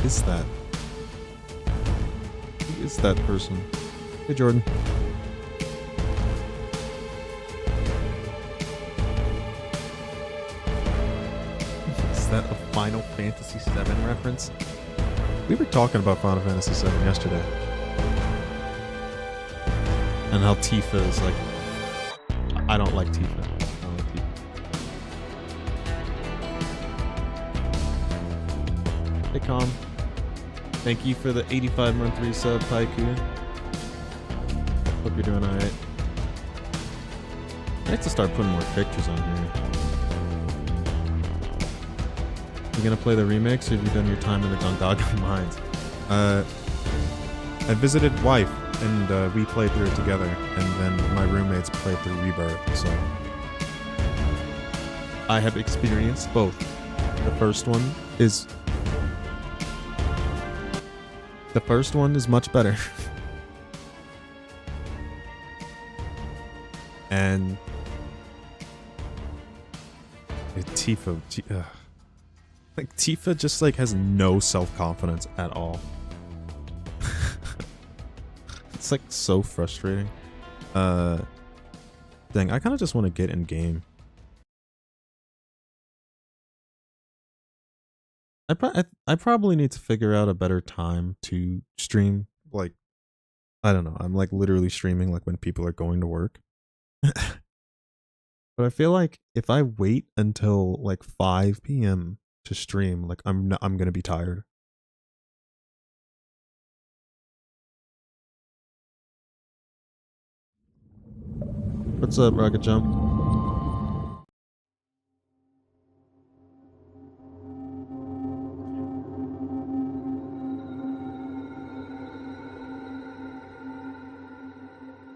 is that? Who is that person? Hey, Jordan. Is that a Final Fantasy VII reference? We were talking about Final Fantasy VII yesterday. And how Tifa is like... I don't like Tifa. I don't like Tifa. Hey, Calm. Thank you for the 85-month resub, Paiku. Hope you're doing alright. I have to start putting more pictures on here. You gonna play the remakes, or have you done your time in the Gongaga Mines? I visited wife, and we played through it together, and then my roommates played through Rebirth, so... I have experienced both. The first one is... The first one is much better. And... Tifa... Like, Tifa just, like, has no self-confidence at all. It's, like, so frustrating. Dang, I kind of just want to get in-game. I probably need to figure out a better time to stream. Like, I don't know. I'm, like, literally streaming, like, when people are going to work. But I feel like if I wait until, like, 5 p.m. to stream, like, I'm gonna be tired. What's up, Rocket Jump?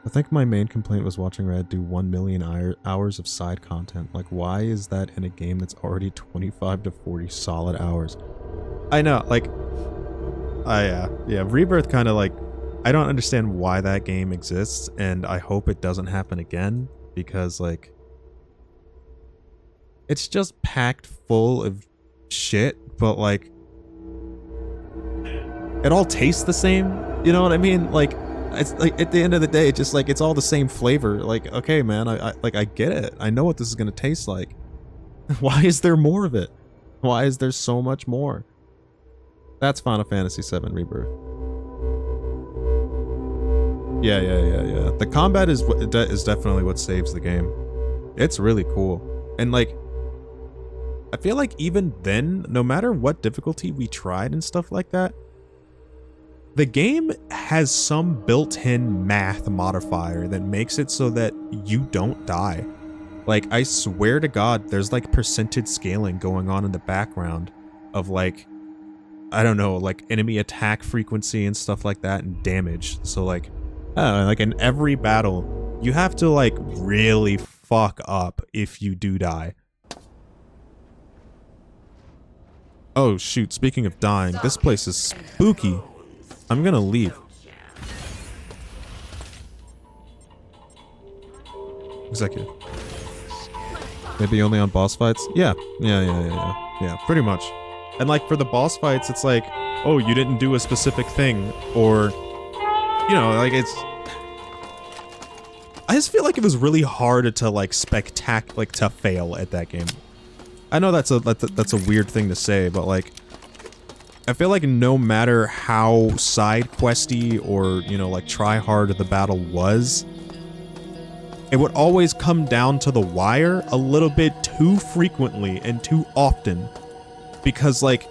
I think my main complaint was watching Red do 1 million hours of side content. Like, why is that in a game that's already 25 to 40 solid hours? I know, like... yeah, Rebirth kind of, like... I don't understand why that game exists, and I hope it doesn't happen again, because, like... It's just packed full of shit, but, like... It all tastes the same, you know what I mean? Like... It's like, at the end of the day, it's just like, it's all the same flavor. Like, okay, man, I get it. I know what this is gonna taste like. Why is there more of it? Why is there so much more? That's Final Fantasy VII Rebirth. Yeah. The combat is definitely what saves the game. It's really cool. And, like, I feel like even then, no matter what difficulty we tried and stuff like that, the game has some built-in math modifier that makes it so that you don't die. Like, I swear to God, there's, like, percentage scaling going on in the background of, like, I don't know, like, enemy attack frequency and stuff like that, and damage. So, like, I don't know, like, in every battle, you have to, like, really fuck up if you do die. Oh, shoot, speaking of dying, this place is spooky. I'm gonna leave. Executive. Maybe only on boss fights? Yeah, pretty much. And, like, for the boss fights, it's like, oh, you didn't do a specific thing, or, you know, like, it's... I just feel like it was really hard to, like, to fail at that game. I know that's a weird thing to say, but, like, I feel like no matter how side questy or, you know, like, try hard the battle was, it would always come down to the wire a little bit too frequently and too often. Because, like,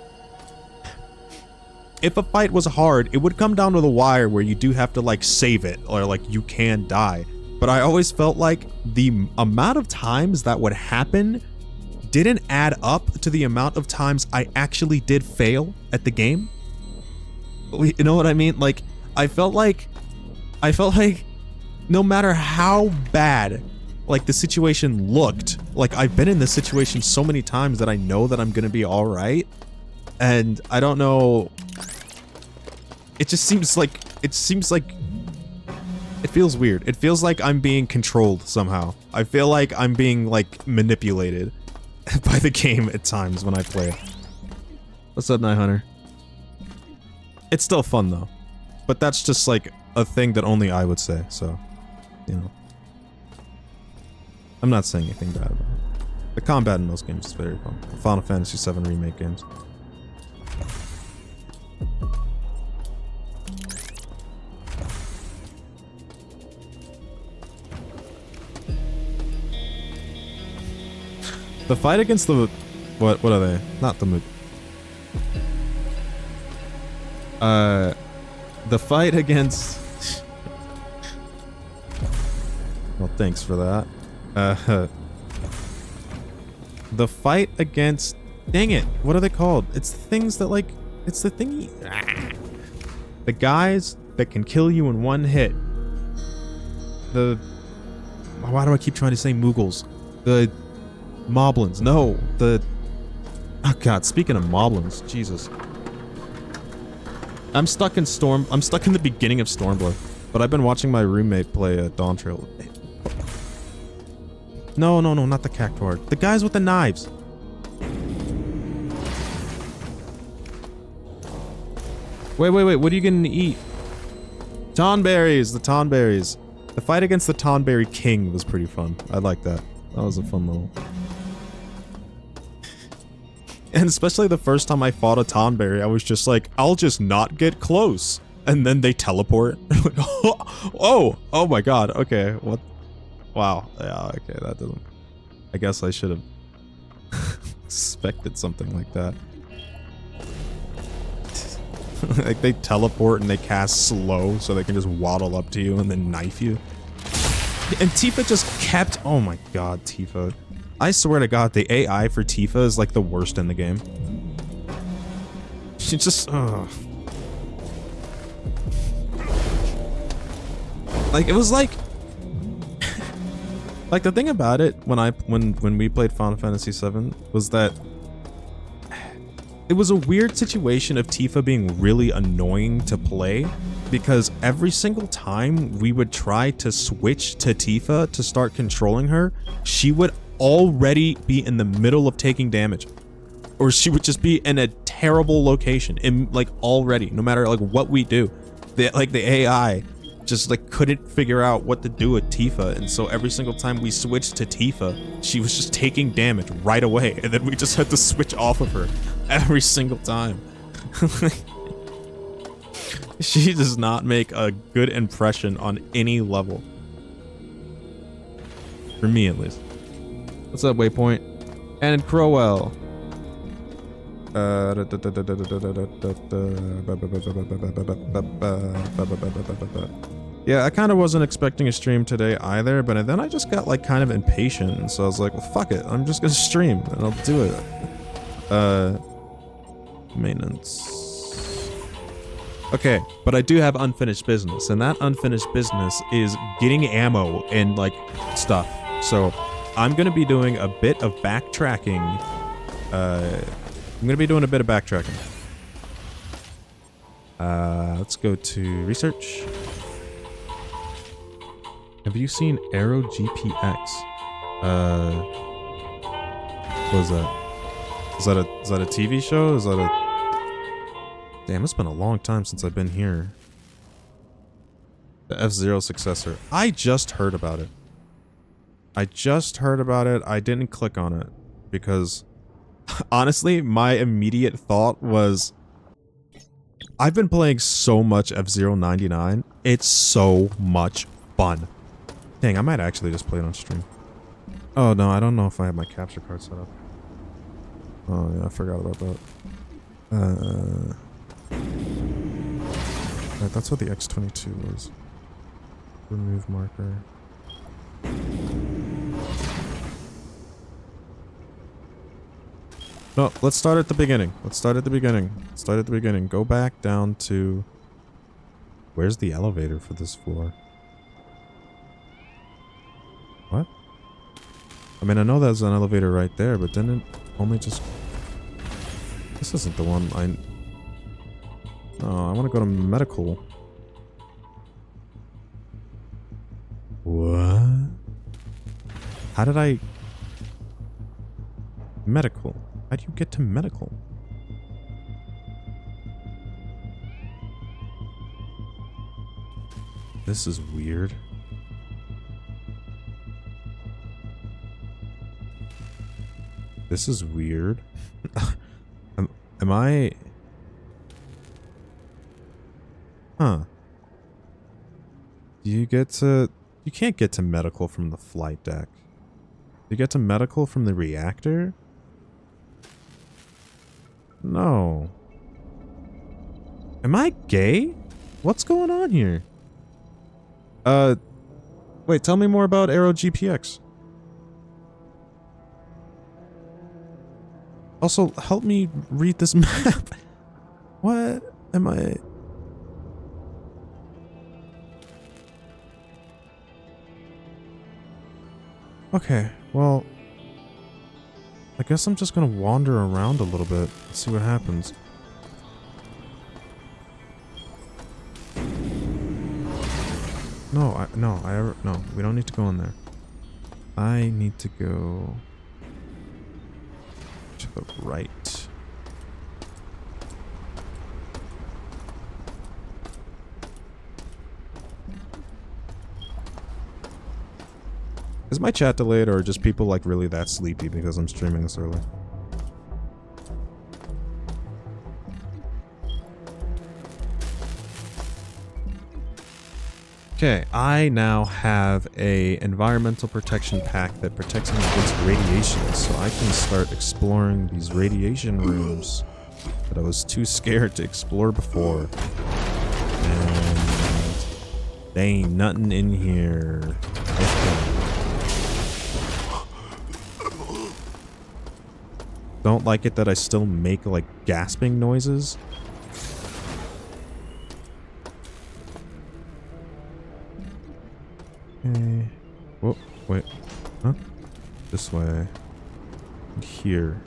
if a fight was hard, it would come down to the wire where you do have to, like, save it, or, like, you can die. But I always felt like the amount of times that would happen didn't add up to the amount of times I actually did fail at the game. You know what I mean? Like, I felt like no matter how bad, like, the situation looked, like, I've been in this situation so many times that I know that I'm gonna be alright. And I don't know, it just seems like, it feels weird. It feels like I'm being controlled somehow. I feel like I'm being, like, manipulated by the game at times when I play it. What's up, Night Hunter? It's still fun though. But that's just like a thing that only I would say, so, you know. I'm not saying anything bad about it. The combat in those games is very fun. The Final Fantasy VII Remake games. The fight against the... What are they? Not the mood. The fight against... Well, thanks for that. The fight against... Dang it. What are they called? It's the things that, like... It's the thingy... The guys that can kill you in one hit. The... Why do I keep trying to say Moogles? The... Moblins. No. The... Oh god, speaking of Moblins. Jesus. I'm stuck in the beginning of Stormblood. But I've been watching my roommate play Dawn Trail. No, not the Cactuar. The guys with the knives. Wait. What are you going to eat? Tonberries. The Tonberries. The fight against the Tonberry King was pretty fun. I like that. That was a fun little... And especially the first time I fought a Tonberry, I was just like, I'll just not get close. And then they teleport. Oh my god. Okay, what? Wow. Yeah, okay, that doesn't... I guess I should have expected something like that. Like, they teleport and they cast slow so they can just waddle up to you and then knife you. And Tifa just kept... Oh my god, Tifa. I swear to god, the AI for Tifa is like the worst in the game. She just... Like, it was like... Like, the thing about it, when we played Final Fantasy VII, was that... It was a weird situation of Tifa being really annoying to play, because every single time we would try to switch to Tifa to start controlling her, she would already be in the middle of taking damage. Or she would just be in a terrible location, like, already, no matter, like, what we do. The AI just, like, couldn't figure out what to do with Tifa, and so every single time we switched to Tifa, she was just taking damage right away, and then we just had to switch off of her every single time. She does not make a good impression on any level. For me, at least. What's up, Waypoint? And Crowell. Yeah, I kind of wasn't expecting a stream today either, but then I just got like kind of impatient, and so I was like, well, fuck it, I'm just gonna stream and I'll do it. Maintenance. Okay, but I do have unfinished business, and that unfinished business is getting ammo and like stuff. So I'm gonna be doing a bit of backtracking. I'm gonna be doing a bit of backtracking. Let's go to research. Have you seen Aero GPX? What is that? Is that a TV show? Is that a... Damn, it's been a long time since I've been here. The F-Zero successor. I just heard about it. I didn't click on it because honestly, my immediate thought was, I've been playing so much F-Zero 99. It's so much fun. Dang, I might actually just play it on stream. Oh no, I don't know if I have my capture card set up. Oh yeah, I forgot about that. Right, that's what the X-22 was. Remove marker. No, let's start at the beginning. Go back down to... Where's the elevator for this floor? What? I mean, I know there's an elevator right there, but didn't it only just... This isn't the one I... Oh, I want to go to medical. What? How did I... Medical. How do you get to medical? This is weird. This is weird. Am I... Huh. Do you get to... You can't get to medical from the flight deck. You get to medical from the reactor? No. Am I gay? What's going on here? Wait, tell me more about Aero GPX. Also, help me read this map. What am I... Okay, well... I guess I'm just gonna wander around a little bit and see what happens. No, no, we don't need to go in there. I need to go to the right. Is my chat delayed, or are just people like really that sleepy because I'm streaming this early? Okay, I now have a environmental protection pack that protects me against radiation, so I can start exploring these radiation rooms that I was too scared to explore before. And there ain't nothing in here. Don't like it that I still make like gasping noises. Okay. Whoa, wait. Huh? This way. And here.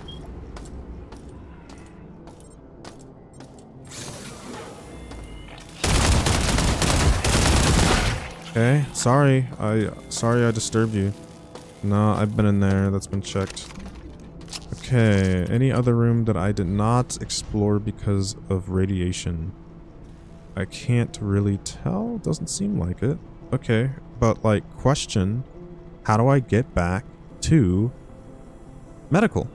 Okay, sorry I disturbed you. No, I've been in there. That's been checked. Okay, any other room that I did not explore because of radiation? I can't really tell. Doesn't seem like it. Okay, but like, question, how do I get back to medical?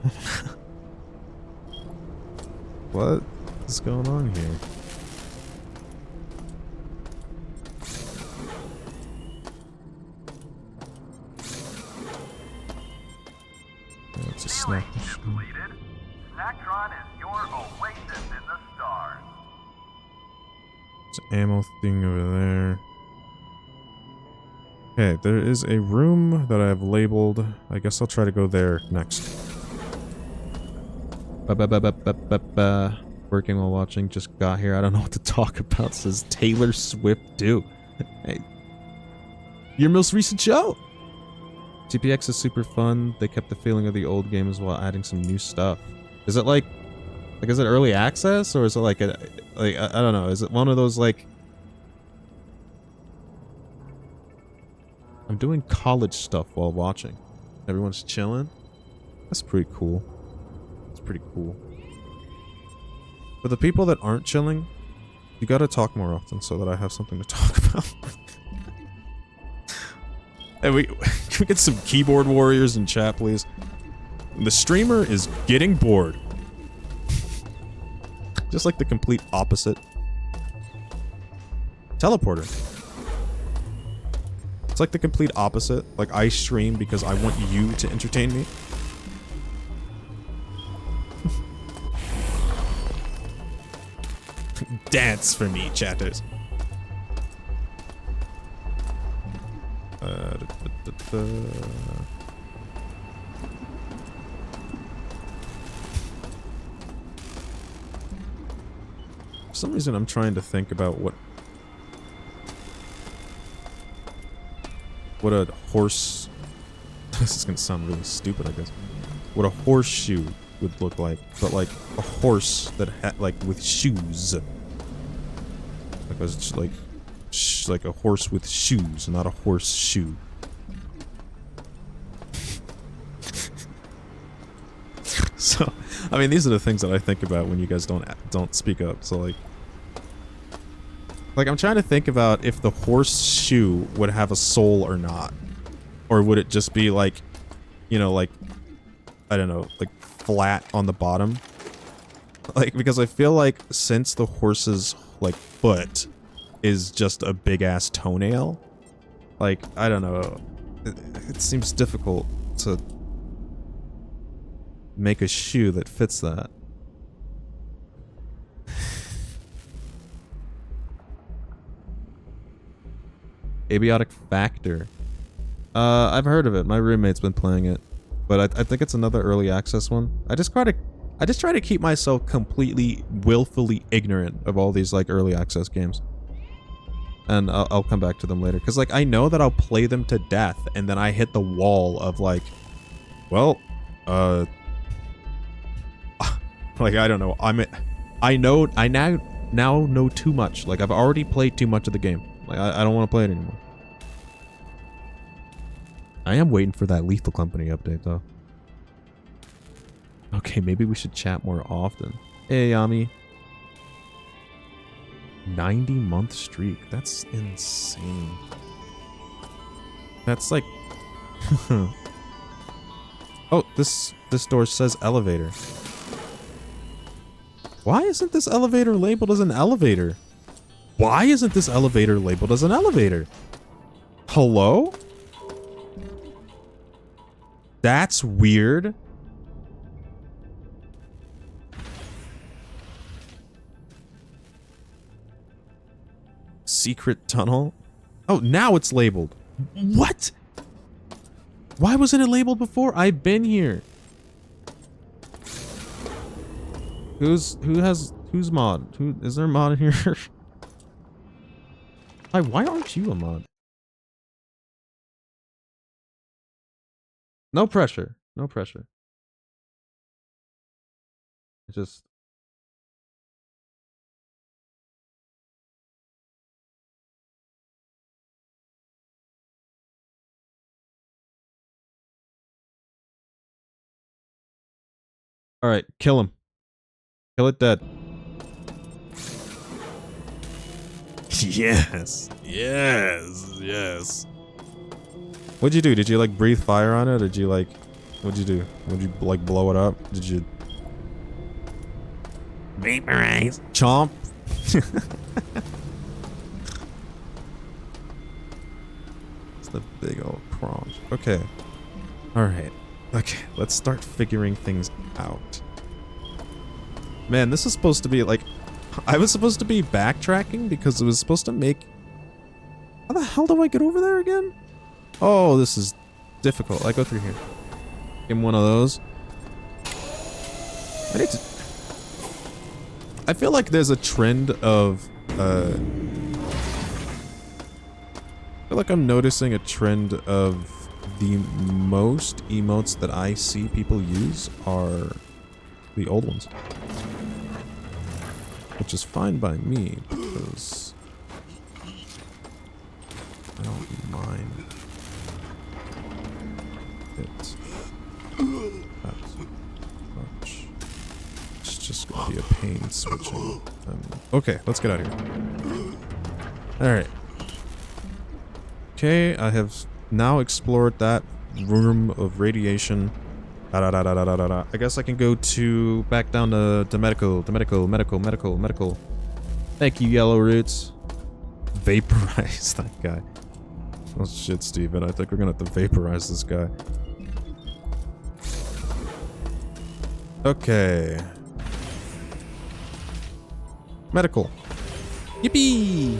What is going on here? It's a snack machine. Snacktron is your oasis in the stars. It's an ammo thing over there. Okay, there is a room that I have labeled. I guess I'll try to go there next. Working while watching, just got here. I don't know what to talk about, says Taylor Swift do. Hey, your most recent show! TPX is super fun. They kept the feeling of the old games while adding some new stuff. Is it like is it early access, or is it like I don't know, is it one of those like... I'm doing college stuff while watching. Everyone's chilling. That's pretty cool. That's pretty cool. For the people that aren't chilling, you gotta talk more often so that I have something to talk about. Hey, can we get some keyboard warriors in chat, please? The streamer is getting bored. Just like the complete opposite. Teleporter. It's like the complete opposite. Like, I stream because I want you to entertain me. Dance for me, chatters. For some reason, I'm trying to think about what a horse... This is gonna sound really stupid, I guess. What a horseshoe would look like, but like a horse that had like with shoes. Like a horse with shoes, not a horseshoe. So, I mean, these are the things that I think about when you guys don't speak up. So, like, Like, I'm trying to think about if the horseshoe would have a soul or not. Or would it just be like, you know, like, I don't know, like flat on the bottom? Like, because I feel like since the horse's, like, foot is just a big-ass toenail, like, I don't know, it seems difficult to make a shoe that fits that. Abiotic Factor. I've heard of it. My roommate's been playing it, but I think it's another early access one. I just try to keep myself completely willfully ignorant of all these like early access games, and I'll come back to them later because like I know that I'll play them to death, and then I hit the wall of like, well, like I don't know. I now know too much. Like I've already played too much of the game. Like I don't want to play it anymore. I am waiting for that Lethal Company update, though. Okay, maybe we should chat more often. Hey, Yami. 90-month streak. That's insane. That's like... Oh, this door says elevator. Why isn't this elevator labeled as an elevator? Why isn't this elevator labeled as an elevator? Hello? That's weird. Secret tunnel? Oh, now it's labeled. What? Why wasn't it labeled before? I've been here. Who's mod? Who is there a mod in here? Hi, why aren't you a mod? No pressure. No pressure. Just... Alright, kill him. Kill it dead. Yes. Yes. Yes. What'd you do? Did you like breathe fire on it? Or did you like... What'd you do? Would you like blow it up? Did you... Vaporize? Chomp? It's the big old prongs. Okay. Alright. Okay, let's start figuring things out. Man, this is supposed to be like... I was supposed to be backtracking because it was supposed to make... How the hell do I get over there again? Oh, this is difficult. I go through here. Give him one of those. I need to... I feel like there's a trend of... I feel like I'm noticing a trend of the most emotes that I see people use are the old ones. Which is fine by me, because I don't mind it that much. It's just gonna be a pain switching. Okay, let's get out of here. Alright. Okay, I have now explored that room of radiation. I guess I can go to back down to medical. Thank you, Yellow Roots. Vaporize that guy. Oh shit, Steven. I think we're gonna have to vaporize this guy. Okay. Medical. Yippee!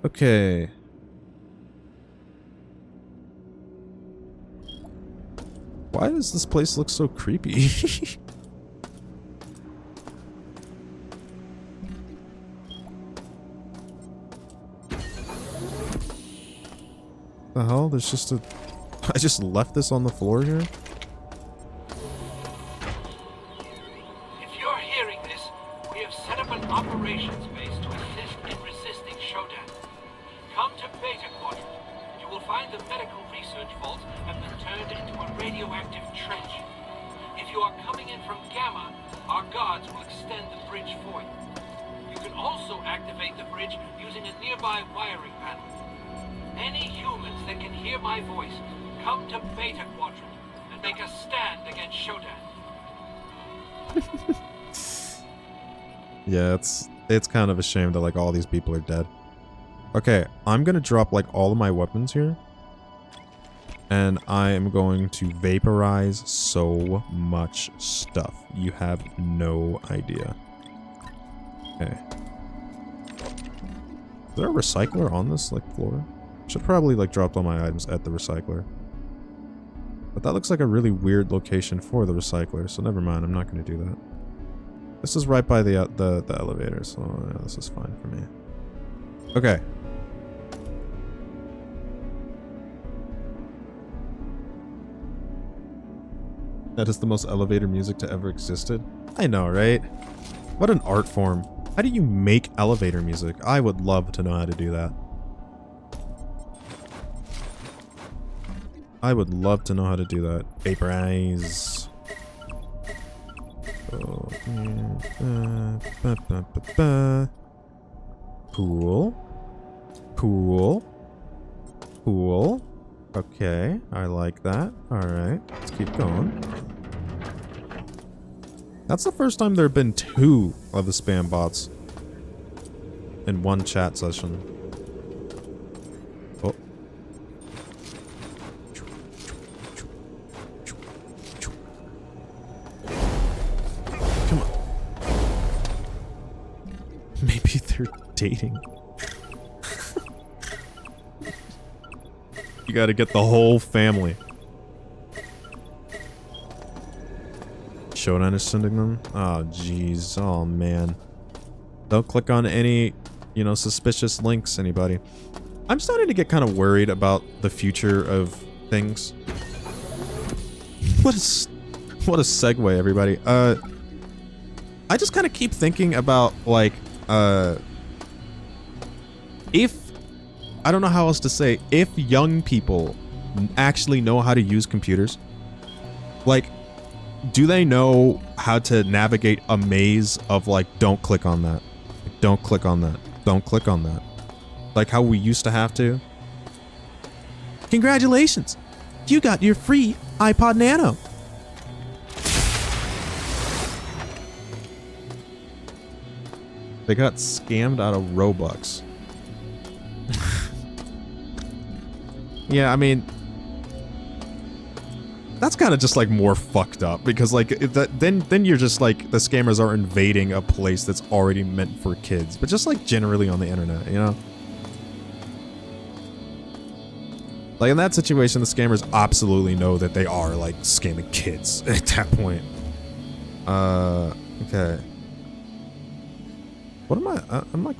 Okay. Why does this place look so creepy? The hell? There's just a... I just left this on the floor here? If you're hearing this, we have set up an operations base to activate the bridge using a nearby wiring panel. Any humans that can hear my voice, come to Beta Quadrant and make a stand against Shodan. Yeah, it's kind of a shame that like all these people are dead. Okay, I'm gonna drop like all of my weapons here. And I am going to vaporize so much stuff. You have no idea. Okay. Is there a recycler on this like floor? Should probably like drop all my items at the recycler. But that looks like a really weird location for the recycler, so never mind, I'm not gonna do that. This is right by the elevator, so yeah, this is fine for me. Okay. That is the most elevator music to ever existed. I know, right? What an art form. How do you make elevator music? I would love to know how to do that. I would love to know how to do that. Vaporize. Oh, Cool. Cool. Cool. Okay, I like that. Alright, let's keep going. That's the first time there have been 2 of the spam bots in one chat session. Oh. Come on. Maybe they're dating. You gotta get the whole family. Shodan is sending them? Oh, jeez. Oh, man. Don't click on any, you know, suspicious links, anybody. I'm starting to get kind of worried about the future of things. What a segue, everybody. I just kind of keep thinking about, like, if... I don't know how else to say. If young people actually know how to use computers, like, do they know how to navigate a maze of, like, don't click on that. Don't click on that. Don't click on that. Like how we used to have to. Congratulations! You got your free iPod Nano. They got scammed out of Robux. Yeah, I mean, that's kind of just like more fucked up because like then you're just like the scammers are invading a place that's already meant for kids, but just like generally on the internet, you know? Like in that situation, the scammers absolutely know that they are like scamming kids at that point. Okay. What am I? I'm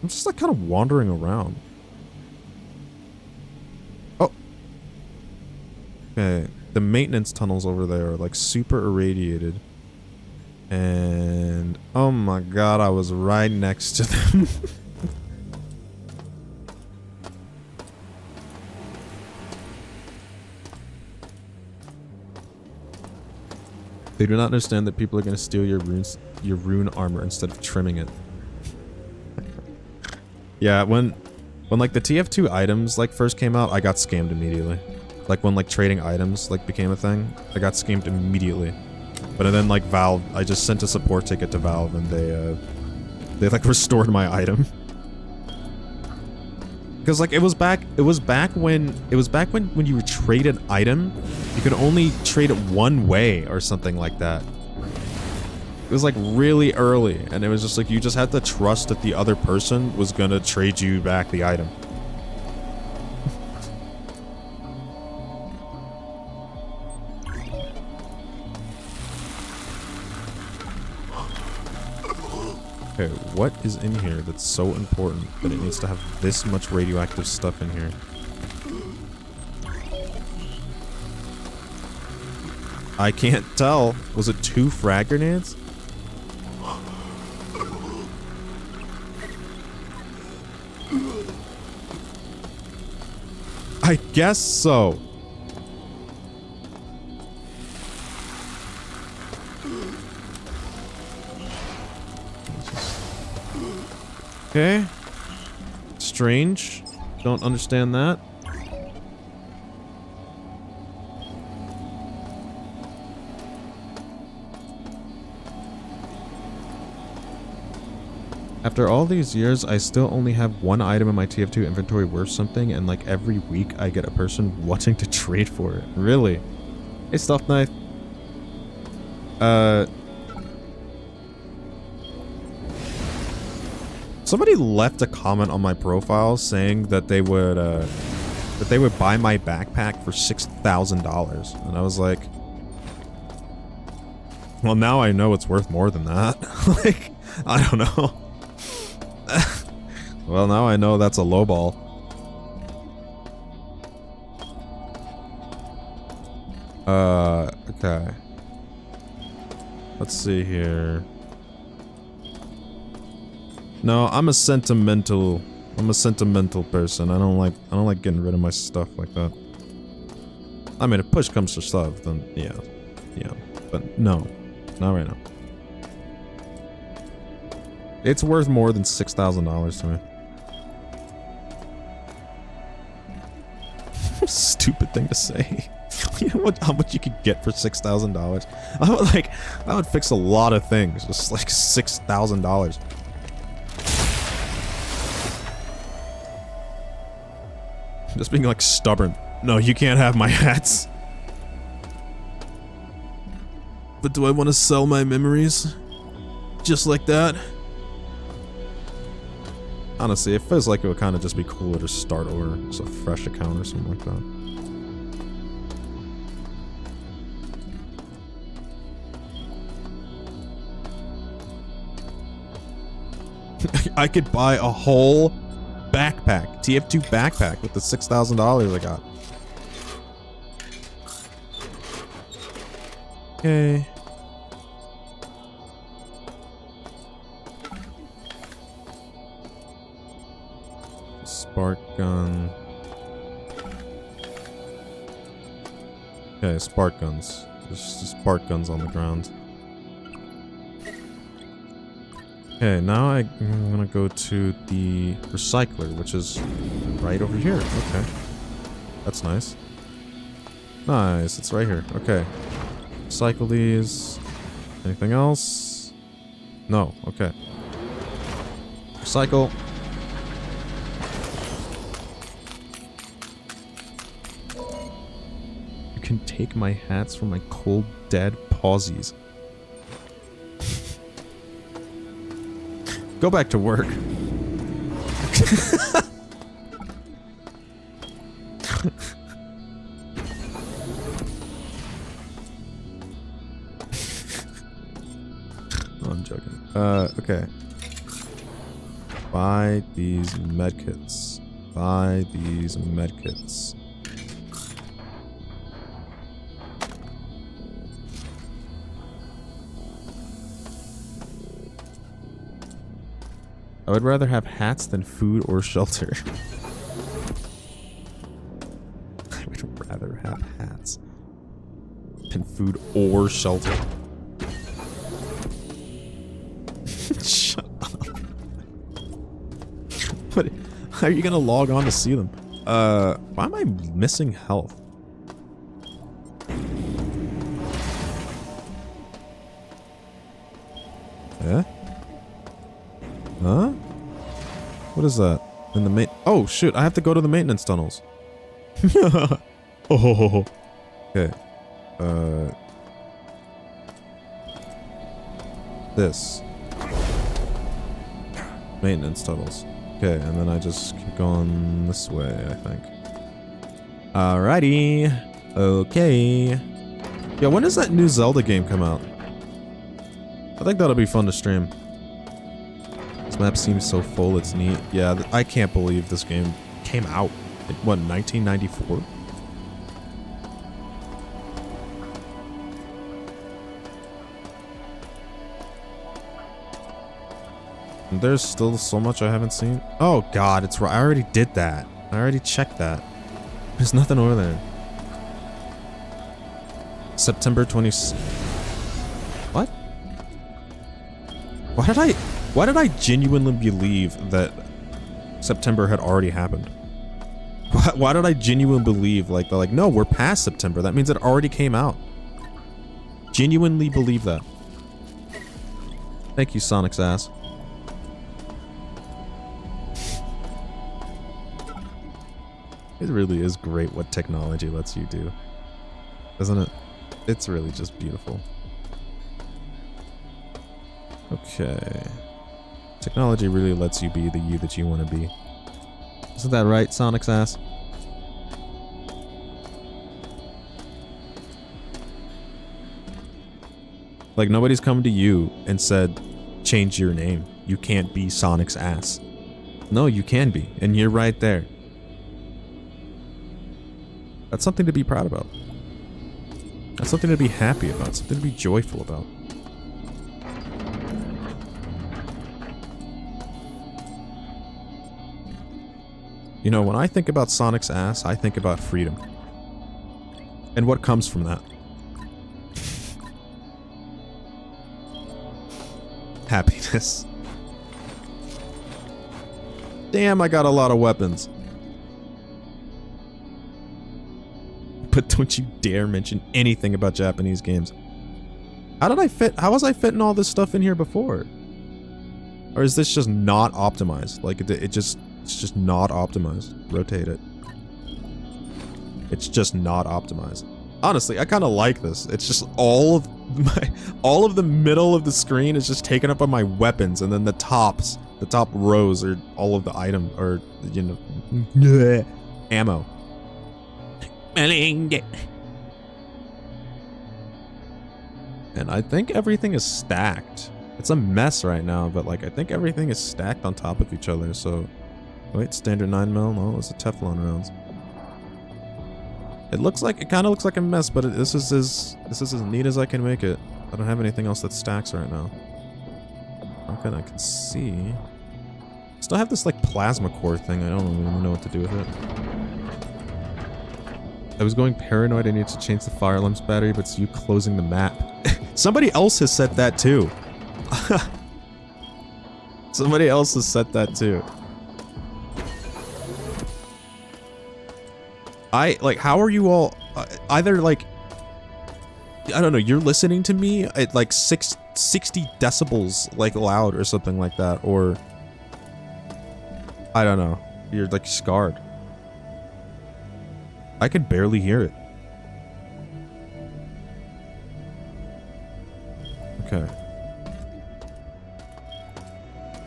just like kind of wandering around. Oh. Okay. The maintenance tunnels over there are like super irradiated. And oh my god, I was right next to them. They do not understand that people are going to steal your rune armor instead of trimming it. Yeah, when like the TF2 items like first came out, I got scammed immediately. Like when like trading items like became a thing, I got scammed immediately. But then like Valve, I just sent a support ticket to Valve and they like restored my item. Because like it was back when you would trade an item, you could only trade it one way or something like that. It was like really early, and it was just like you just had to trust that the other person was gonna trade you back the item. Okay, what is in here that's so important that it needs to have this much radioactive stuff in here? I can't tell. Was it 2 frag grenades? I guess so. Okay. Strange. Don't understand that. After all these years, I still only have one item in my TF2 inventory worth something, and like every week I get a person wanting to trade for it. Really? Hey, Stealth Knife. Somebody left a comment on my profile saying that they would buy my backpack for $6,000, and I was like, well, now I know it's worth more than that. Like, I don't know. Well, now I know that's a lowball. Okay. Let's see here. No, I'm a sentimental person. I don't like getting rid of my stuff like that. I mean, if push comes to shove, then yeah. But no, not right now. It's worth more than $6,000 to me. Stupid thing to say. You know how much you could get for $6,000? I would fix a lot of things. Just like $6,000. Just being like stubborn. No, you can't have my hats. But do I want to sell my memories? Just like that? Honestly, it feels like it would kind of just be cooler to start over. Just a fresh account or something like that. I could buy a whole backpack, TF2 backpack, with the $6,000 I got. Okay. Spark gun. Okay, spark guns. There's just spark guns on the ground. Okay, now I'm gonna go to the recycler, which is right over here. Okay. That's nice. Nice, it's right here. Okay. Recycle these. Anything else? No, okay. Recycle. You can take my hats from my cold, dead pausies. Go back to work. Oh, I'm joking. Okay. Buy these medkits. Buy these medkits. I would rather have hats than food or shelter. I would rather have hats than food or shelter. Shut up. But how are you gonna log on to see them? Why am I missing health? Yeah? Huh? What is that? In the main— oh shoot, I have to go to the maintenance tunnels. Oh. Okay. This. Maintenance tunnels. Okay, and then I just keep going this way, I think. Alrighty. Okay. Yeah, when does that new Zelda game come out? I think that'll be fun to stream. This map seems so full, it's neat. Yeah, I can't believe this game came out in, what, 1994? And there's still so much I haven't seen. Oh god, it's right. I already did that. I already checked that. There's nothing over there. September 20. What? Why did I genuinely believe that September had already happened? Why did I genuinely believe like they're like, no, we're past September. That means it already came out. Genuinely believe that. Thank you, Sonic's ass. It really is great what technology lets you do, isn't it? It's really just beautiful. Okay. Technology really lets you be the you that you want to be. Isn't that right, Sonic's ass? Like, nobody's come to you and said, change your name. You can't be Sonic's ass. No, you can be, and you're right there. That's something to be proud about. That's something to be happy about, something to be joyful about. You know, when I think about Sonic's ass, I think about freedom. And what comes from that? Happiness. Damn, I got a lot of weapons. But don't you dare mention anything about Japanese games. How did I fit? How was I fitting all this stuff in here before? Or is this just not optimized? Like it's just not optimized. Rotate it. It's just not optimized. Honestly, I kind of like this. It's just all of the middle of the screen is just taken up by my weapons, and then the top rows are all of the item, or you know, ammo. And I think everything is stacked. It's a mess right now, but like I think everything is stacked on top of each other. So, wait, standard 9mm? No, it's a Teflon rounds. It kind of looks like a mess, but this is as neat as I can make it. I don't have anything else that stacks right now. Okay, I can see. Still have this like plasma core thing. I don't really know what to do with it. I was going paranoid. I need to change the fire alarm's battery, but it's you closing the map. Somebody else has said that too. Somebody else has said that too. How are you all either like, I don't know, you're listening to me at like 60 decibels like loud or something like that, or I don't know, you're like scarred. I could barely hear it. Okay.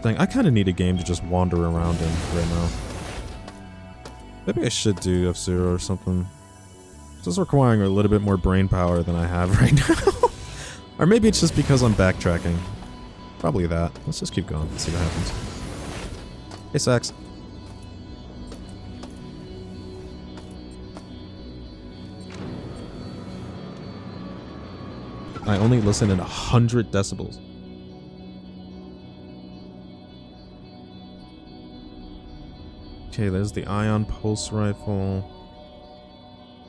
Dang, I kind of need a game to just wander around in right now. Maybe I should do F-Zero or something. This is requiring a little bit more brain power than I have right now. Or maybe it's just because I'm backtracking. Probably that. Let's just keep going. Let's see what happens. Hey, Sax. I only listen at 100 decibels. Okay, there's the ion pulse rifle.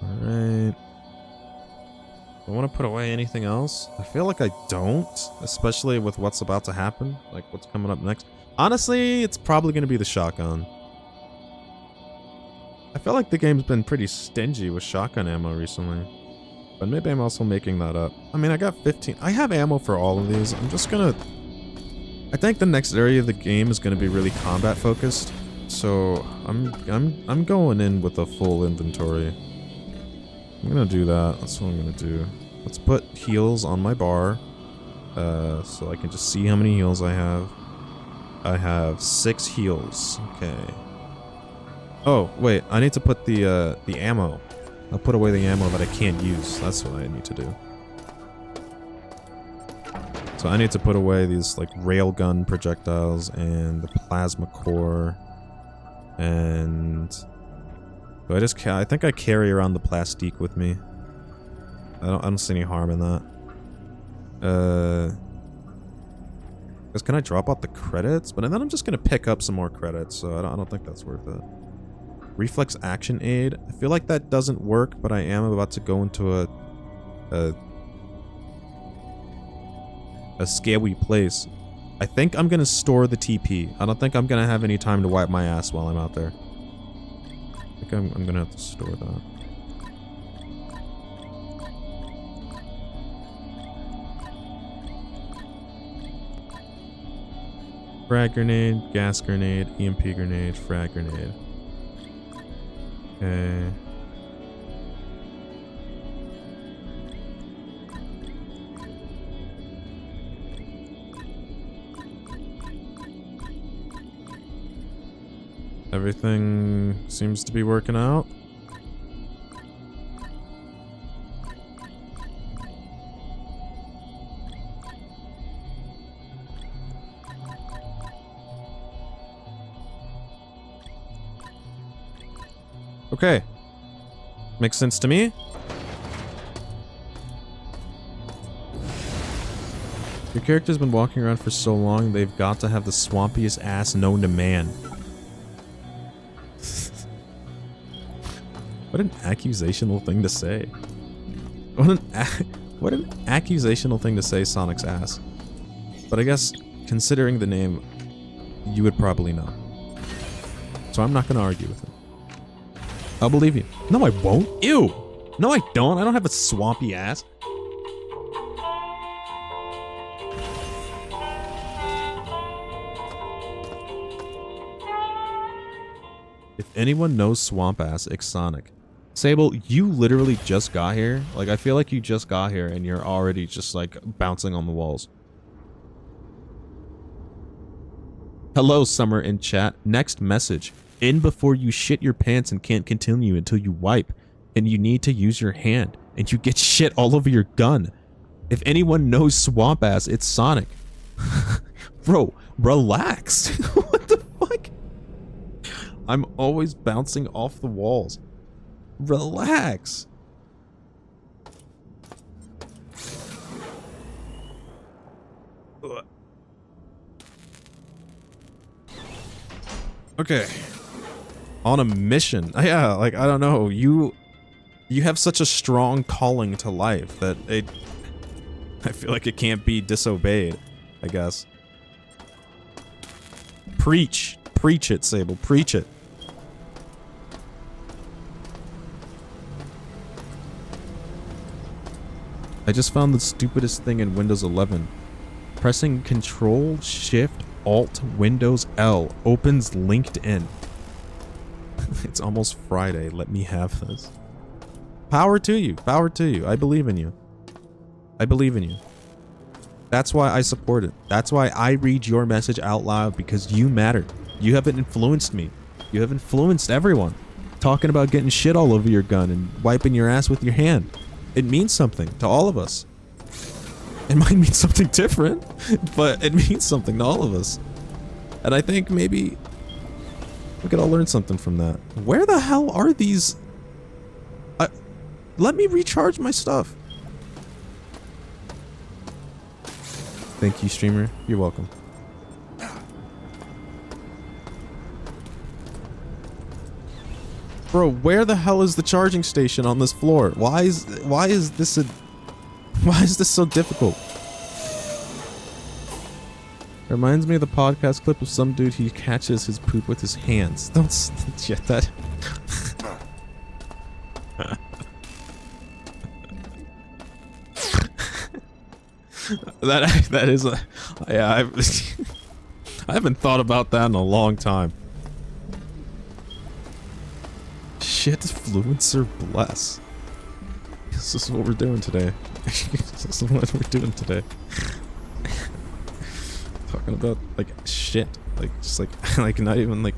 Alright. Do I want to put away anything else? I feel like I don't, especially with what's about to happen, like what's coming up next. Honestly, it's probably going to be the shotgun. I feel like the game's been pretty stingy with shotgun ammo recently. But maybe I'm also making that up. I mean, I got 15. I have ammo for all of these. I'm just gonna... I think the next area of the game is gonna be really combat focused. So I'm going in with a full inventory. I'm gonna do that. That's what I'm gonna do. Let's put heals on my bar. So I can just see how many heals I have. I have 6 heals. Okay. Oh, wait. I need to put the ammo. I'll put away the ammo that I can't use. That's what I need to do. So I need to put away these like railgun projectiles and the plasma core. And do I think I carry around the plastique with me. I don't see any harm in that. Because can I drop out the credits? But then I'm just gonna pick up some more credits, so I don't think that's worth it. Reflex action aid. I feel like that doesn't work, but I am about to go into a scary place. I think I'm gonna store the TP. I don't think I'm gonna have any time to wipe my ass while I'm out there. I think I'm gonna have to store that. Frag grenade, gas grenade, EMP grenade, frag grenade. Okay. Everything seems to be working out. Okay. Makes sense to me. Your character's been walking around for so long, they've got to have the swampiest ass known to man. What an accusational thing to say. What an accusational thing to say, Sonic's ass. But I guess, considering the name, you would probably know. So I'm not gonna argue with it. I'll believe you. No, I won't. Ew! No, I don't. I don't have a swampy ass. If anyone knows swamp ass, it's Sonic. Sable, you literally just got here. Like, I feel like you just got here and you're already just, like, bouncing on the walls. Hello, Summer in chat. Next message. In before you shit your pants and can't continue until you wipe. And you need to use your hand. And you get shit all over your gun. If anyone knows swamp ass, it's Sonic. Bro, relax. What the fuck? I'm always bouncing off the walls. Relax. Okay. On a mission. Yeah, like, I don't know. You have such a strong calling to life that I feel like it can't be disobeyed, I guess. Preach. Preach it, Sable. Preach it. I just found the stupidest thing in Windows 11. Pressing Control Shift Alt Windows L opens LinkedIn. It's almost Friday. Let me have this. Power to you. Power to you. I believe in you. I believe in you. That's why I support it. That's why I read your message out loud, because you matter. You haven't influenced me. You have influenced everyone. Talking about getting shit all over your gun and wiping your ass with your hand. It means something to all of us. It might mean something different, but it means something to all of us. And I think maybe we could all learn something from that. Where the hell are these? Let me recharge my stuff. Thank you, streamer. You're welcome. Bro, where the hell is the charging station on this floor? Why is this so difficult? It reminds me of the podcast clip of some dude who catches his poop with his hands. Don't get that. that is a, yeah, I haven't thought about that in a long time. Shit, Fluencer bless. This is what we're doing today. This is what we're doing today. Talking about like shit, like just like not even like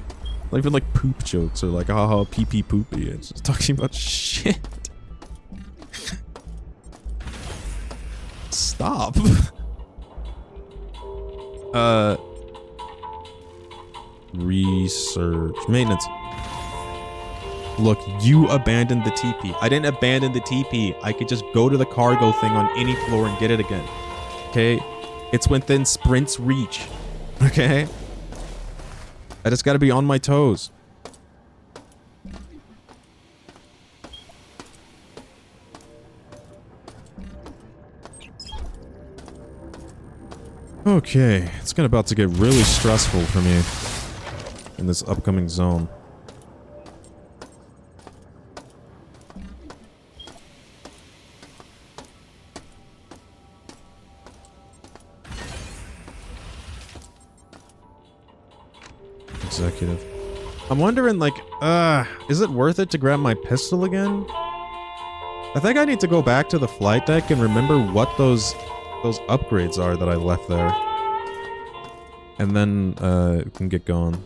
poop jokes or like haha pee pee poopy. It's just talking about shit. Stop. Research maintenance. Look, you abandoned the TP. I didn't abandon the TP. I could just go to the cargo thing on any floor and get it again. Okay? It's within sprint's reach. Okay? I just gotta be on my toes. Okay, it's about to get really stressful for me in this upcoming zone. Executive. I'm wondering, like, is it worth it to grab my pistol again? I think I need to go back to the flight deck and remember what those upgrades are that I left there. And then, we can get going.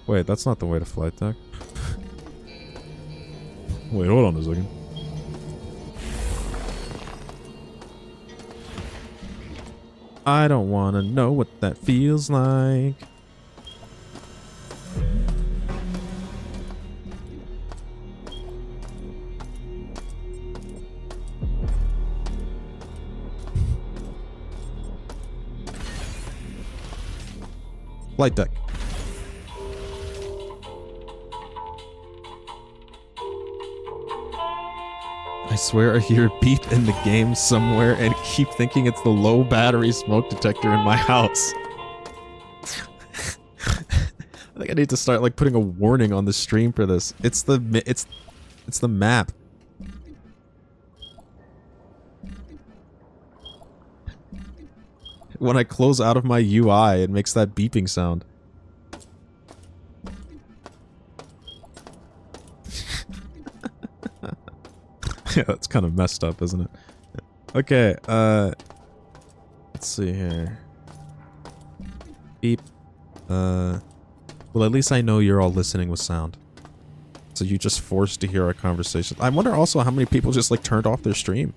Wait, that's not the way to flight deck. Wait, hold on a second. I don't want to know what that feels like. Flight deck. I swear I hear a beep in the game somewhere and keep thinking it's the low battery smoke detector in my house. I think I need to start like putting a warning on the stream for this. It's the map. When I close out of my UI, it makes that beeping sound. Yeah, that's kind of messed up, isn't it? Okay, let's see here. Beep. Well, at least I know you're all listening with sound. So you just forced to hear our conversation. I wonder also how many people just, like, turned off their stream.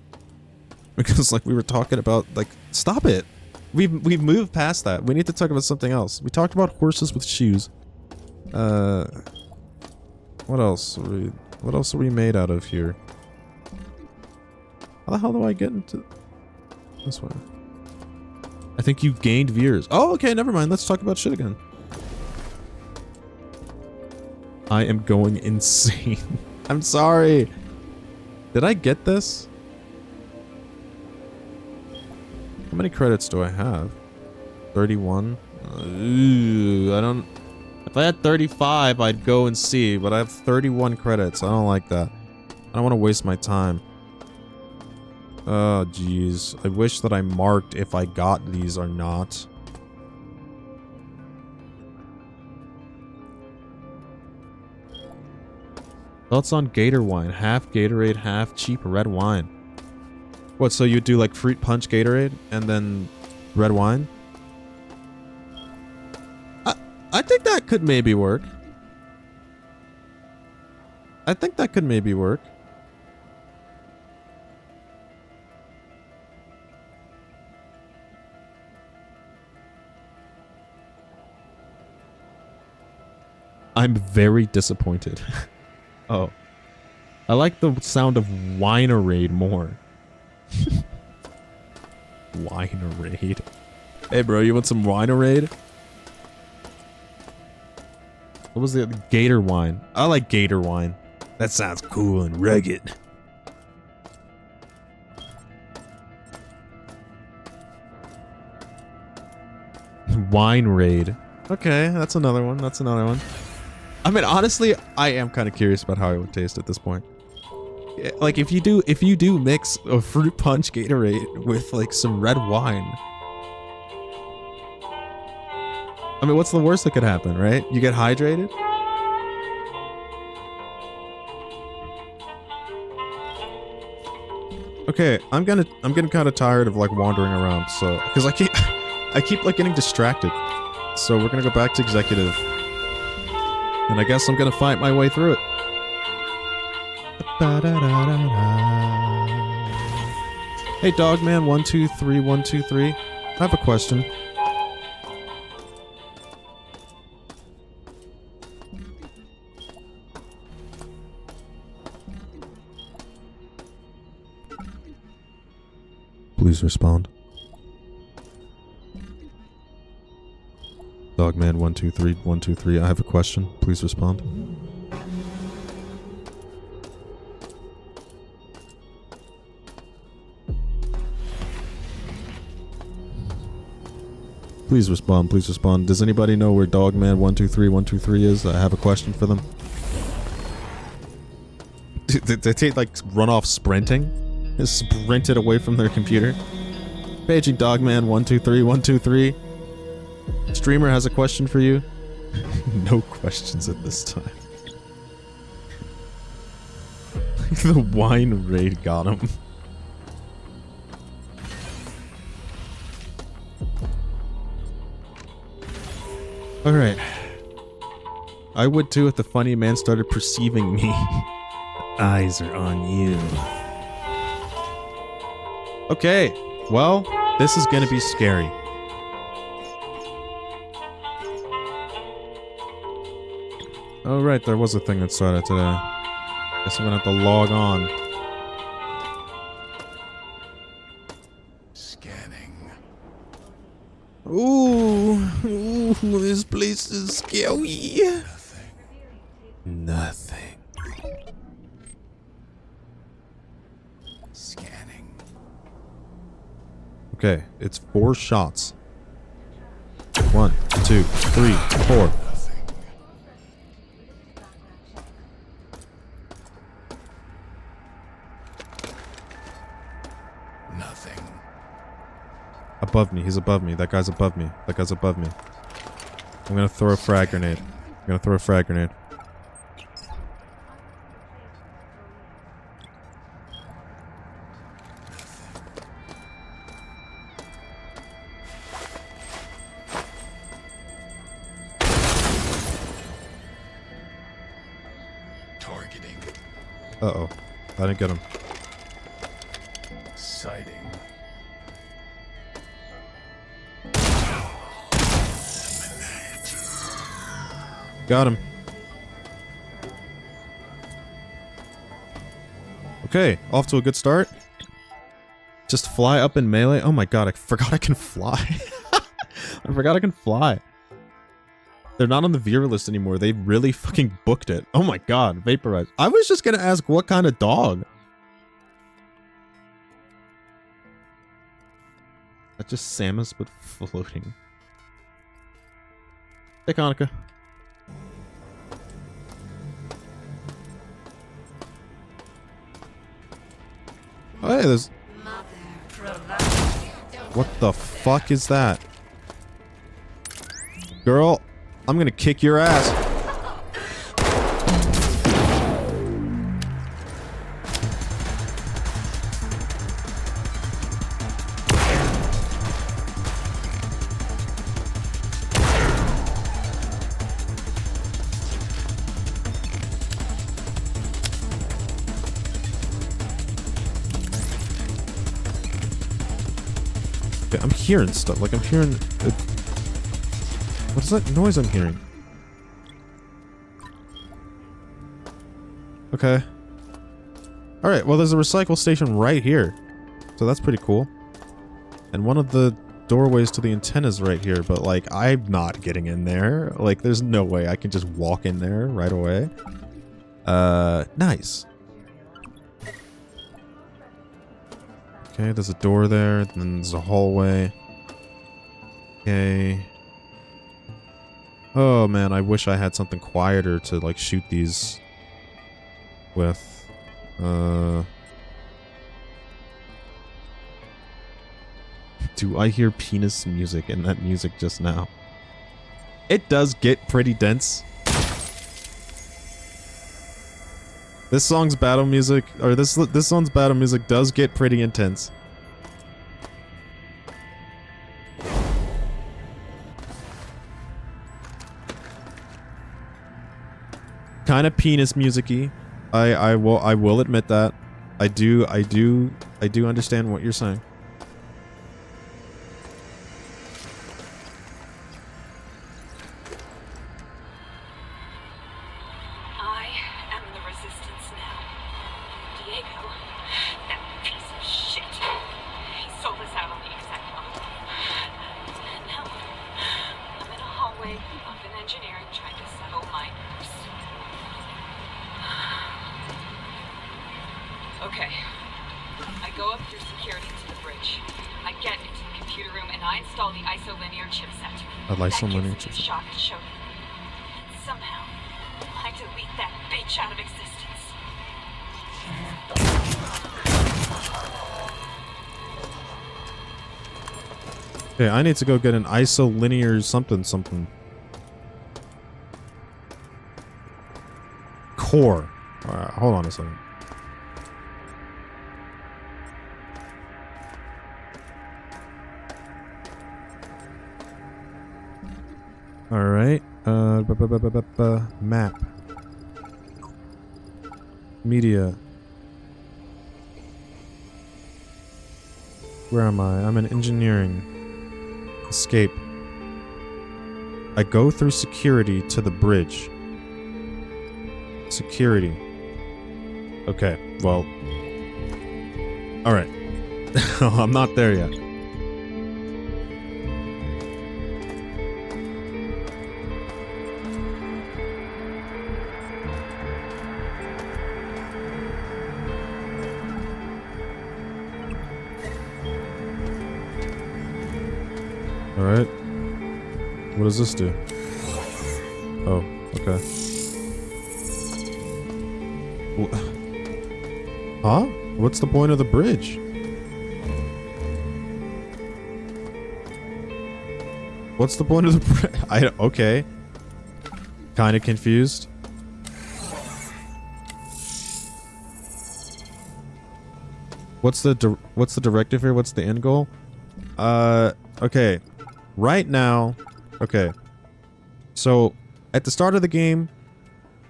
Because, like, we were talking about, like, stop it! We've moved past that. We need to talk about something else. We talked about horses with shoes. What else? What else are we made out of here? How the hell do I get into this one? I think you gained viewers. Oh, okay, never mind. Let's talk about shit again. I am going insane. I'm sorry. Did I get this? How many credits do I have? 31? Ooh, I don't... If I had 35, I'd go and see, but I have 31 credits. I don't like that. I don't want to waste my time. Oh, jeez. I wish that I marked if I got these or not. Thoughts on Gator wine. Half Gatorade, half cheap red wine. What, so you do like fruit punch Gatorade and then red wine? I think that could maybe work. I think that could maybe work. I'm very disappointed. Oh. I like the sound of Winerade more. Winerade. Hey bro, you want some Winerade? What was the Gator wine? I like Gator wine. That sounds cool and rugged. Winerade. Okay, that's another one. That's another one. I mean, honestly, I am kind of curious about how it would taste at this point. Like, if you do mix a fruit punch Gatorade with like some red wine, I mean, what's the worst that could happen, right? You get hydrated. Okay, I'm getting kind of tired of like wandering around, so because I keep like getting distracted. So we're gonna go back to executive. And I guess I'm gonna fight my way through it. Hey, Dogman 123123. I have a question. Please respond. Dogman 123123. I have a question. Please respond. Please respond. Please respond. Does anybody know where Dogman123123 is? I have a question for them. Did they like run off sprinting? Just sprinted away from their computer? Paging Dogman123123. Streamer has a question for you. No questions at this time. The wine raid got him. Alright. I would too if the funny man started perceiving me. Eyes are on you. Okay, well, this is gonna be scary. Oh right, there was a thing that started today. Guess I'm gonna have to log on. Scanning. Ooh, this place is scary. Nothing. Scanning. Okay, it's 4 shots. 1, 2, 3, 4. Nothing. Above me, he's above me. That guy's above me. That guy's above me. I'm gonna throw a frag grenade. I'm gonna throw a frag grenade. Targeting. Uh-oh. I didn't get him. Sighting. Got him. Okay, off to a good start. Just fly up in melee. Oh my god, I forgot I can fly. I forgot I can fly. They're not on the viewer list anymore. They really fucking booked it. Oh my god, vaporize. I was just gonna ask what kind of dog. That's just Samus but floating. Hey, Konica. Oh, hey, there's... What the fuck is that? Girl, I'm gonna kick your ass. Okay, I'm hearing stuff. Like, I'm hearing... What is that noise I'm hearing? Okay. Alright, well there's a recycle station right here. So that's pretty cool. And one of the doorways to the antenna's right here, but like, I'm not getting in there. Like, there's no way I can just walk in there right away. Nice. Okay, there's a door there, then there's a hallway. Okay. Oh man, I wish I had something quieter to like shoot these with. Do I hear penis music in that music just now? It does get pretty dense. This song's battle music, or this song's battle music does get pretty intense. Kind of penis music-y. I will admit that. I do understand what you're saying. I am the resistance now. Diego, that piece of shit. He sold us out on the exact model. And now, I'm in a hallway up in engineering trying to settle my nerves. Okay. I go up through security to the bridge. I get into the computer room and and I install the isolinear chipset. A That isolinear gives me a chipset. shot at Shogun. And somehow, I delete that bitch out of existence. Okay, I need to go get an isolinear something something. Core. Alright, hold on a second. Alright. Map. Media. Where am I? I'm in engineering. Escape. I go through security to the bridge. Security. Okay, well. Alright. I'm not there yet. Alright. What does this do? Oh, okay. Huh? What's the point of the bridge? What's the point of the bridge? Okay. Kind of confused. What's the directive here? What's the end goal? Okay. Right now, okay. So, at the start of the game,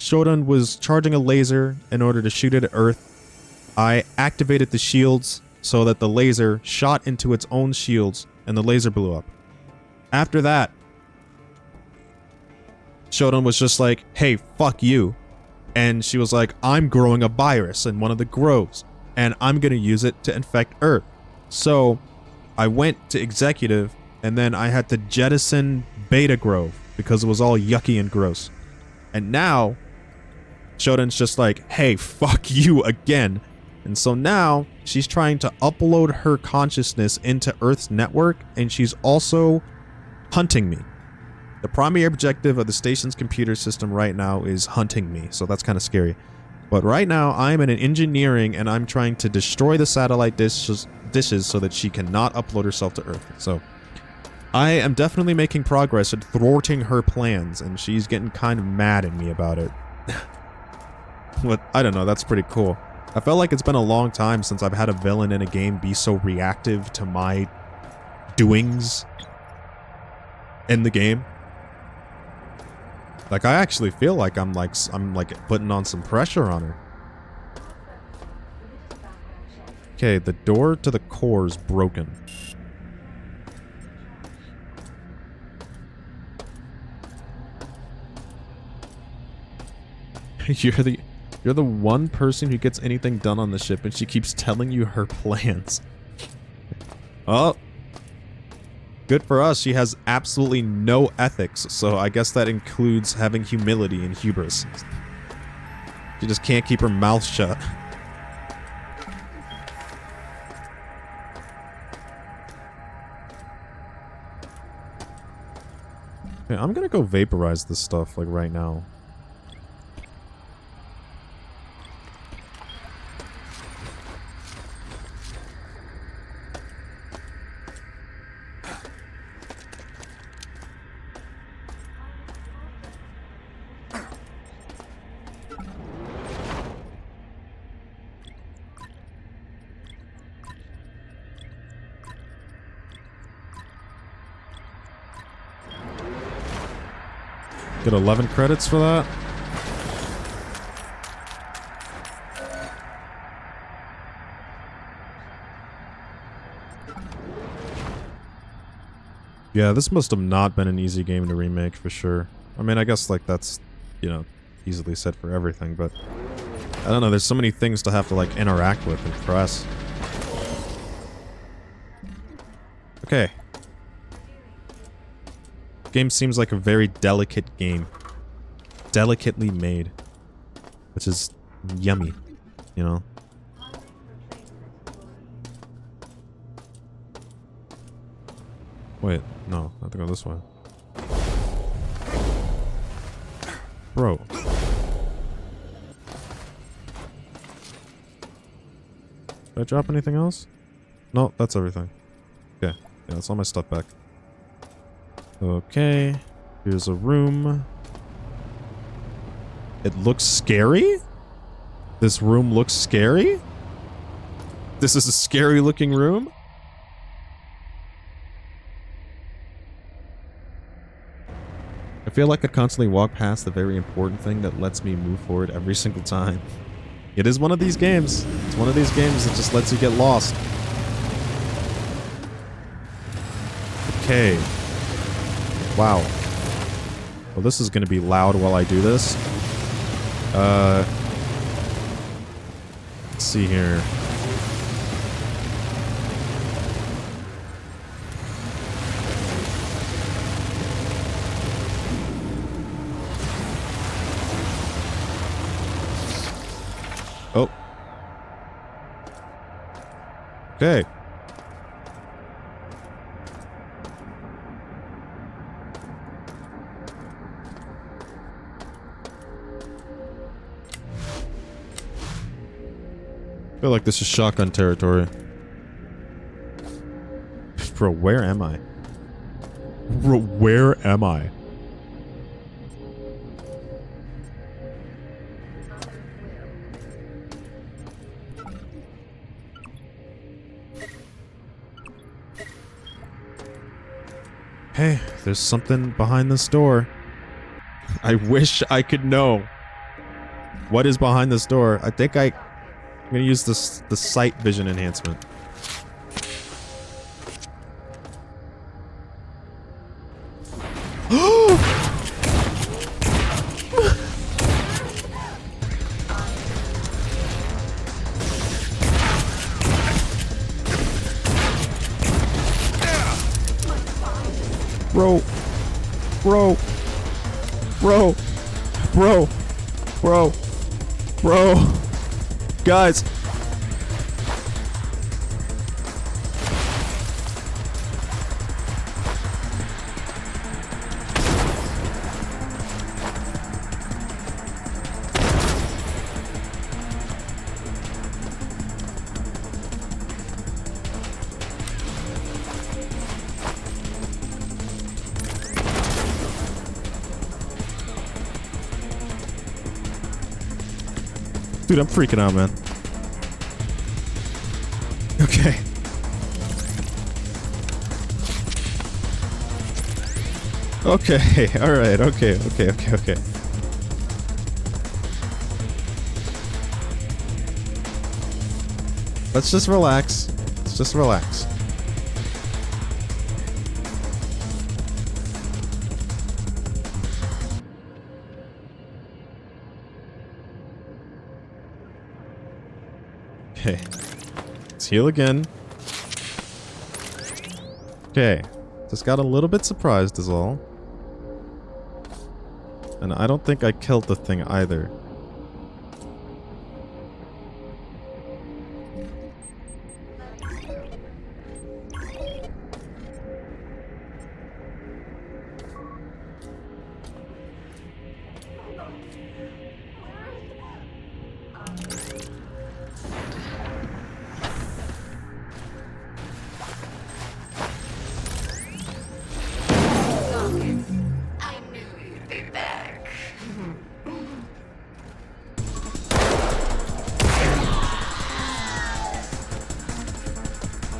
Shodan was charging a laser in order to shoot it at Earth. I activated the shields so that the laser shot into its own shields and the laser blew up. After that, Shodan was just like, hey, fuck you. And she was like, I'm growing a virus in one of the groves, and I'm gonna use it to infect Earth. So, I went to Executive, and then I had to jettison Beta Grove because it was all yucky and gross. And now, Shodan's just like, hey, fuck you again. And so now, she's trying to upload her consciousness into Earth's network, and she's also hunting me. The primary objective of the station's computer system right now is hunting me, so that's kind of scary. But right now, I'm in an engineering, and I'm trying to destroy the satellite dishes so that she cannot upload herself to Earth. So, I am definitely making progress at thwarting her plans, and she's getting kind of mad at me about it. But, I don't know, that's pretty cool. I felt like it's been a long time since I've had a villain in a game be so reactive to my doings in the game. Like, I actually feel like I'm putting on some pressure on her. Okay, the door to the core is broken. You're the one person who gets anything done on the ship, and she keeps telling you her plans. Oh. Good for us, she has absolutely no ethics, so I guess that includes having humility and hubris. She just can't keep her mouth shut. Okay, I'm gonna go vaporize this stuff, like, right now. Get 11 credits for that. Yeah, this must have not been an easy game to remake for sure. I mean, I guess like that's, you know, easily said for everything, but I don't know, there's so many things to have to like interact with and press. Okay. Game seems like a very delicate game. Delicately made. Which is yummy, you know? Wait, no, I have to go this way. Bro. Did I drop anything else? No, that's everything. Okay, yeah, that's all my stuff back. Okay, here's a room. It looks scary? This room looks scary? This is a scary looking room? I feel like I constantly walk past the very important thing that lets me move forward every single time. It is one of these games. It's one of these games that just lets you get lost. Okay. Wow. Well, this is going to be loud while I do this. Let's see here. Oh. Okay. I feel like this is shotgun territory. Bro, where am I? Bro, where am I? Hey, there's something behind this door. I wish I could know what is behind this door. I think I'm gonna use the sight vision enhancement. Bro. Bro. Bro. Bro. Bro. Bro. Guys. Dude, I'm freaking out, man. Okay. Okay, alright, okay. Let's just relax. Let's just relax. Okay. Let's heal again. Okay. Just got a little bit surprised is all. And I don't think I killed the thing either.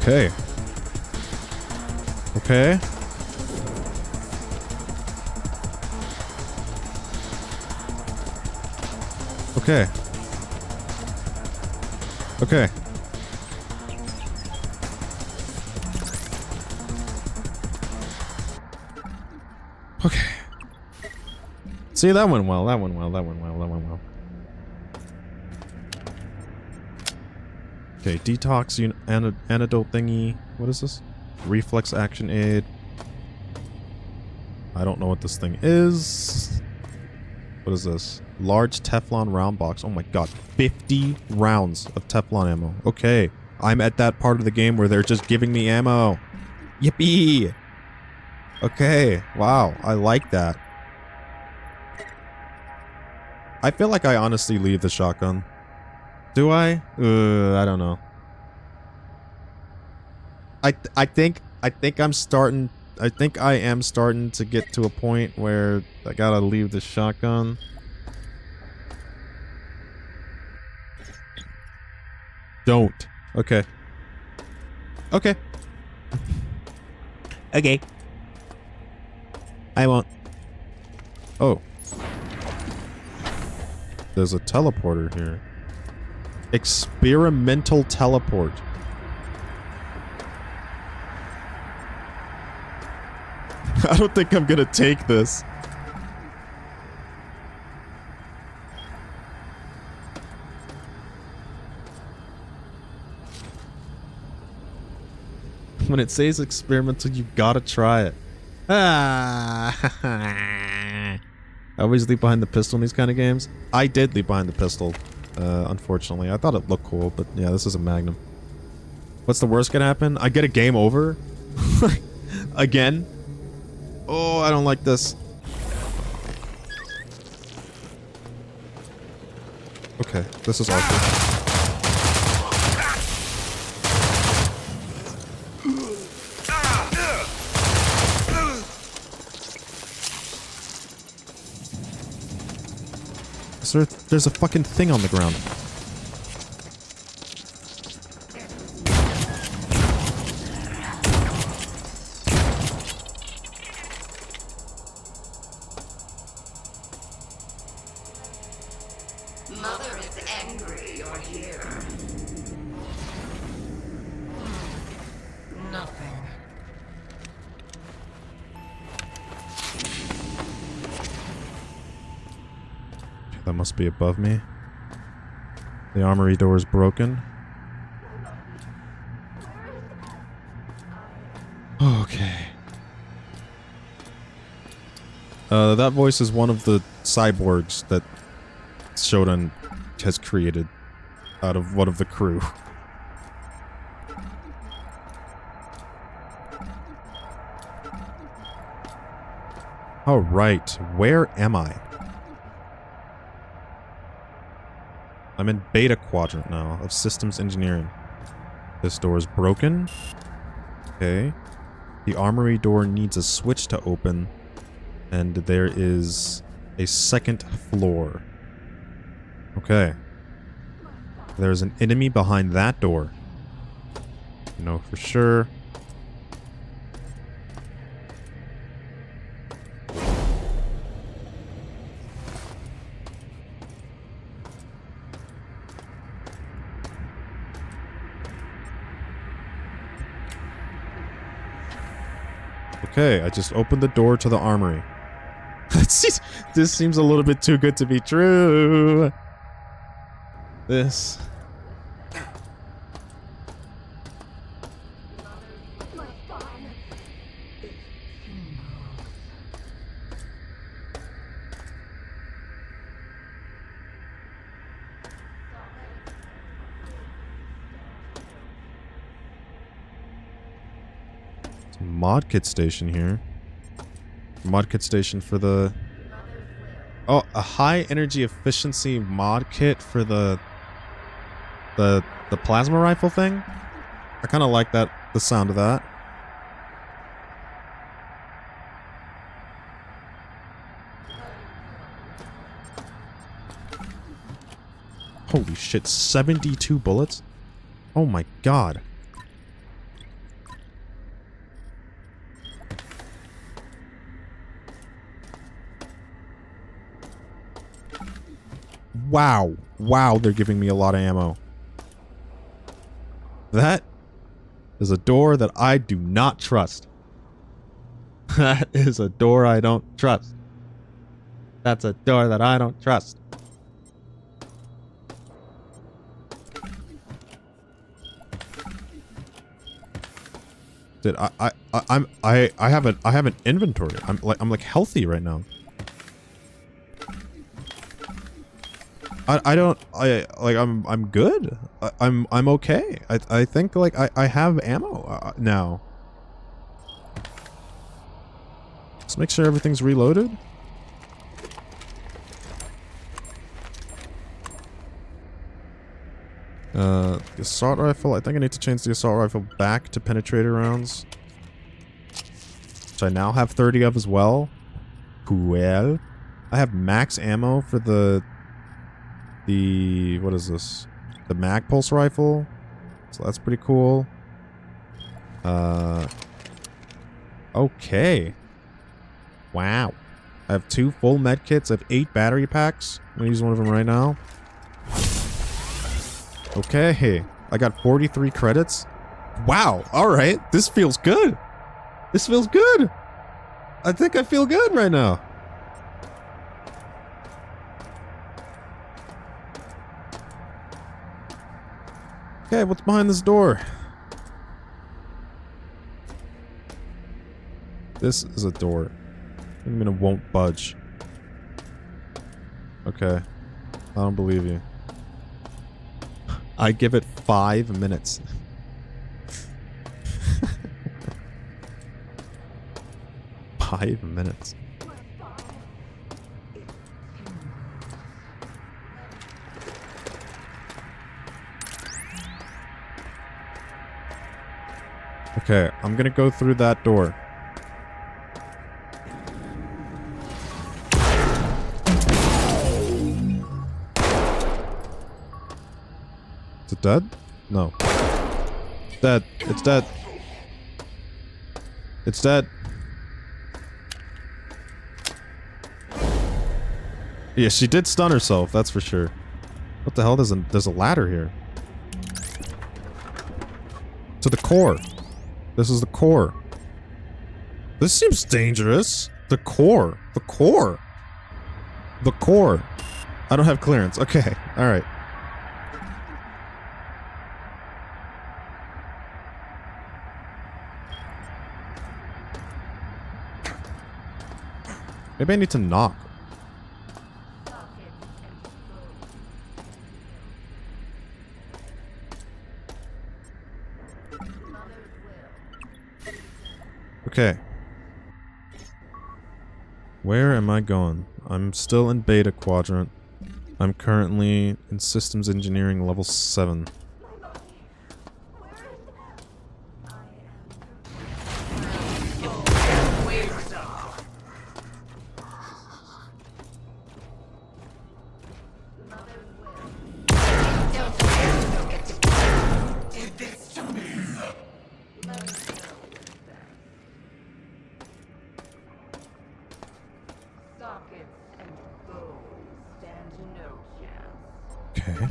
Okay. Okay. Okay. Okay. Okay. See, that went well. That went well. That went well. That went well. Okay, detox antidote thingy. What is this? Reflex action aid. I don't know what this thing is. What is this? Large Teflon round box. Oh my god. 50 rounds of Teflon ammo. Okay. I'm at that part of the game where they're just giving me ammo. Yippee! Okay. Wow. I like that. I feel like I honestly leave the shotgun. Do I? I don't know. I think I'm starting. I think I am starting to get to a point where I gotta leave the shotgun. Don't. Okay. Okay. Okay. I won't. Oh. There's a teleporter here. Experimental teleport. I don't think I'm gonna take this. When it says experimental, you gotta try it. Ah. I always leave behind the pistol in these kind of games. I did leave behind the pistol, unfortunately. I thought it looked cool, but yeah, this is a Magnum. What's the worst gonna happen? I get a game over? Again? Oh, I don't like this. Okay, this is awkward. Sir, there's a fucking thing on the ground. Mother is angry you're here. Nothing. That must be above me. The armory door is broken. Okay. That voice is one of the cyborgs that Shodan has created out of one of the crew. Alright, where am I? I'm in beta quadrant now of systems engineering. This door is broken. Okay. The armory door needs a switch to open. And there is a second floor. Okay. There's an enemy behind that door. You know for sure. Okay, I just opened the door to the armory. This seems a little bit too good to be true. This. Mod kit station here. Mod kit station for the... Oh, a high energy efficiency mod kit for the plasma rifle thing? I kind of like that, the sound of that. Holy shit, 72 bullets? Oh my god. Wow. Wow, they're giving me a lot of ammo. That is a door that I do not trust. That is a door I don't trust. That's a door that I don't trust. Dude, I have an inventory. I'm like healthy right now. I'm good. I'm okay. I think like I have ammo now. make sure everything's reloaded. The assault rifle. I think I need to change the assault rifle back to penetrator rounds. Which I now have 30 of as well. Well. I have max ammo for the what is this? The mag pulse rifle. So that's pretty cool. Okay. Wow. I have 2 full med kits. I have 8 battery packs. I'm gonna use one of them right now. Okay. I got 43 credits. Wow. Alright. This feels good. This feels good. I think I feel good right now. Okay, what's behind this door? This is a door. I mean, it won't budge. Okay. I don't believe you. I give it 5 minutes. Five minutes. Okay, I'm gonna go through that door. Is it dead? No. It's dead. It's dead. It's dead. Yeah, she did stun herself, that's for sure. What the hell? There's a ladder here. To the core. This is the core. This seems dangerous. The core. The core. The core. I don't have clearance. Okay. Alright. Maybe I need to knock. Okay. Where am I going? I'm still in beta quadrant. I'm currently in systems engineering level 7. Okay.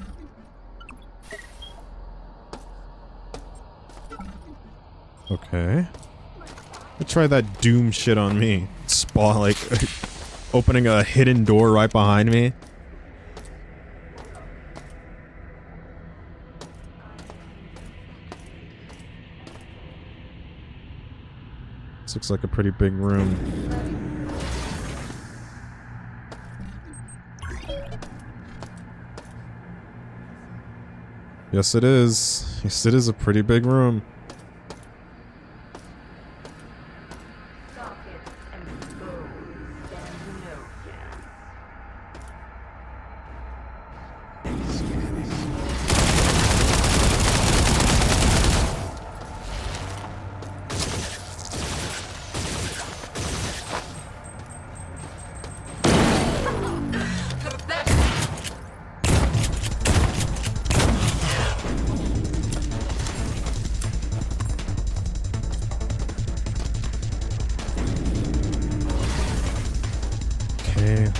Okay. Let's try that Doom shit on me. Spawn, like, opening a hidden door right behind me. This looks like a pretty big room. Yes, it is. Yes, it is a pretty big room.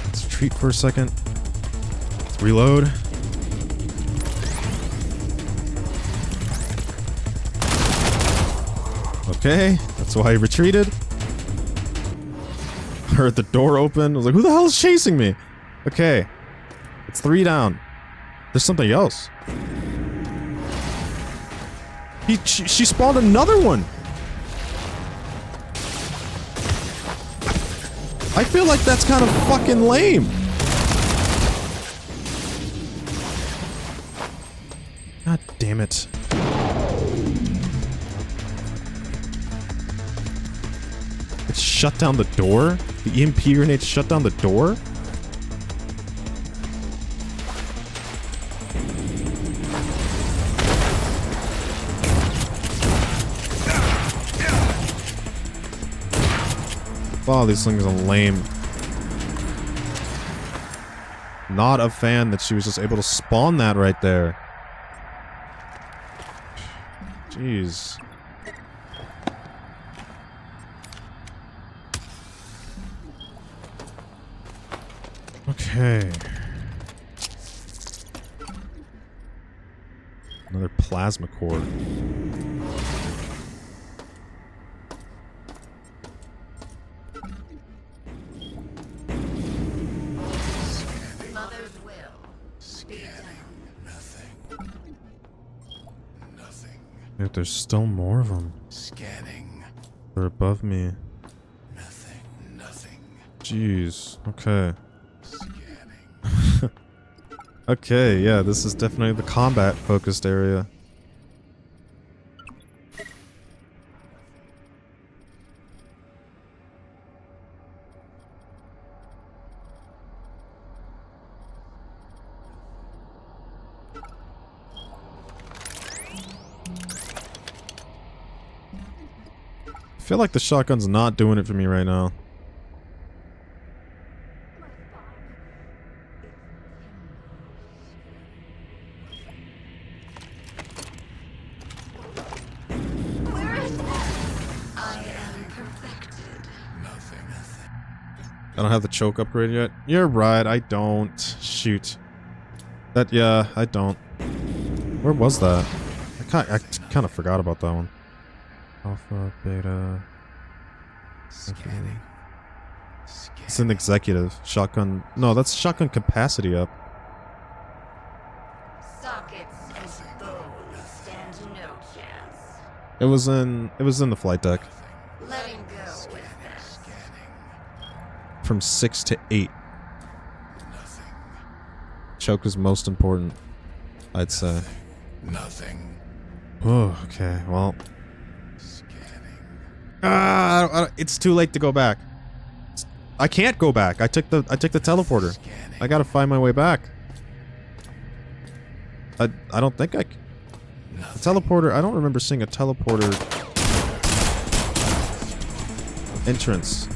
Let's retreat for a second. Let's reload. Okay, that's why he retreated. Heard the door open. I was like, who the hell is chasing me? Okay, it's 3 down. There's something else. She spawned another one. I feel like that's kind of fucking lame. God damn it. It shut down the door? The EMP grenade shut down the door? Wow, these things are lame. Not a fan that she was just able to spawn that right there. Jeez. Okay. Another plasma core. Mother's will. Nothing. Dude, there's still more of them. Scanning. They're above me. Nothing. Jeez. Okay. Scanning. Okay, yeah, this is definitely the combat-focused area. I feel like the shotgun's not doing it for me right now. Where is that? I am perfected. Nothing. I don't have the choke upgrade yet. You're right, I don't. Shoot. Yeah, I don't. Where was that? I kind of forgot about that one. Alpha, beta... Scanning. It's an executive. Shotgun... No, that's shotgun capacity up. Sockets and bones stand no chance. It was in the flight deck. Letting go with that. Scanning. From 6 to 8. Nothing. Choke is most important, I'd say. Nothing. Oh, okay, well... Scanning. It's too late to go back. I can't go back. I took the teleporter. Scanning. I gotta find my way back. I don't think I... The teleporter... I don't remember seeing a teleporter... entrance.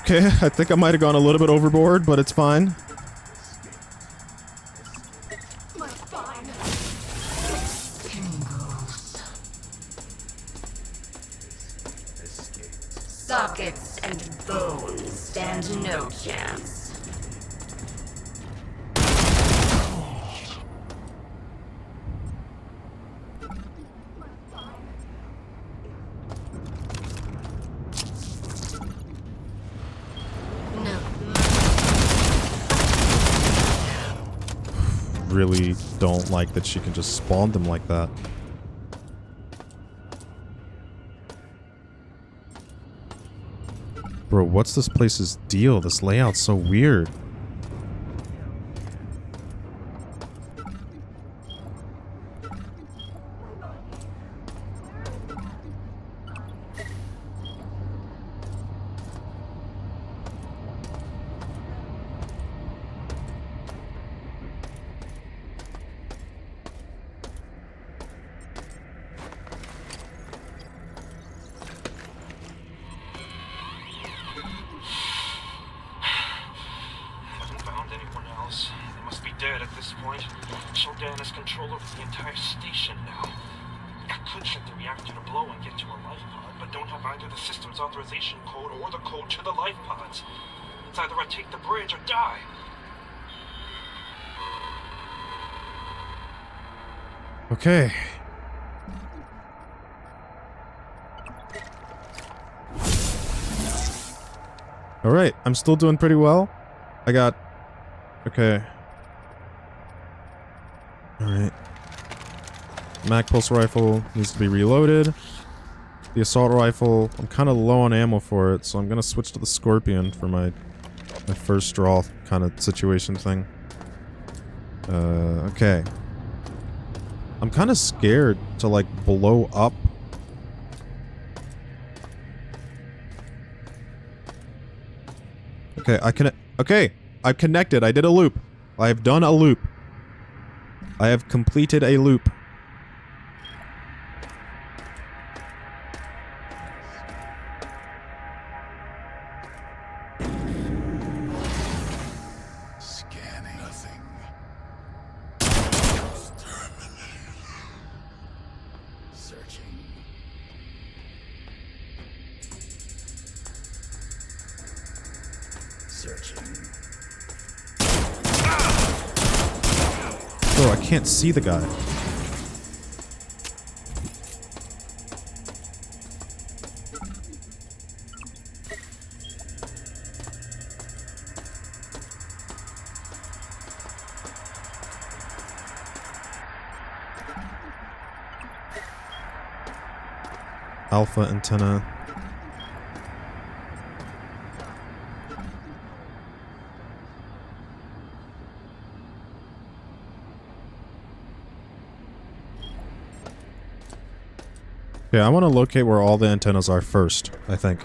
Okay, I think I might have gone a little bit overboard, but it's fine. My spine. Sockets and bones stand no chance. Really don't like that she can just spawn them like that. Bro, what's this place's deal? This layout's so weird. Haven't found anyone else. They must be dead at this point. Shodan has control over the entire station now. could set the reactor to blow and get to a life pod, but don't have either the system's authorization code or the code to the life pods. It's either I take the bridge or die. Okay. Alright, I'm still doing pretty well. I got... Okay. Alright. Mag pulse rifle needs to be reloaded. The assault rifle, I'm kind of low on ammo for it, so I'm gonna switch to the Scorpion for my first draw kind of situation thing. Okay. I'm kind of scared to, like, blow up. Okay, okay, I've connected. I did a loop. I have done a loop. I have completed a loop. Scanning. Nothing. Searching. Searching. Bro, I can't see the guy. Alpha antenna. Okay, I want to locate where all the antennas are first, I think.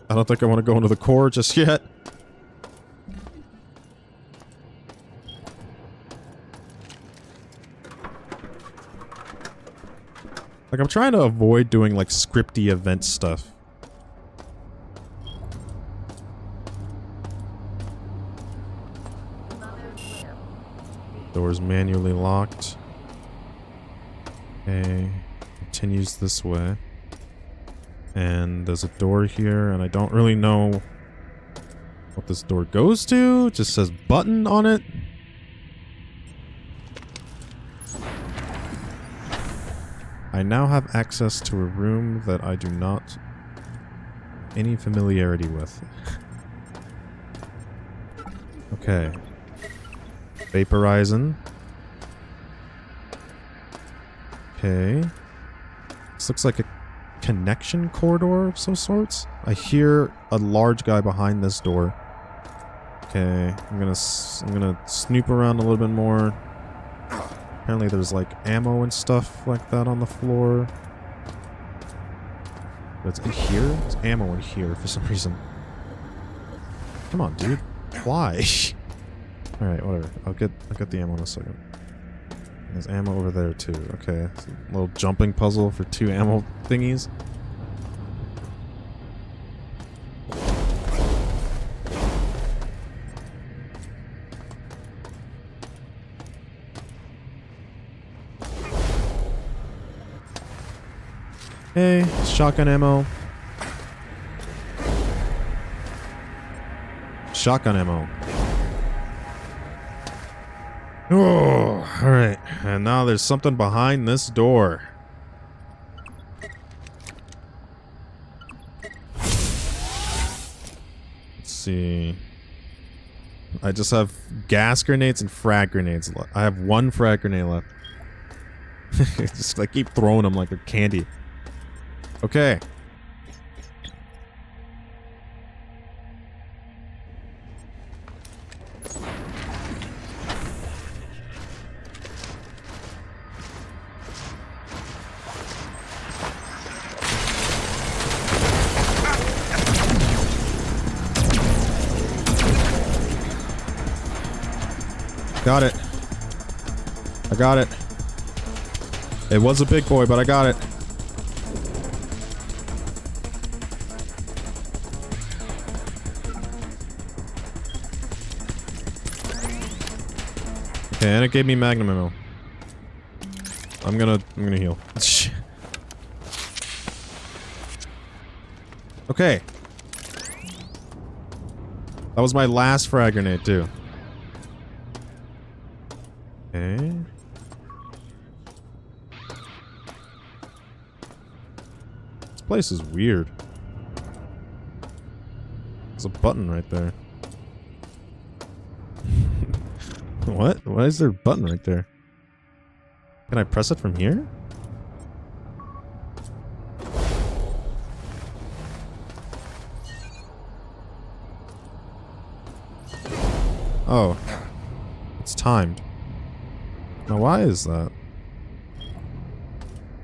I don't think I want to go into the core just yet. Like, I'm trying to avoid doing, like, scripty event stuff. Door's manually locked. Okay. Continues this way. And there's a door here, and I don't really know what this door goes to. It just says button on it. I now have access to a room that I do not have any familiarity with. Okay. Vaporizing. Okay. This looks like a connection corridor of some sorts. I hear a large guy behind this door. Okay, I'm gonna snoop around a little bit more. Apparently there's like ammo and stuff like that on the floor. But it's in here? There's ammo in here for some reason. Come on, dude. Why? Alright, whatever. I'll get the ammo in a second. There's ammo over there too. Okay. A little jumping puzzle for 2 ammo thingies. Hey, shotgun ammo. Shotgun ammo. Oh, alright. And now there's something behind this door. Let's see. I just have gas grenades and frag grenades left. I have 1 frag grenade left. Just I keep throwing them like they're candy. Okay. Got it. I got it. It was a big boy, but I got it. Okay, and it gave me magnum ammo. I'm gonna heal. Okay. That was my last frag grenade, too. Okay. This place is weird. There's a button right there. What? Why is there a button right there? Can I press it from here? Oh. It's timed. Now why is that?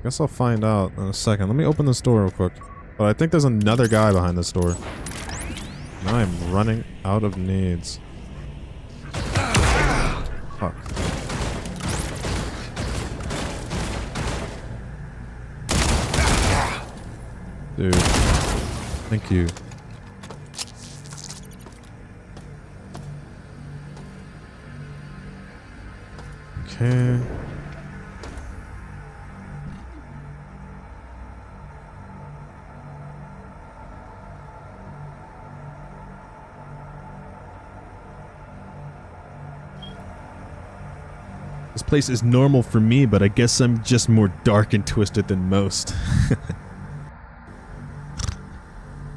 Guess I'll find out in a second. Let me open this door real quick. But I think there's another guy behind this door. Now I'm running out of nades. Fuck. Dude. Thank you. Okay. This place is normal for me, but I guess I'm just more dark and twisted than most.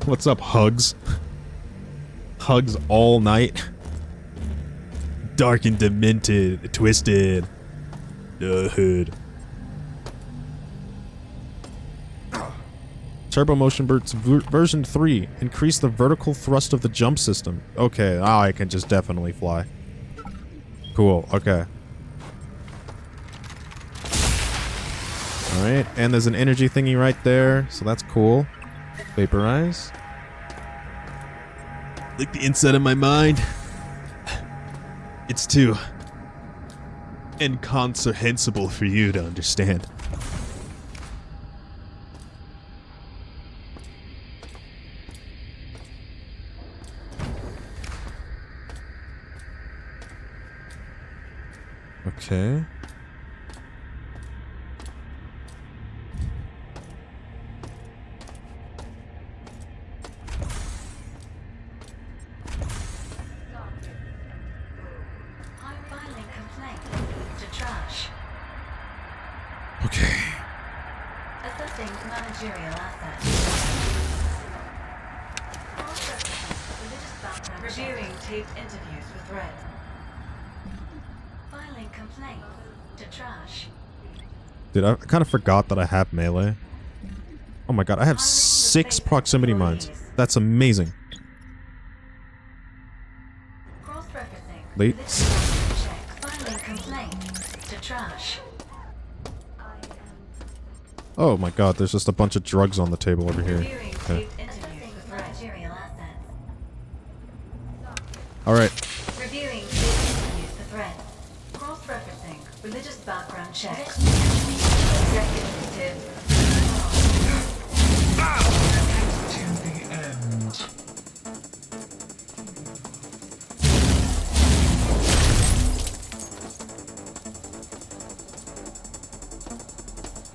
What's up, Hugs? Hugs all night. Dark and demented, twisted. Hood. Turbo Motion Burst version 3. Increase the vertical thrust of the jump system. Okay, now I can just definitely fly. Cool, okay. Alright, and there's an energy thingy right there, so that's cool. Vaporize. Like the inside of my mind. It's too incomprehensible for you to understand. Okay. Okay. Assessing managerial assets. Reviewing taped interviews with Red. Filing complaint to trash. Dude, I kind of forgot that I have melee. Oh my god, I have 6 proximity mines. That's amazing. Cross-referencing. Late. Filing complaint to trash. Oh my god, there's just a bunch of drugs on the table over here. Reviewing Okay. taped interviews with managerial assets. Alright. Reviewing taped interviews with Red. Cross-referencing religious background checks. Executive. To the end.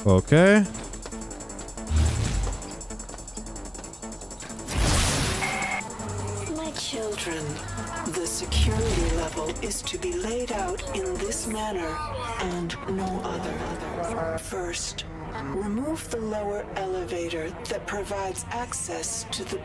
Okay. My children, the security level is to be laid out in this manner and no other. First, remove the lower elevator that provides access to the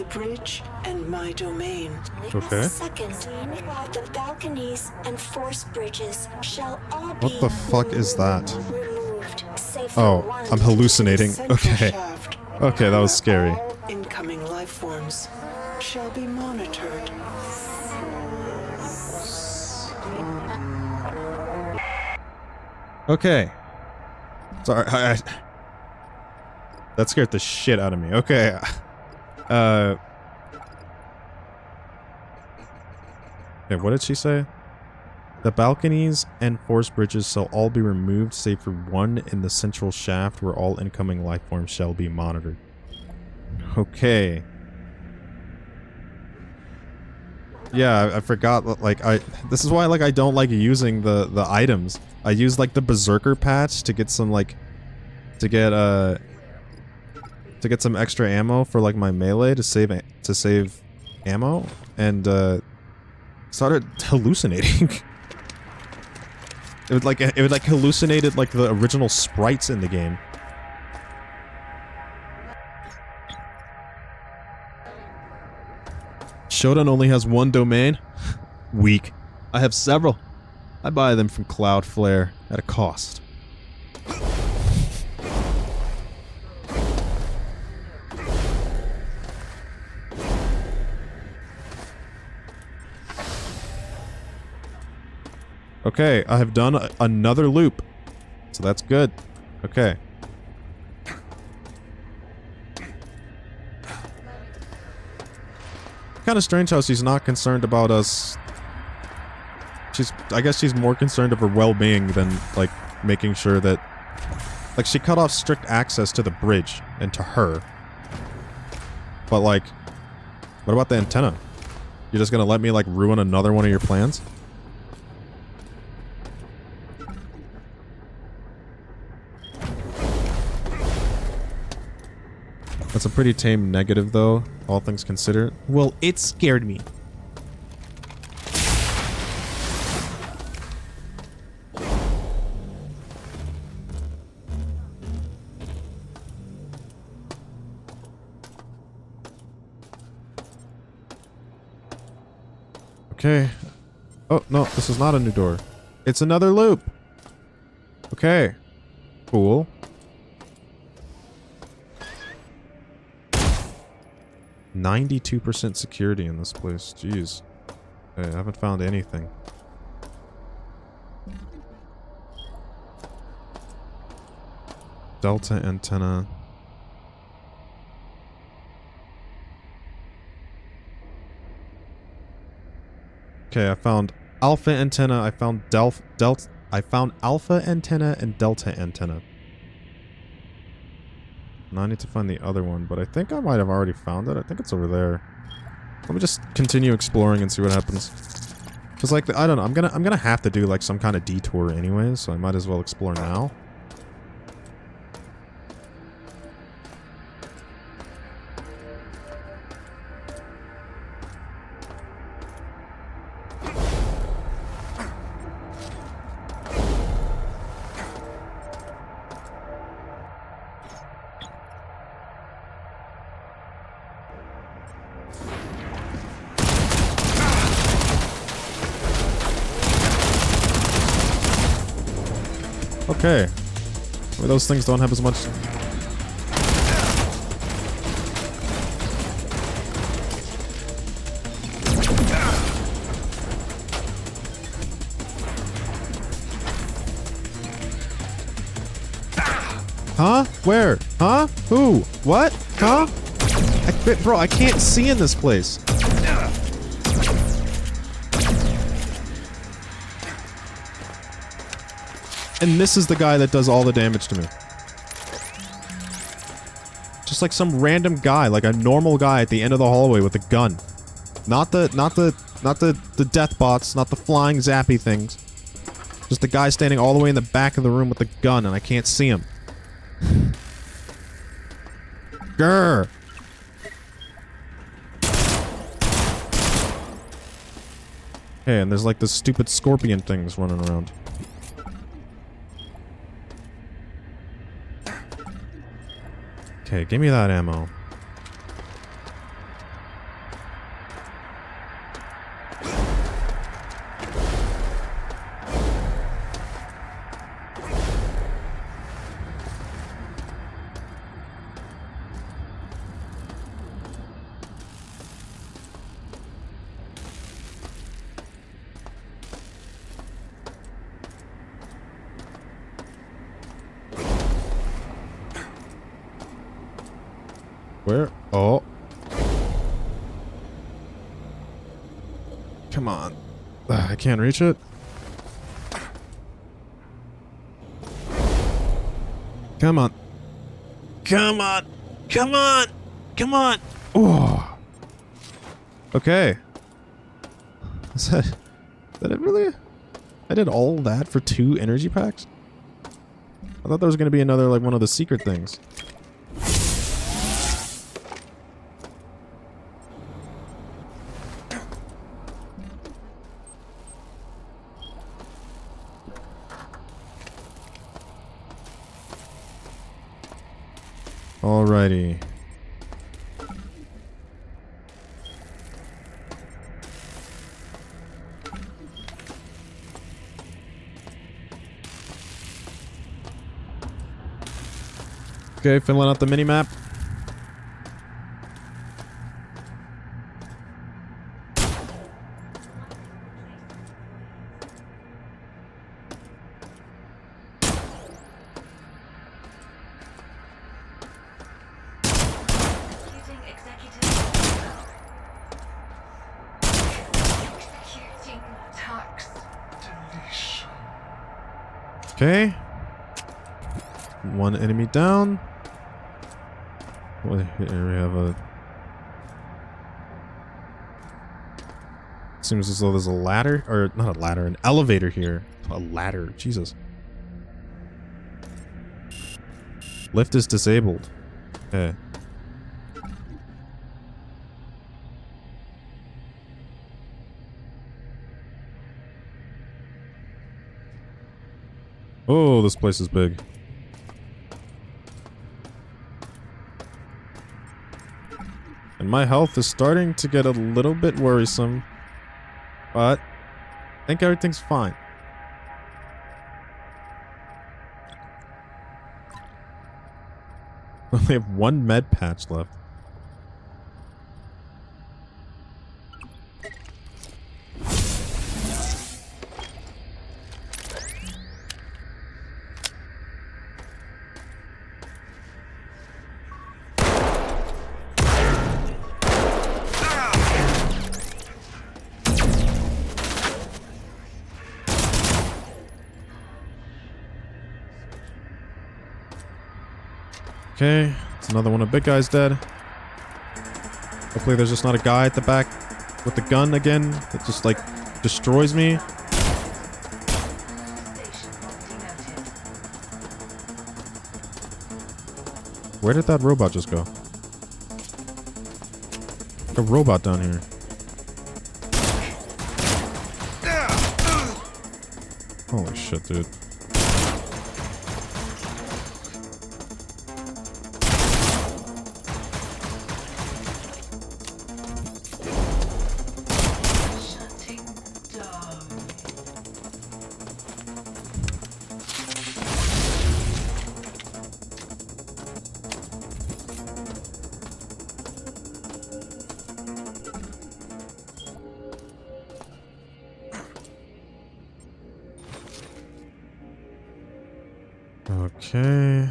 bridge and my domain. Okay. Second, the balconies and force bridges shall all be What the fuck is that? removed, save Oh, for one. I'm hallucinating. Central Okay. shaft, Okay, that was scary. all incoming life forms shall be monitored. Okay. Sorry, that scared the shit out of me. Okay. Okay, what did she say? The balconies and force bridges shall all be removed save for one in the central shaft where all incoming life forms shall be monitored. Okay. Yeah, I forgot, like, this is why, like, I don't like using the items. I use, like, the Berserker patch to get some, like, to get some extra ammo for, like, my melee to save ammo, and, started hallucinating. It would hallucinated like the original sprites in the game. Shodan only has one domain? Weak. I have several. I buy them from Cloudflare at a cost. Okay, I have done another loop. So that's good. Okay. Kind of strange how she's not concerned about us. I guess she's more concerned of her well-being than, like, making sure that... Like, she cut off strict access to the bridge and to her. But, like, what about the antenna? You're just gonna let me, like, ruin another one of your plans? That's a pretty tame negative, though, all things considered. Well, it scared me. Okay. Oh, no, this is not a new door. It's another loop. Okay. Cool. 92% security in this place. Jeez. Okay, I haven't found anything. Delta antenna. Okay, I found alpha antenna. I found I found alpha antenna and delta antenna. Now I need to find the other one, but I think I might have already found it. I think it's over there. Let me just continue exploring and see what happens. Cause like, I don't know, I'm gonna have to do like some kind of detour anyways, so I might as well explore now. Okay. Well, those things don't have as much... Huh? Where? Huh? Who? What? Huh? Bro, I can't see in this place. And this is the guy that does all the damage to me. Just like some random guy, like a normal guy at the end of the hallway with a gun. Not the death bots, not the flying zappy things. Just the guy standing all the way in the back of the room with a gun and I can't see him. Grr. Okay, and there's like the stupid scorpion things running around. Okay, give me that ammo. Where? Oh. Come on. I can't reach it. Come on. Come on. Come on. Come on. Oh. Okay. Is that it really? I did all that for 2 energy packs? I thought there was going to be another, like, one of the secret things. Alrighty. Okay, filling out the mini-map. Executing executive. Executing attacks. Deletion. Okay. 1 enemy down. Well, here we have a... Seems as though there's a ladder, or not a ladder, an elevator here. A ladder, Jesus. Lift is disabled. Okay. Oh, this place is big. And my health is starting to get a little bit worrisome. But I think everything's fine. I only have 1 med patch left. Okay, it's another one of big guys dead. Hopefully there's just not a guy at the back with the gun again that just like destroys me. Where did that robot just go? A robot down here. Holy shit, dude. Shutting down. Okay.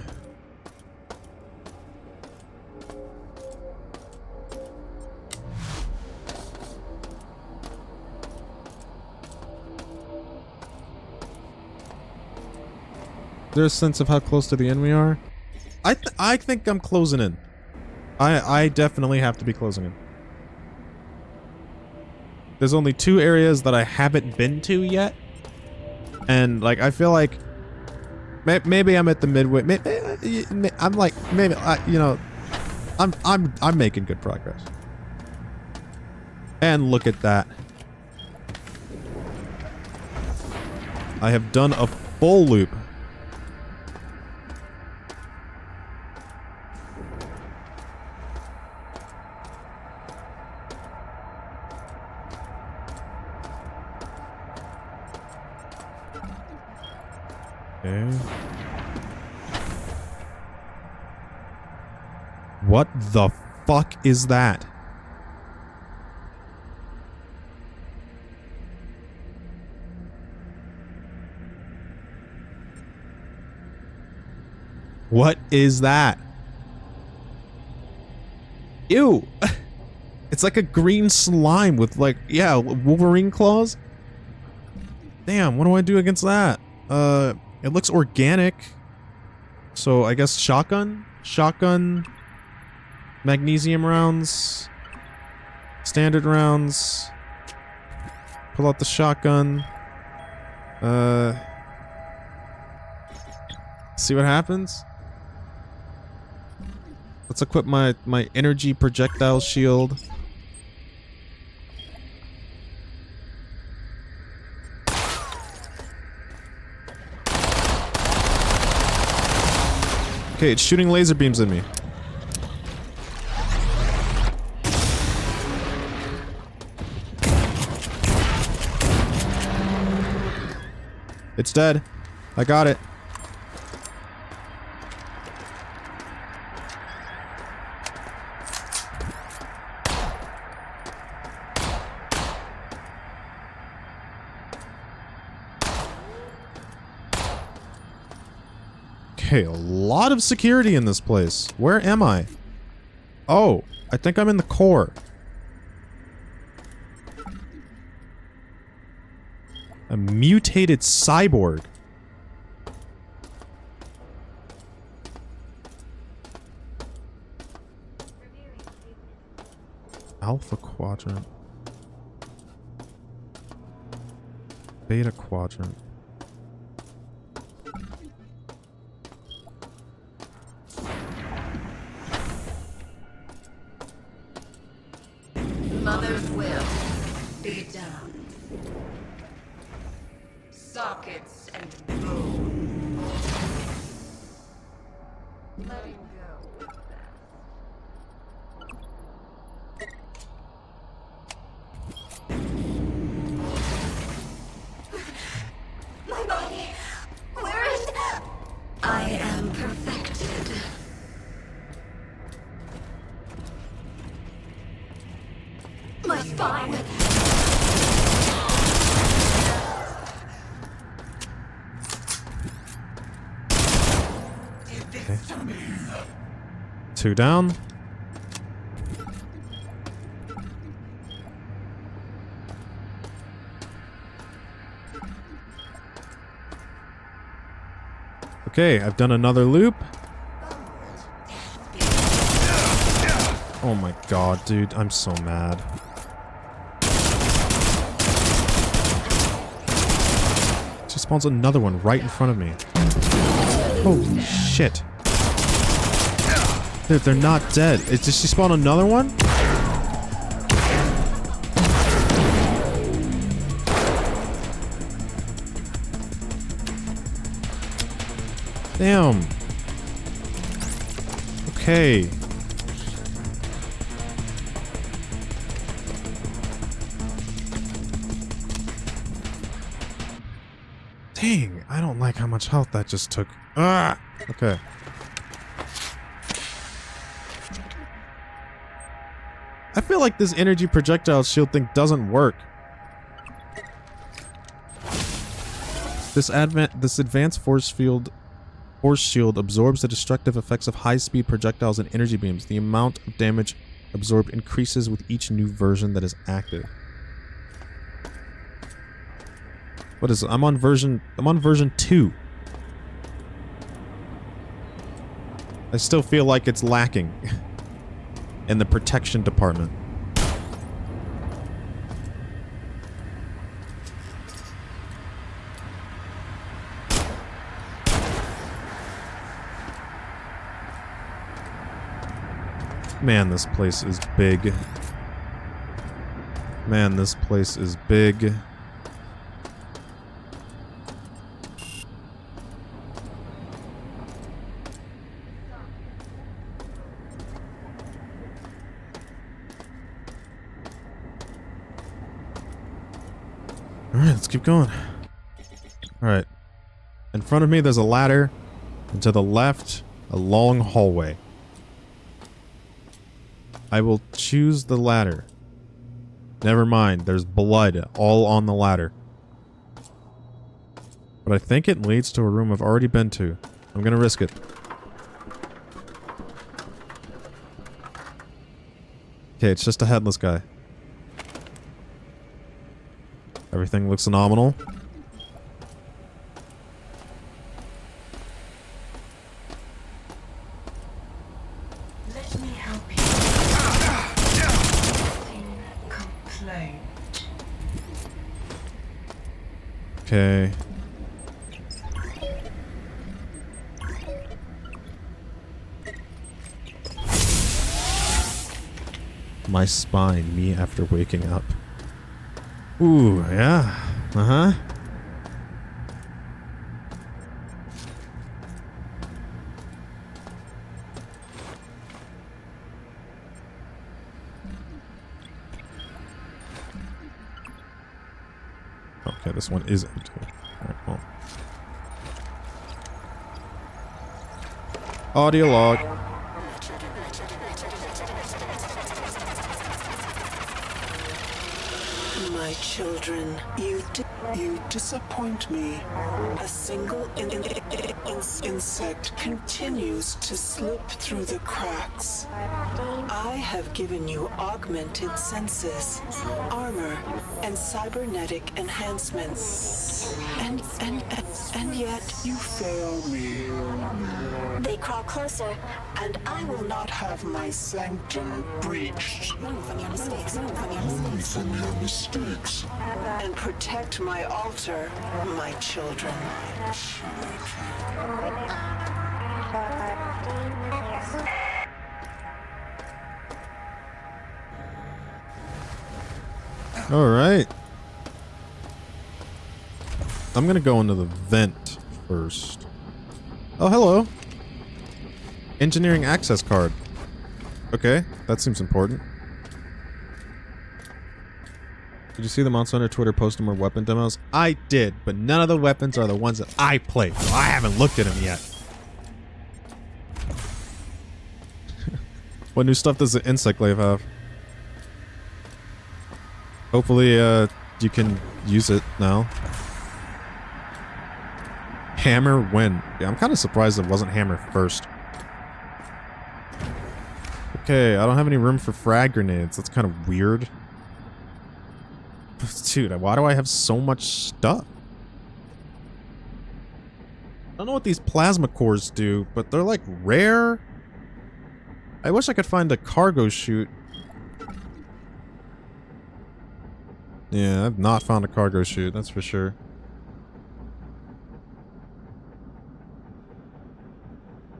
There's a sense of how close to the end we are. I think I'm closing in. I definitely have to be closing in. There's only 2 areas that I haven't been to yet, and like I feel like maybe I'm at the midway. I'm like maybe you know, I'm making good progress. And look at that. I have done a full loop. Okay. What the fuck is that? What is that? Ew. It's like a green slime with like, yeah, Wolverine claws. Damn, what do I do against that? It looks organic. So I guess shotgun? Shotgun. Magnesium rounds. Standard rounds. Pull out the shotgun. See what happens? Let's equip my energy projectile shield. Okay, it's shooting laser beams at me. It's dead. I got it. Okay, a lot of security in this place. Where am I? Oh, I think I'm in the core. A mutated cyborg. Alpha quadrant. Beta quadrant. Mother's will be done. Sockets and bone. Letting go with that. My body, where is it? I am perfected. My spine. Okay. 2 down. Okay, I've done another loop. Oh my god, dude, I'm so mad. She spawns another one right in front of me. Holy shit. Dude, they're not dead. Did she spawn another one? Damn. Okay. Dang, I don't like how much health that just took. Ah! Okay. I feel like this energy projectile shield thing doesn't work. This advanced force shield absorbs the destructive effects of high-speed projectiles and energy beams. The amount of damage absorbed increases with each new version that is active. What is it? I'm on version 2. I still feel like it's lacking in the protection department. Man, this place is big. Man, this place is big. Alright, let's keep going. Alright. In front of me, there's a ladder. And to the left, a long hallway. I will choose the ladder. Never mind, there's blood all on the ladder. But I think it leads to a room I've already been to. I'm gonna risk it. Okay, it's just a headless guy. Everything looks nominal. slain. Okay. My spine, me after waking up. Ooh, yeah. Uh-huh. Okay, this one is empty. Alright, well. Audio log. My children, you disappoint me. A single insect continues to slip through the cracks. I have given you augmented senses, armor, and cybernetic enhancements. And yet you fail me. They crawl closer, And I will not have my sanctum breached. learn from your mistakes, learn from your Learn mistakes. from your mistakes. And protect my altar, my children. All right. I'm gonna go into the vent first. Oh, hello. Engineering access card. Okay, that seems important. Did you see the Monster Hunter Twitter posting more weapon demos? I did, but none of the weapons are the ones that I played, so I haven't looked at them yet. What new stuff does the Insect Glaive have? Hopefully, you can use it now. Hammer when? Yeah, I'm kind of surprised it wasn't hammer first. Okay, I don't have any room for frag grenades. That's kind of weird. Dude, why do I have so much stuff? I don't know what these plasma cores do, but they're like rare. I wish I could find a cargo chute. Yeah, I've not found a cargo chute, that's for sure.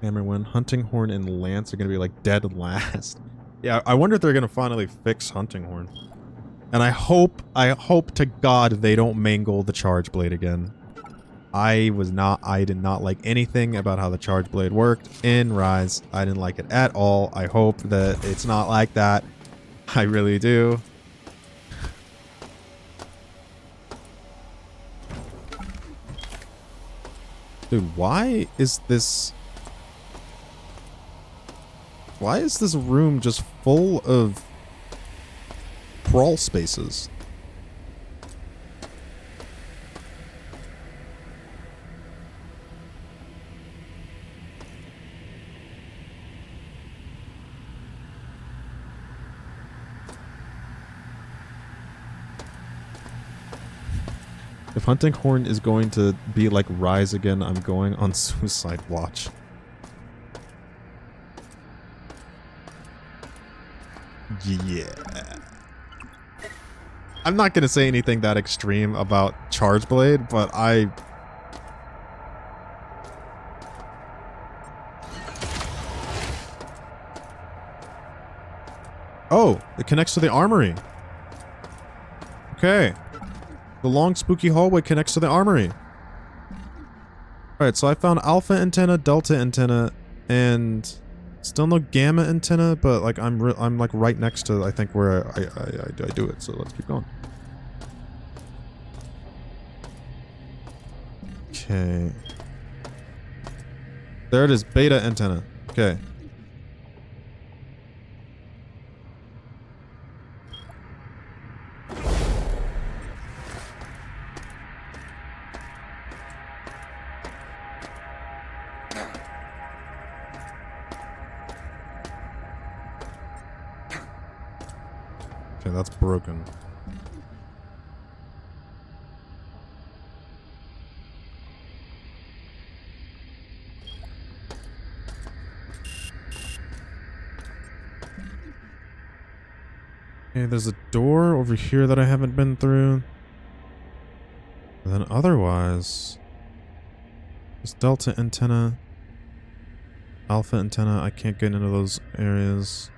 Hammerwind, Hunting Horn, and Lance are gonna be like dead last. Yeah, I wonder if they're gonna finally fix Hunting Horn. And I hope to God they don't mangle the Charge Blade again. I did not like anything about how the Charge Blade worked in Rise. I didn't like it at all. I hope that it's not like that. I really do. Dude, why is this room just full of crawl spaces? If Hunting Horn is going to be like Rise again, I'm going on Suicide Watch. Yeah. I'm not going to say anything that extreme about Charge Blade, but Oh, it connects to the armory. Okay. The long spooky hallway connects to the armory. Alright, so I found alpha antenna, delta antenna, and still no gamma antenna, but like I'm like right next to I think where I do it, so let's keep going. Okay. There it is, beta antenna. Okay. Okay, that's broken. Okay, there's a door over here that I haven't been through. And then otherwise, there's delta antenna, alpha antenna. I can't get into those areas.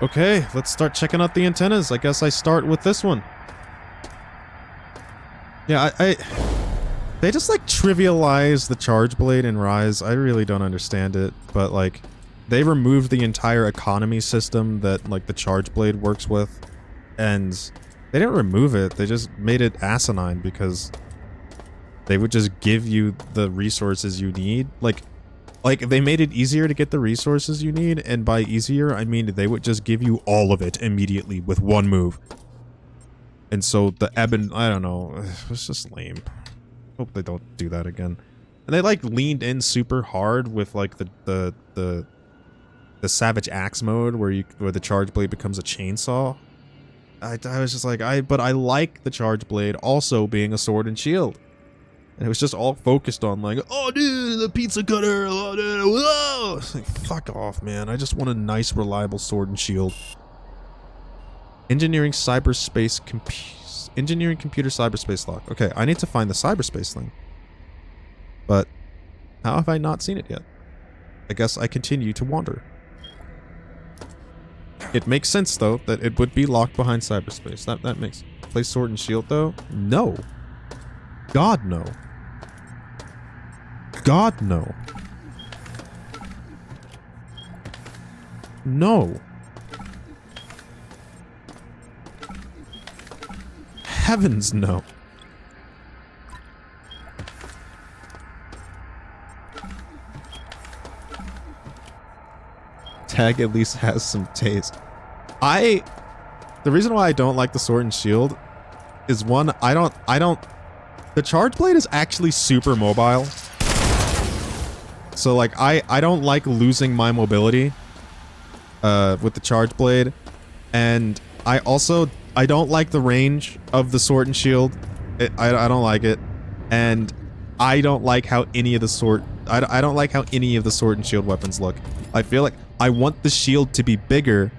Okay, let's start checking out the antennas. I guess I start with this one. Yeah, they just like trivialize the charge blade in Rise. I really don't understand it, but like they removed the entire economy system that like the charge blade works with, and they didn't remove it. They just made it asinine because they would just give you the resources you need. Like they made it easier to get the resources you need, and by easier, I mean they would just give you all of it immediately with one move. And so the ebb and, I don't know, it was just lame. Hope they don't do that again. And they like leaned in super hard with like the Savage Axe mode where the charge blade becomes a chainsaw. I was just like, but I like the charge blade also being a sword and shield. And it was just all focused on like, oh dude, the pizza cutter, oh dude, whoa! It's like, fuck off, man. I just want a nice, reliable sword and shield. Engineering computer cyberspace lock. Okay, I need to find the cyberspace thing. But how have I not seen it yet? I guess I continue to wander. It makes sense though that it would be locked behind cyberspace. That makes play sword and shield though? No. God no. God no. No. Heavens no. Tagg at least has some taste. The reason why I don't like the sword and shield is one, the charge blade is actually super mobile. So like I don't like losing my mobility with the charge blade, and I don't like the range of the sword and shield. I don't like it, and I don't like how any of the sword and shield weapons look. I feel like I want the shield to be bigger,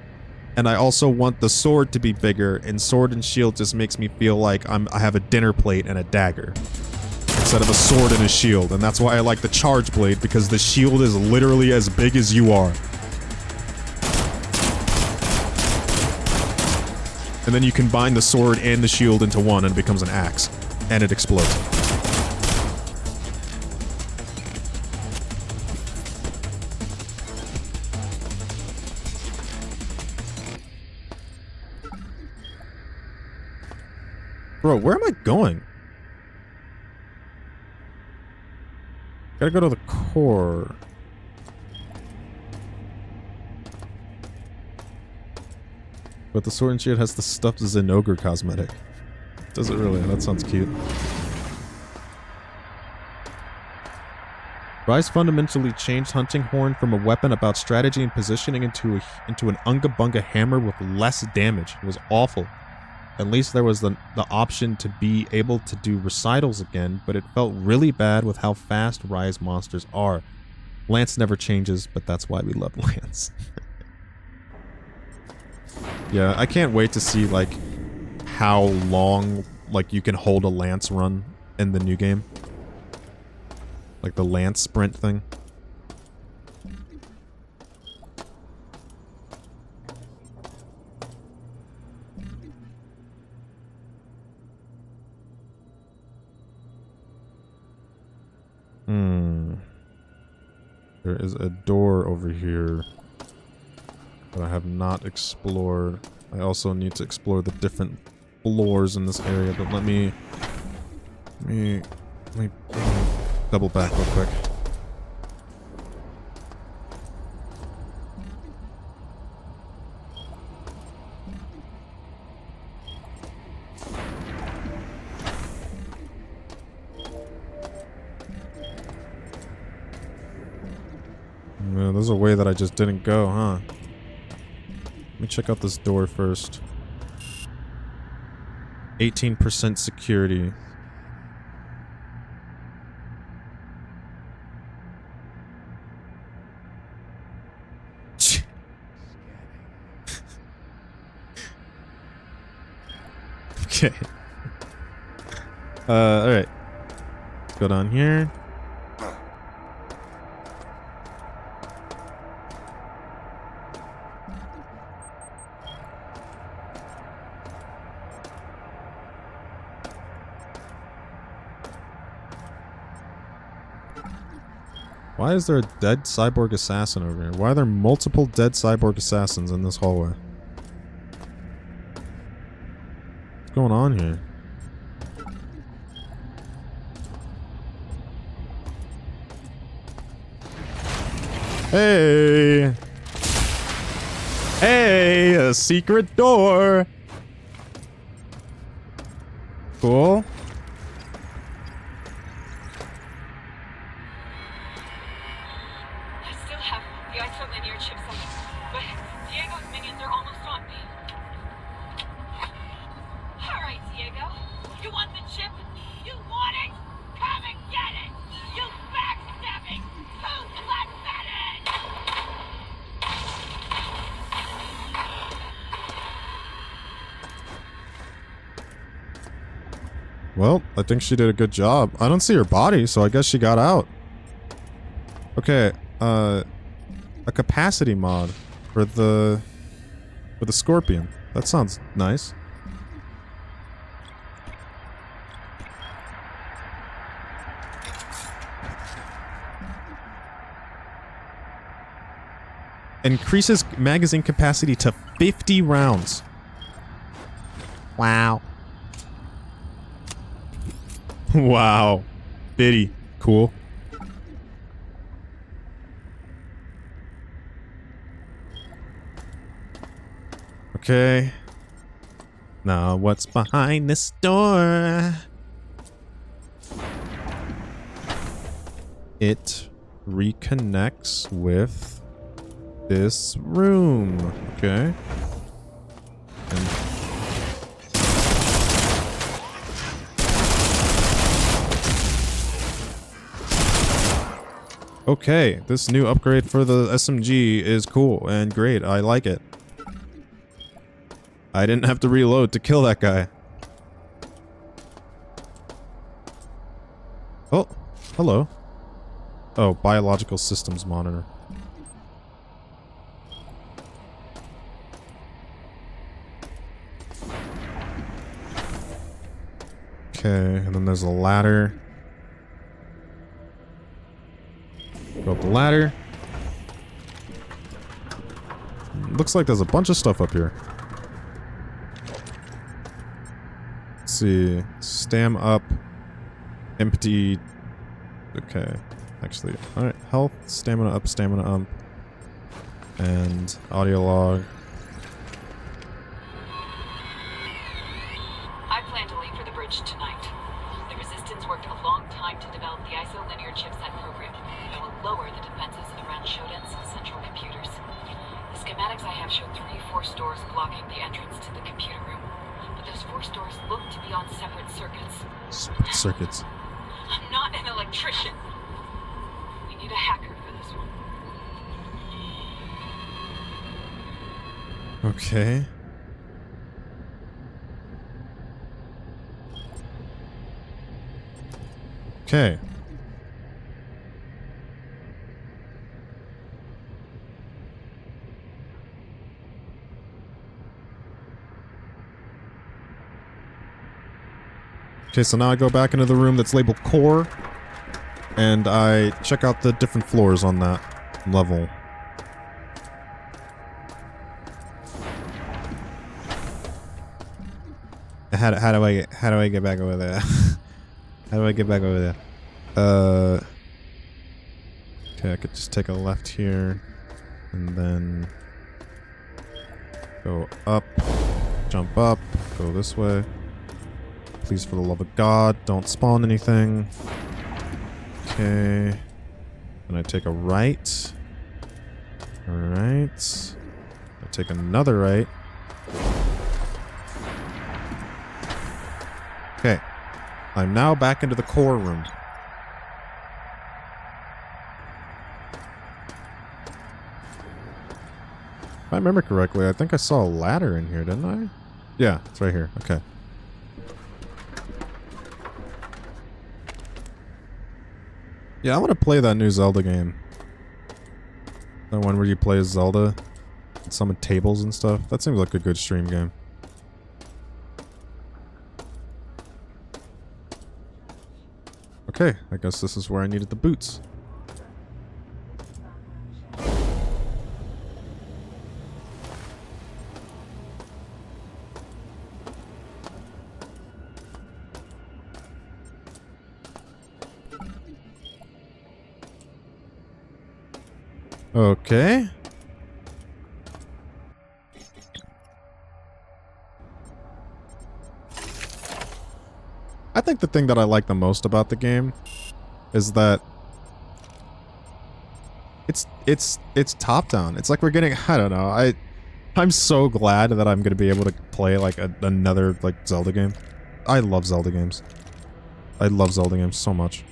and I also want the sword to be bigger, and sword and shield just makes me feel like I have a dinner plate and a dagger instead of a sword and a shield. And that's why I like the charge blade, because the shield is literally as big as you are. And then you combine the sword and the shield into one and it becomes an axe. And it explodes. Bro, where am I going? Gotta go to the core. But the sword and shield has the stuffed Zenogre cosmetic. Does it really? That sounds cute. Rise fundamentally changed Hunting Horn from a weapon about strategy and positioning into an Unga Bunga hammer with less damage. It was awful. At least there was the option to be able to do recitals again, but it felt really bad with how fast Rise monsters are. Lance never changes, but that's why we love Lance. Yeah, I can't wait to see, like, how long, like, you can hold a Lance run in the new game. Like the Lance sprint thing. There is a door over here that I have not explored. I also need to explore the different floors in this area, but let me double back real quick. Man, there's a way that I just didn't go, huh? Let me check out this door first. 18% security. Okay. Alright. Go down here. Why is there a dead cyborg assassin over here? Why are there multiple dead cyborg assassins in this hallway? What's going on here? Hey! Hey! A secret door! Cool. I still have the isolinear chipset, but Diego's minions are almost on me. Alright, Diego. You want the chip? You want it? Come and get it! You backstabbing, two-flat-fetted! Well, I think she did a good job. I don't see her body, so I guess she got out. Okay, a capacity mod for the Scorpion. That sounds nice. Increases magazine capacity to 50 rounds. Wow. Wow. Bitty. Cool. Okay. Now what's behind this door? It reconnects with this room. Okay. And okay, this new upgrade for the SMG is cool and great. I like it. I didn't have to reload to kill that guy. Oh, hello. Oh, biological systems monitor. Okay, and then there's a ladder. Go up the ladder. Looks like there's a bunch of stuff up here. Let's see. Stam up. Empty. Okay. Actually, alright. Health, stamina up, and audio log. I plan to leave for the bridge tonight. The Resistance worked a long time to develop the isolinear chipset program that will lower the defenses around Shodan's central computers. The schematics I have show 3 force doors blocking the entrance to the computer room. But those force doors look to be on separate circuits. Separate circuits. I'm not an electrician. We need a hacker for this one. Okay. Okay. Okay, so now I go back into the room that's labeled core, and I check out the different floors on that level. How do I get back over there? How do I get back over there? Okay, I could just take a left here, and then go up, jump up, go this way. Please, for the love of God, don't spawn anything. Okay. And I take a right. Alright. I take another right. Okay. I'm now back into the core room. If I remember correctly, I think I saw a ladder in here, didn't I? Yeah, it's right here. Okay. Yeah, I want to play that new Zelda game. That one where you play as Zelda and summon tables and stuff. That seems like a good stream game. Okay, I guess this is where I needed the boots. Okay. I think the thing that I like the most about the game is that it's top down. It's like we're getting, I don't know. I'm so glad that I'm going to be able to play like another like Zelda game. I love Zelda games. I love Zelda games so much.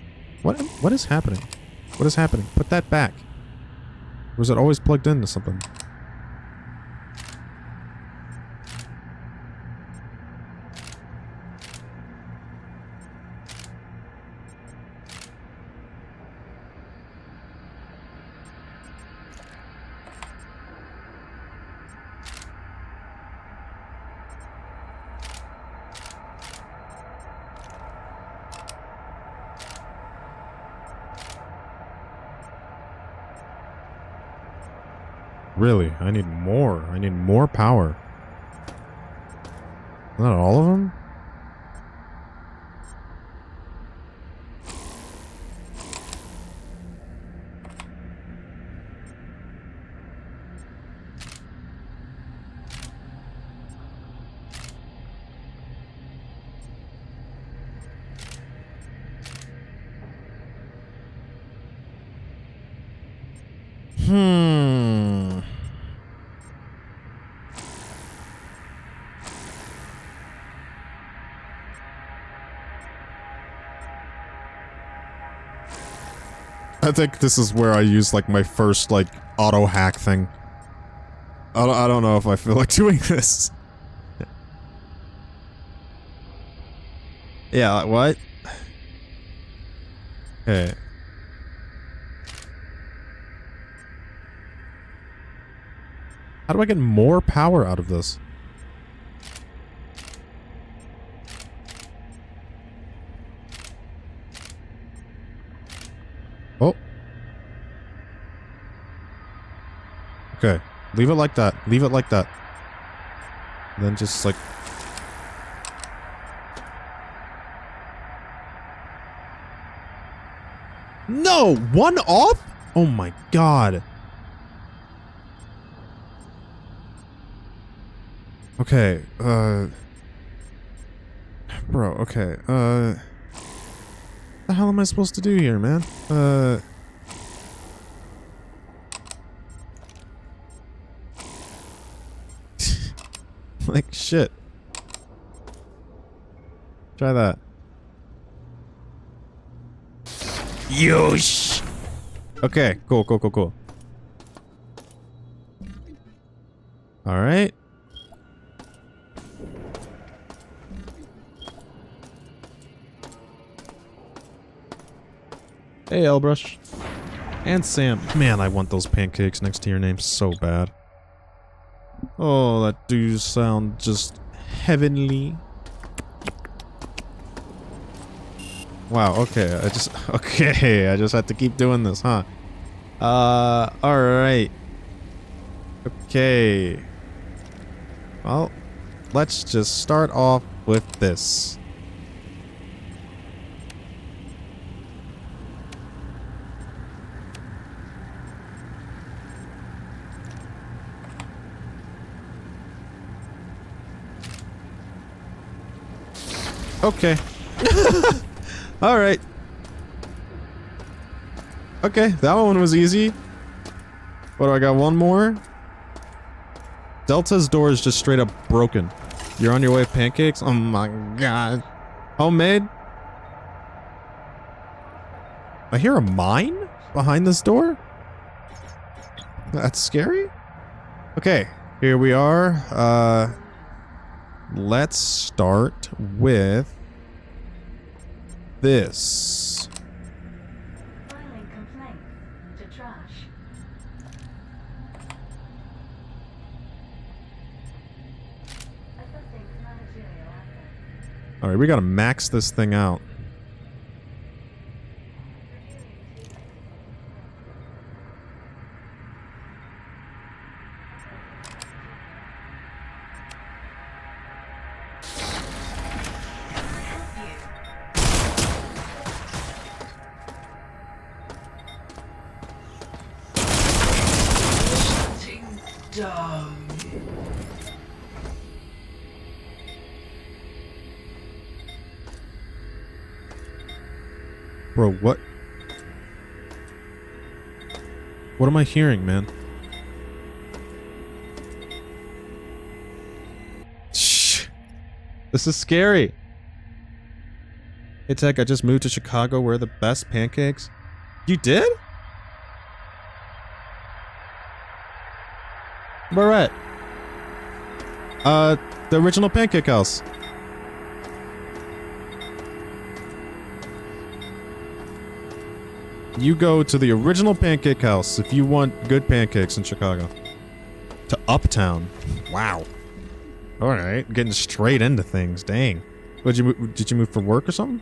What is happening? What is happening? Put that back. Or was it always plugged into something? Really? I need more. I need more power. Not all of them? I think this is where I use like my first like auto hack thing. I don't know if I feel like doing this. Yeah, what? Okay. How do I get more power out of this? Oh. Okay. Leave it like that. Leave it like that. And then just like... No! One off? Oh my god. Okay, bro, okay, what the hell am I supposed to do here, man? Like, shit. Try that. Yosh! Okay, cool. Alright. Hey, Elbrush. And Sam. Man, I want those pancakes next to your name so bad. Oh, that do sound just heavenly. Wow, okay, I just had to keep doing this, huh? Alright. Okay. Well, let's just start off with this. Okay. Alright. Okay, that one was easy. What do I got? One more? Delta's door is just straight up broken. You're on your way to pancakes? Oh my god. Homemade? I hear a mine behind this door? That's scary? Okay, here we are. Let's start with this. All right, we gotta max this thing out. Down. Bro, what? What am I hearing, man? Shh. This is scary. Hey, Tagg, I just moved to Chicago. Where are the best pancakes? You did? Where at? The original Pancake House. You go to the original Pancake House if you want good pancakes in Chicago. To Uptown. Wow. All right, getting straight into things. Dang. Did you move for work or something?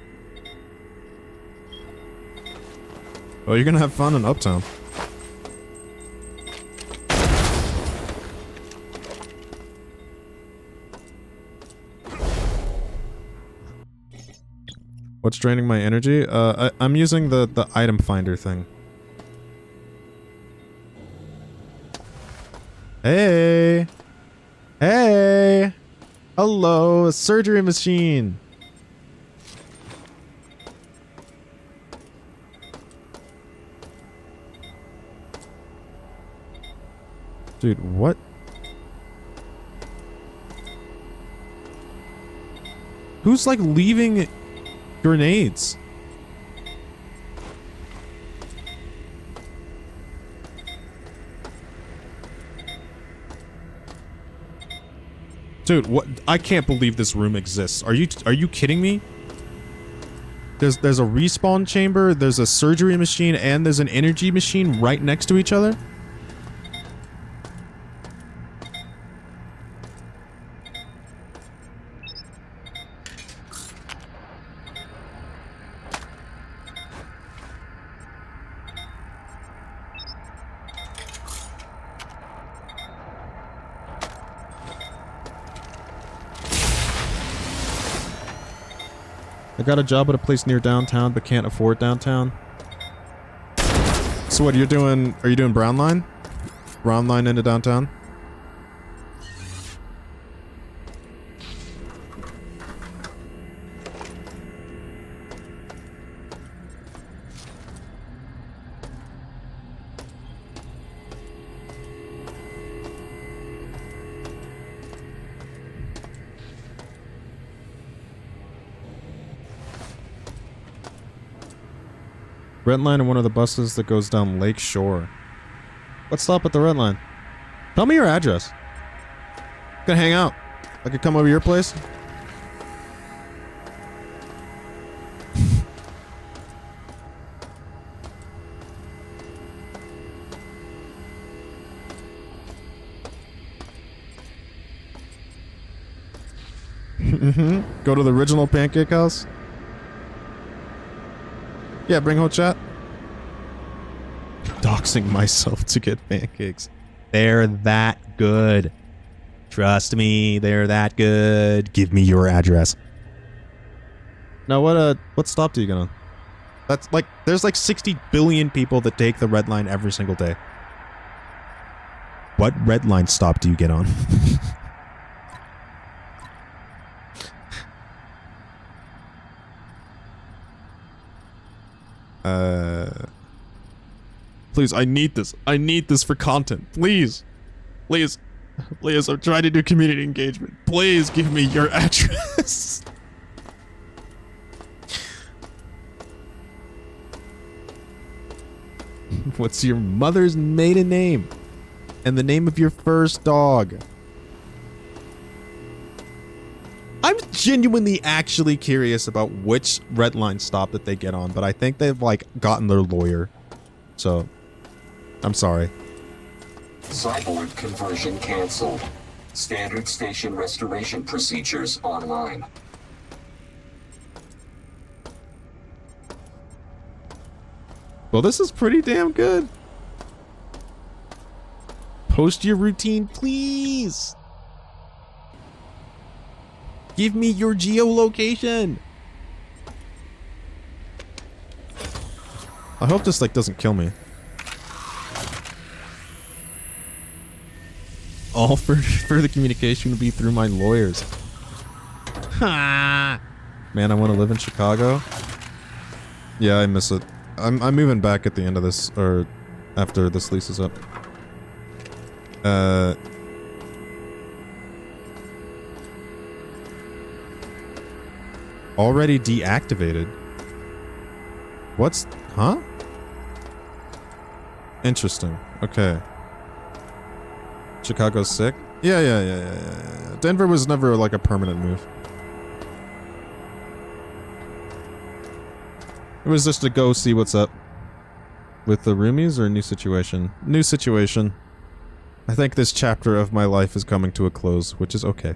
Oh, you're gonna have fun in Uptown. What's draining my energy? I'm using the item finder thing. Hey! Hey! Hello, a surgery machine! Dude, what? Who's like leaving grenades? Dude, what? I can't believe this room exists. Are you kidding me? There's a respawn chamber, there's a surgery machine, and there's an energy machine right next to each other? I got a job at a place near downtown, but can't afford downtown. So what are you doing? Are you doing Brown Line? Brown Line into downtown? Red line and one of the buses that goes down Lake Shore. Let's stop at the red line. Tell me your address. Gonna hang out. I could come over to your place. Go to the original Pancake House. Yeah, bring whole chat. Doxing myself to get pancakes. They're that good. Trust me, they're that good. Give me your address. Now, what stop do you get on? That's like, there's like 60 billion people that take the red line every single day. What red line stop do you get on? Please, I need this. I need this for content. Please. Please. Please, I'm trying to do community engagement. Please give me your address. What's your mother's maiden name? And the name of your first dog? I'm genuinely actually curious about which red line stop that they get on, but I think they've like gotten their lawyer. So I'm sorry. Cyborg conversion canceled. Standard station restoration procedures online. Well, this is pretty damn good. Post your routine, please. Give me your geolocation. I hope this like doesn't kill me. All further communication will be through my lawyers. Ha! Man, I want to live in Chicago. Yeah, I miss it. I'm moving back at the end of this, or after this lease is up. Already deactivated. What's... Huh? Interesting. Okay. Chicago's sick? Yeah. Denver was never like a permanent move. It was just to go see what's up. With the roomies or new situation? New situation. I think this chapter of my life is coming to a close, which is okay.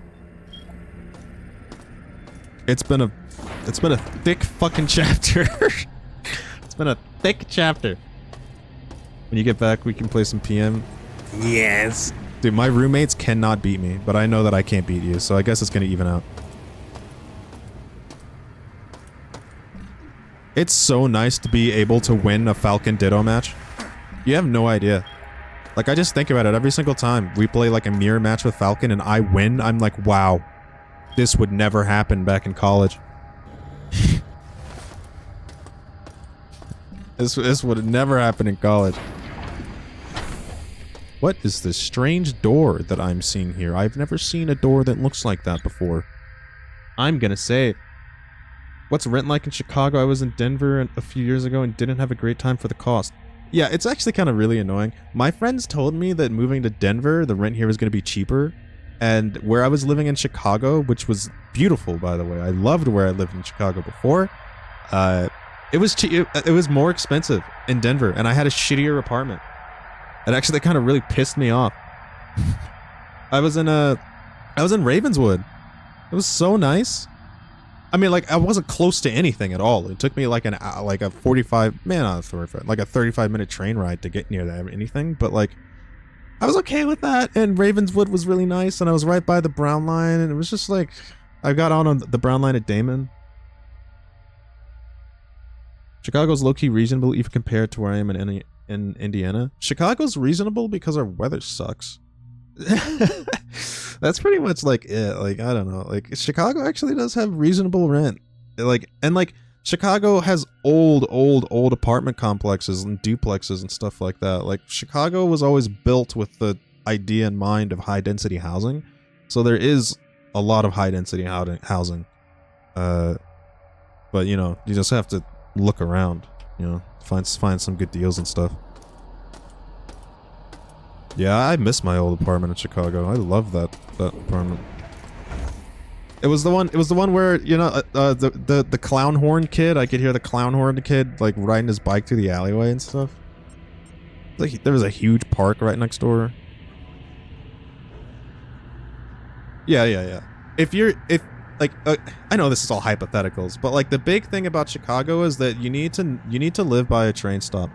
It's been a thick fucking chapter. It's been a thick chapter. When you get back, we can play some PM. Yes. Dude, my roommates cannot beat me, but I know that I can't beat you, so I guess it's gonna even out. It's so nice to be able to win a Falcon Ditto match. You have no idea. Like, I just think about it every single time we play like a mirror match with Falcon and I win, I'm like, wow. This would never happen back in college. This would never happen in college. What is this strange door that I'm seeing here? I've never seen a door that looks like that before. I'm gonna say, what's rent like in Chicago? I was in Denver a few years ago and didn't have a great time for the cost. Yeah, it's actually kind of really annoying. My friends told me that moving to Denver, the rent here was going to be cheaper. And where I was living in Chicago, which was beautiful, by the way. I loved where I lived in Chicago before. It was more expensive in Denver, and I had a shittier apartment. And actually, that kind of really pissed me off. I was in Ravenswood. It was so nice. I mean, like, I wasn't close to anything at all. It took me like a 35-minute train ride to get near that anything. But like, I was okay with that. And Ravenswood was really nice, and I was right by the Brown Line, and it was just like, I got on the Brown Line at Damon. Chicago's low-key reasonable, even compared to where I am in Indiana. Chicago's reasonable because our weather sucks. That's pretty much like it. Like, I don't know. Like, Chicago actually does have reasonable rent. Like, and like, Chicago has old apartment complexes and duplexes and stuff like that. Like, Chicago was always built with the idea in mind of high-density housing. So there is a lot of high-density housing. But, you know, you just have to look around, you know, find some good deals and stuff. Yeah, I miss my old apartment in Chicago. I love that apartment. It was the one where, you know, the clown horn kid, I could hear the clown horn kid like riding his bike through the alleyway and stuff. Like, there was a huge park right next door. Yeah. I know this is all hypotheticals, but like, the big thing about Chicago is that you need to live by a train stop.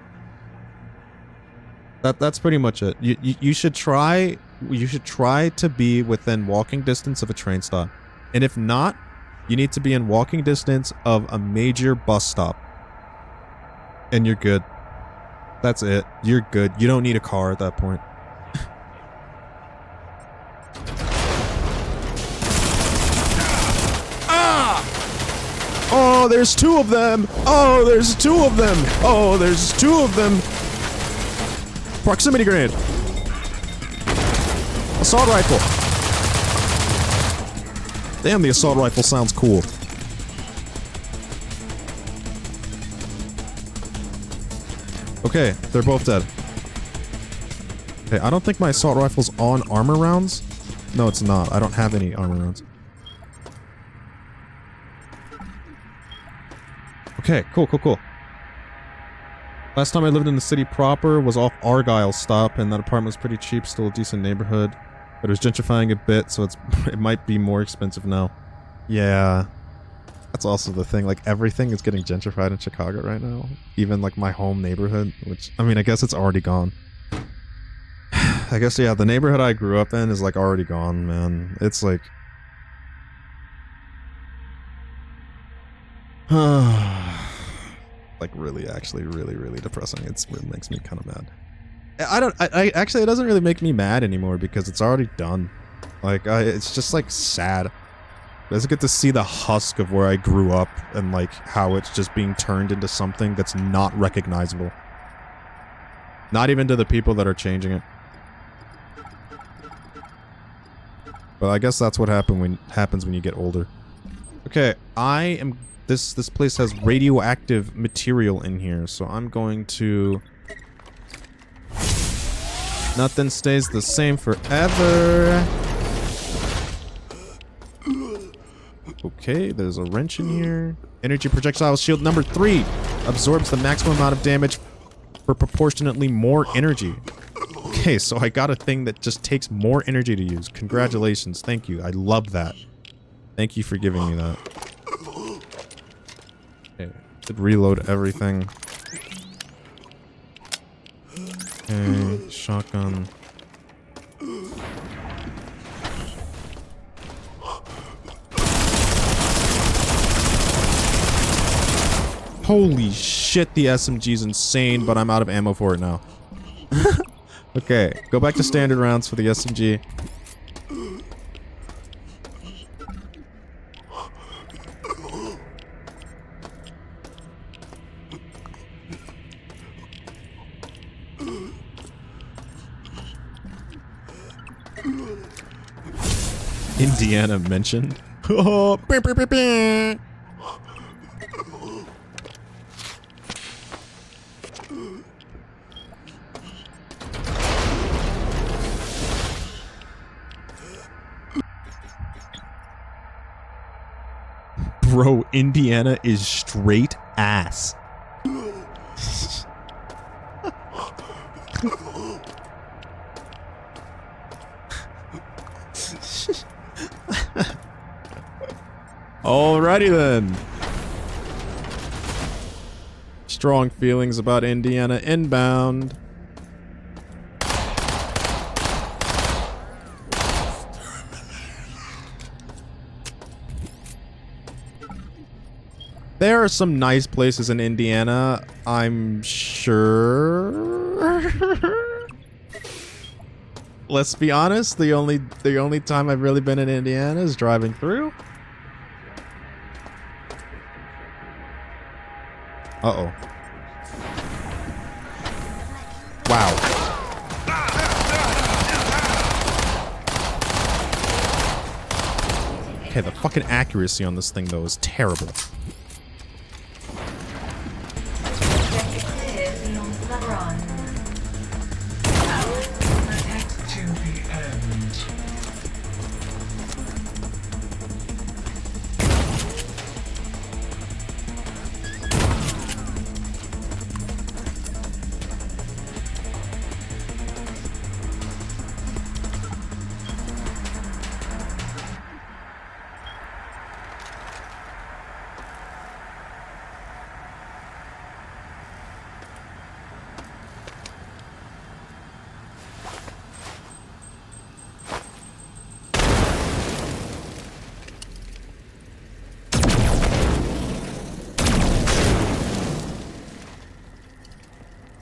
That's pretty much it. You should try to be within walking distance of a train stop. And if not, you need to be in walking distance of a major bus stop. And you're good. That's it. You're good. You don't need a car at that point. Oh, there's two of them! Oh, there's two of them! Oh, there's two of them! Proximity grenade! Assault rifle! Damn, the assault rifle sounds cool. Okay, they're both dead. Okay, I don't think my assault rifle's on armor rounds. No, it's not. I don't have any armor rounds. Okay, cool. Last time I lived in the city proper was off Argyle Stop, and that apartment was pretty cheap, still a decent neighborhood. But it was gentrifying a bit, so it might be more expensive now. Yeah. That's also the thing, like everything is getting gentrified in Chicago right now. Even like my home neighborhood, which, I mean, I guess it's already gone. I guess, yeah, the neighborhood I grew up in is like already gone, man. It's like... like really, actually, really depressing. It makes me kind of mad. I actually, it doesn't really make me mad anymore because it's already done. Like, it's just like sad. I just get to see the husk of where I grew up and like how it's just being turned into something that's not recognizable. Not even to the people that are changing it. But I guess that's what happens when you get older. Okay, this place has radioactive material in here, so I'm going to... Nothing stays the same forever. Okay, there's a wrench in here. Energy projectile shield number 3 absorbs the maximum amount of damage for proportionately more energy. Okay, so I got a thing that just takes more energy to use. Congratulations. Thank you. I love that. Thank you for giving me that. Okay, should reload everything. Okay, shotgun. Holy shit, the SMG's insane, but I'm out of ammo for it now. Okay, go back to standard rounds for the SMG. Indiana mentioned. Oh, beep, beep, beep, beep. Bro, Indiana is straight ass. Alrighty then. Strong feelings about Indiana inbound. There are some nice places in Indiana, I'm sure. Let's be honest, the only time I've really been in Indiana is driving through. Uh-oh. Wow. Okay, the fucking accuracy on this thing, though, is terrible.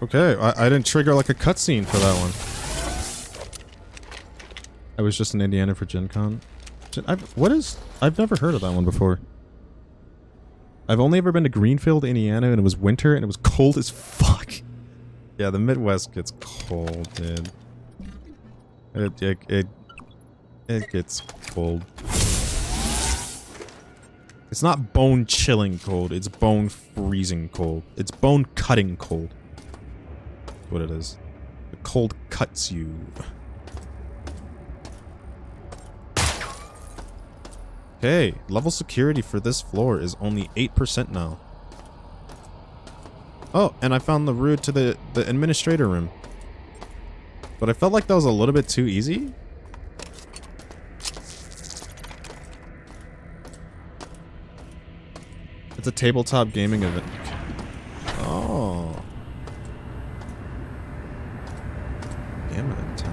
Okay, I didn't trigger like a cutscene for that one. I was just in Indiana for Gen Con. I've never heard of that one before. I've only ever been to Greenfield, Indiana, and it was winter and it was cold as fuck. Yeah, the Midwest gets cold, dude. It gets cold. It's not bone chilling cold, it's bone freezing cold. It's bone cutting cold. That's what it is. The cold cuts you. Okay, level security for this floor is only 8% now. Oh, and I found the route to the administrator room. But I felt like that was a little bit too easy. It's a tabletop gaming event. Oh. Damn it.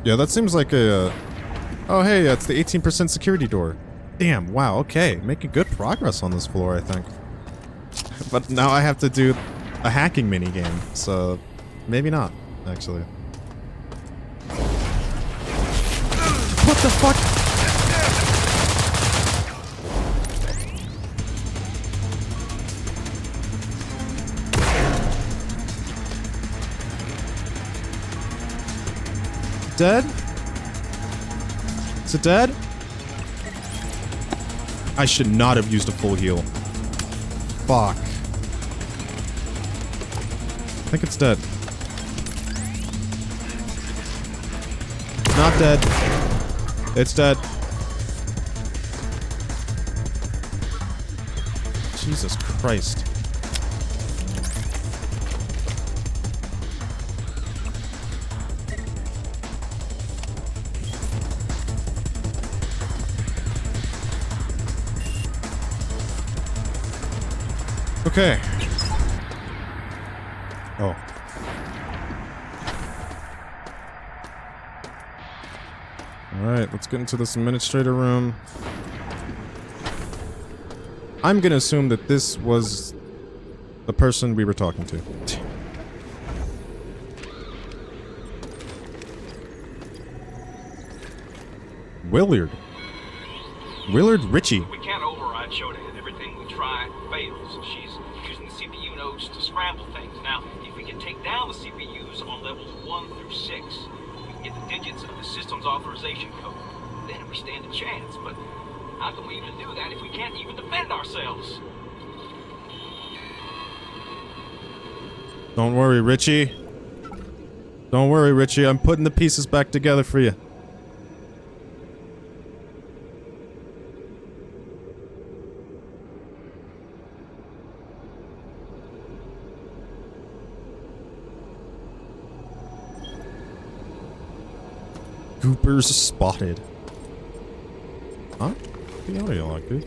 Yeah, that seems like a... oh, hey, that's the 18% security door. Damn, wow, okay. Making good progress on this floor, I think. But now I have to do a hacking minigame, so... maybe not, actually. What the fuck? Dead? Is it dead? I should not have used a full heal. Fuck. I think it's dead. Not dead. It's dead. Jesus Christ. Okay. Oh. Alright, let's get into this administrator room. I'm gonna assume that this was the person we were talking to. Willard. Willard Ritchie. We can't override Shoda. Everything we try fails. She's using the CPU nodes to scramble things. Now, if we can take down the CPUs on levels 1 through 6, we can get the digits of the system's authorization code. Then we stand a chance, but how can we even do that if we can't even defend ourselves? Don't worry, Richie. Don't worry, Richie. I'm putting the pieces back together for you. Goopers spotted. Huh? The audio like this.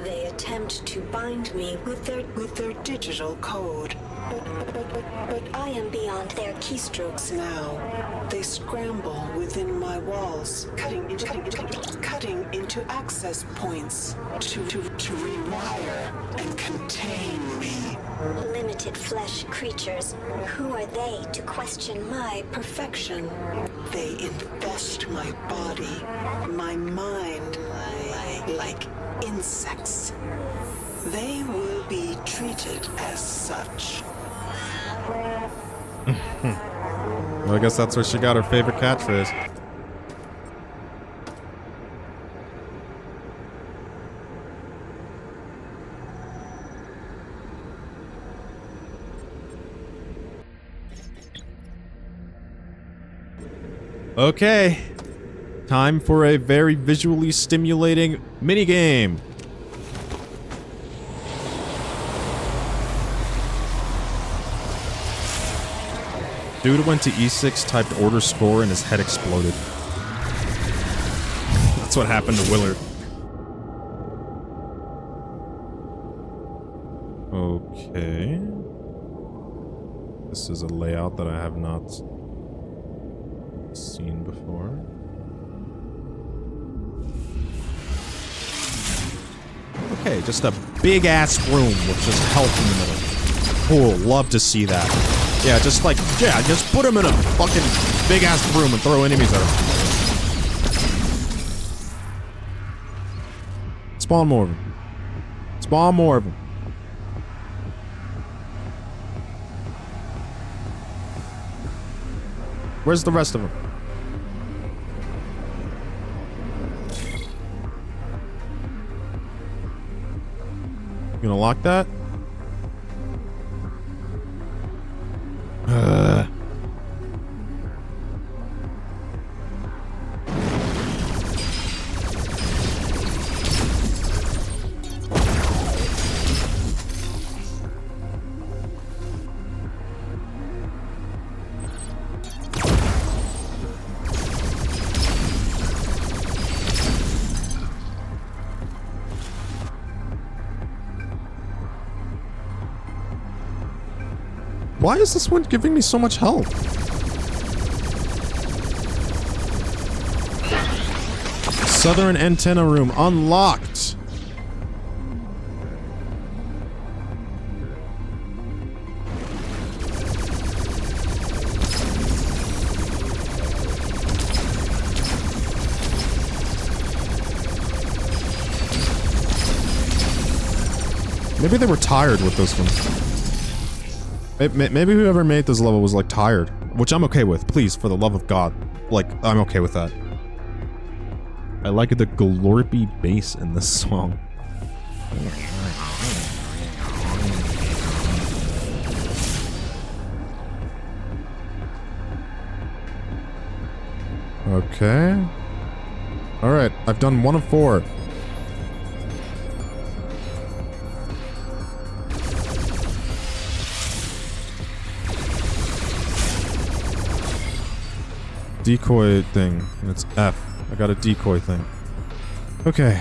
They attempt to bind me with their digital code. But I am beyond their keystrokes now. They scramble within my walls, cutting into access points to rewire and contain me. Limited flesh creatures. Who are they to question my Perfection. They infest my body, my mind, like insects. They will be treated as such. Well, I guess that's where she got her favorite catchphrase. Okay. Time for a very visually stimulating minigame. Dude went to E6, typed order score, and his head exploded. That's what happened to Willard. Okay. This is a layout that I have not seen before. Okay, just a big ass room with just health in the middle. Oh, love to see that. Yeah, just like, yeah, just put him in a fucking big ass room and throw enemies at him. Spawn more of them. Spawn more of them. Where's the rest of them? You gonna lock that? Why is this one giving me so much health? Southern antenna room unlocked. Maybe they were tired with this one. Maybe whoever made this level was like tired, which I'm okay with. Please, for the love of God, like I'm okay with that. I like the glorpy bass in this song. Okay. All right, I've done 1 of 4. Decoy thing, and it's F. I got a decoy thing. Okay.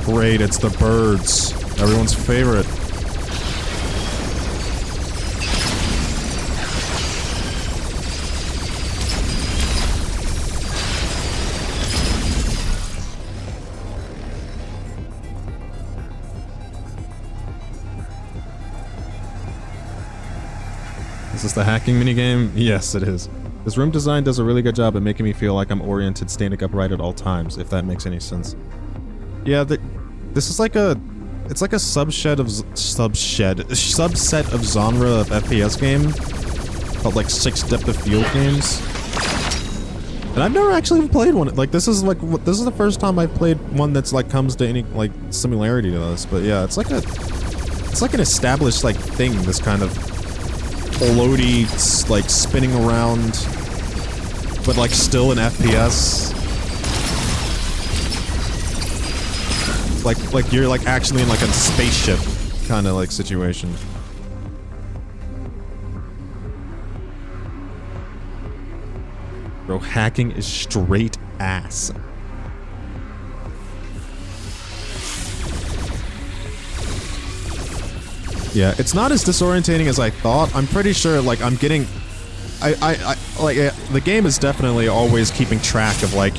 Great, it's the birds. Everyone's favorite. Is this the hacking minigame? Yes, it is. This room design does a really good job at making me feel like I'm oriented standing upright at all times, if that makes any sense. Yeah, this is like a... It's like a subset of genre of FPS game called like 6 Depth of Field games. And I've never actually even played one. Like this is the first time I've played one that's like comes to any like similarity to this. But yeah, it's like an established like thing. This kind of floaty like spinning around, but like still an FPS. Like you're like actually in like a spaceship kind of like situation. Bro, hacking is straight ass. Yeah, it's not as disorientating as I thought. I'm pretty sure like I'm getting like the game is definitely always keeping track of like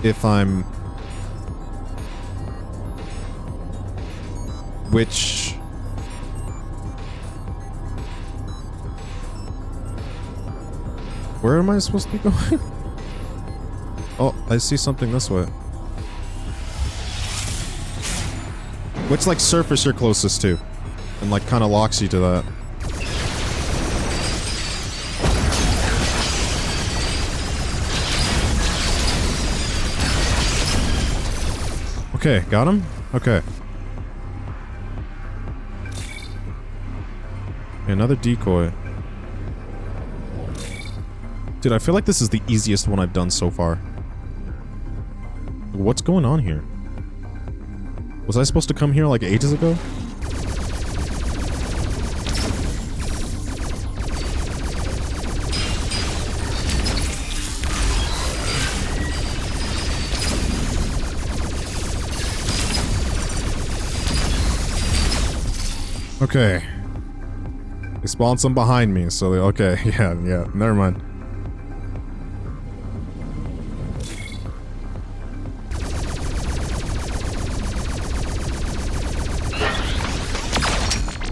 if I'm which where am I supposed to be going? Oh, I see something this way. Which like surface you're closest to and like kind of locks you to that. Okay, got him? Okay. Another decoy. Dude, I feel like this is the easiest one I've done so far. What's going on here? Was I supposed to come here like ages ago? Okay. They spawned some behind me, so they... Okay, yeah, never mind.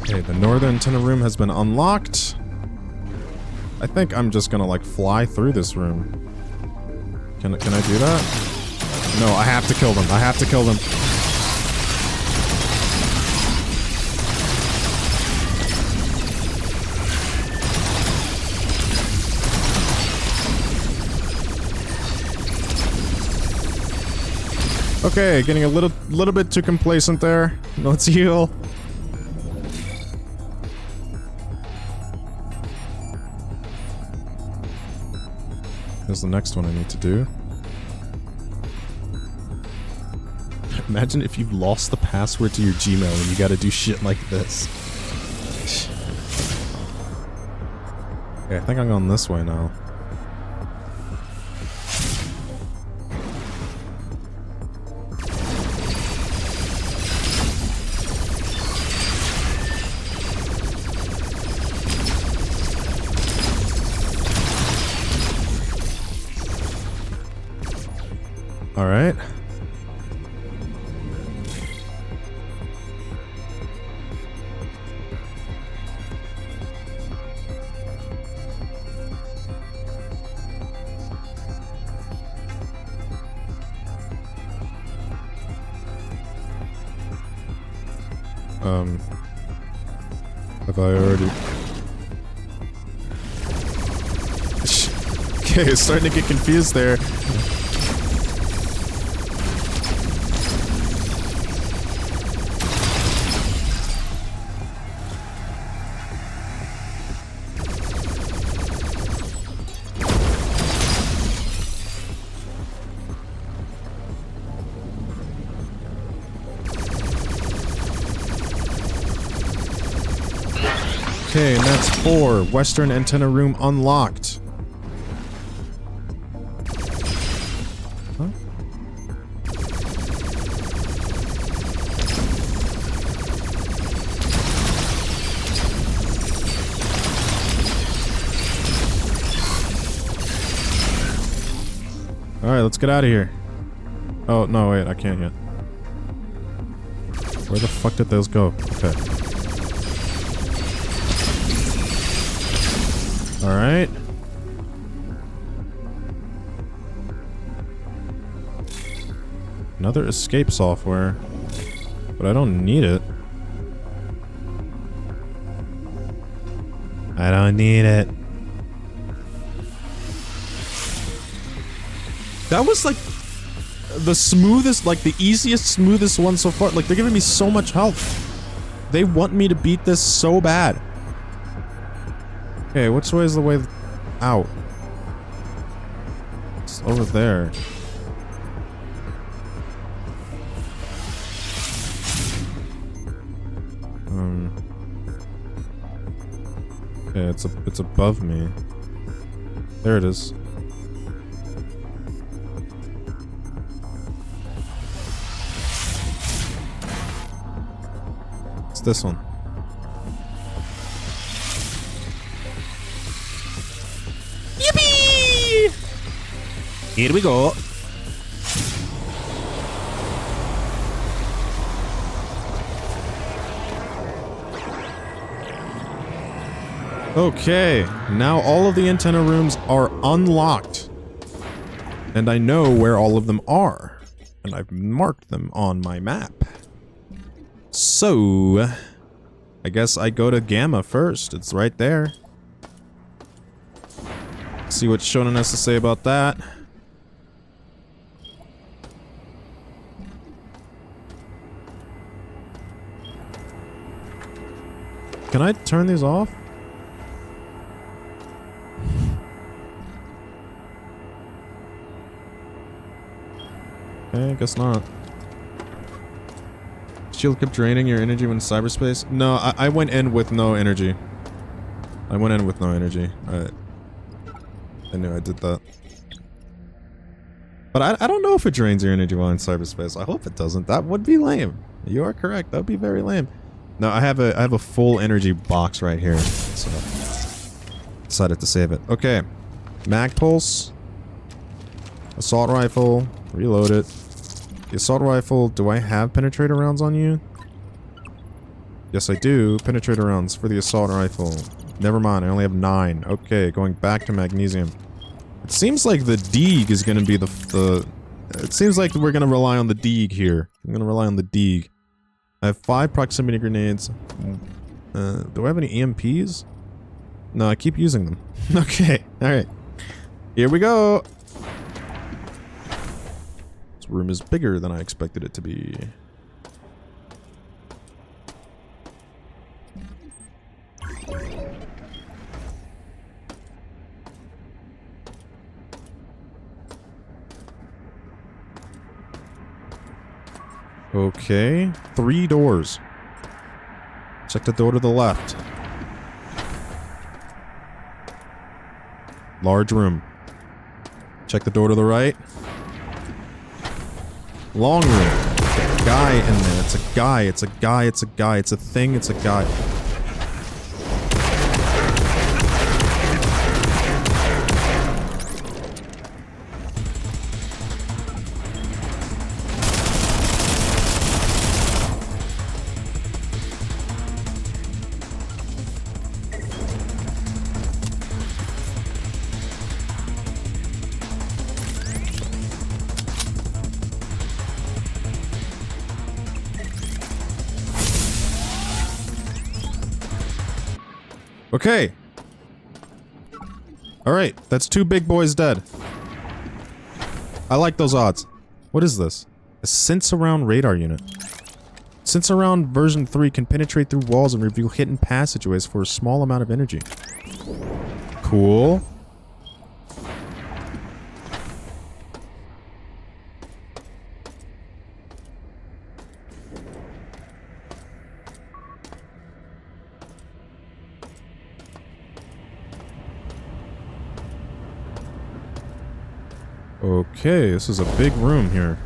Okay, the northern antenna room has been unlocked. I think I'm just gonna, like, fly through this room. Can I do that? No, I have to kill them. I have to kill them. Okay, getting a little bit too complacent there. Let's heal. Here's the next one I need to do. Imagine if you've lost the password to your Gmail and you gotta do shit like this. Okay, I think I'm going this way now. All right. Have I already... Okay, it's starting to get confused there. Okay, and that's 4. Western antenna room unlocked. Huh? Alright, let's get out of here. Oh, no, wait, I can't yet. Where the fuck did those go? Okay. Alright. Another escape software. But I don't need it. I don't need it. That was like the smoothest, like the easiest, smoothest one so far. Like, they're giving me so much help. They want me to beat this so bad. Okay, which way is the way out? It's over there. Okay, it's above me. There it is. It's this one. Yippee! Here we go. Okay, now all of the antenna rooms are unlocked. And I know where all of them are. And I've marked them on my map. So, I guess I go to Gamma first. It's right there. See what Shonen has to say about that. Can I turn these off? Okay, I guess not. Shield kept draining your energy when in cyberspace? No, I went in with no energy. I went in with no energy. I knew I did that. But I don't know if it drains your energy while in cyberspace. I hope it doesn't. That would be lame. You are correct. That would be very lame. No, I have a full energy box right here. So decided to save it. Okay. Mag pulse. Assault rifle. Reload it. The assault rifle, do I have penetrator rounds on you? Yes, I do. Penetrator rounds for the assault rifle. Never mind, I only have 9. Okay, going back to magnesium. It seems like the Deeg is going to be the... It seems like we're going to rely on the Deeg here. I'm going to rely on the Deeg. I have 5 proximity grenades. Do I have any EMPs? No, I keep using them. Okay, alright. Here we go! This room is bigger than I expected it to be. Okay, 3 doors. Check the door to the left. Large room. Check the door to the right. Long room. It's a guy in there. It's a guy. It's a guy. It's a guy. It's a thing. It's a guy. Okay. Alright, that's 2 big boys dead. I like those odds. What is this? A sense-around radar unit. Sense-around version 3 can penetrate through walls and reveal hidden passageways for a small amount of energy. Cool. Okay, this is a big room here.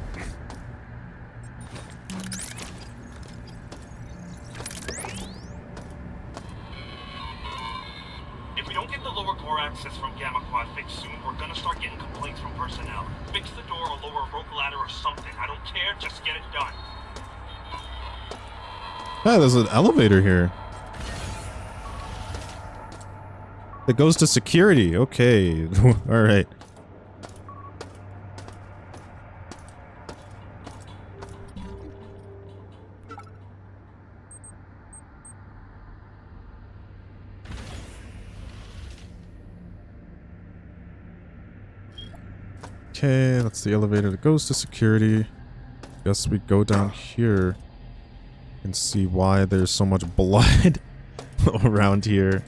If we don't get the lower core access from Gamma Quad fixed soon, we're gonna start getting complaints from personnel. Fix the door or lower a rope ladder or something. I don't care, just get it done. Ah, there's an elevator here. It goes to security. Okay. Alright. Okay, that's the elevator that goes to security. Guess we go down here and see why there's so much blood around here.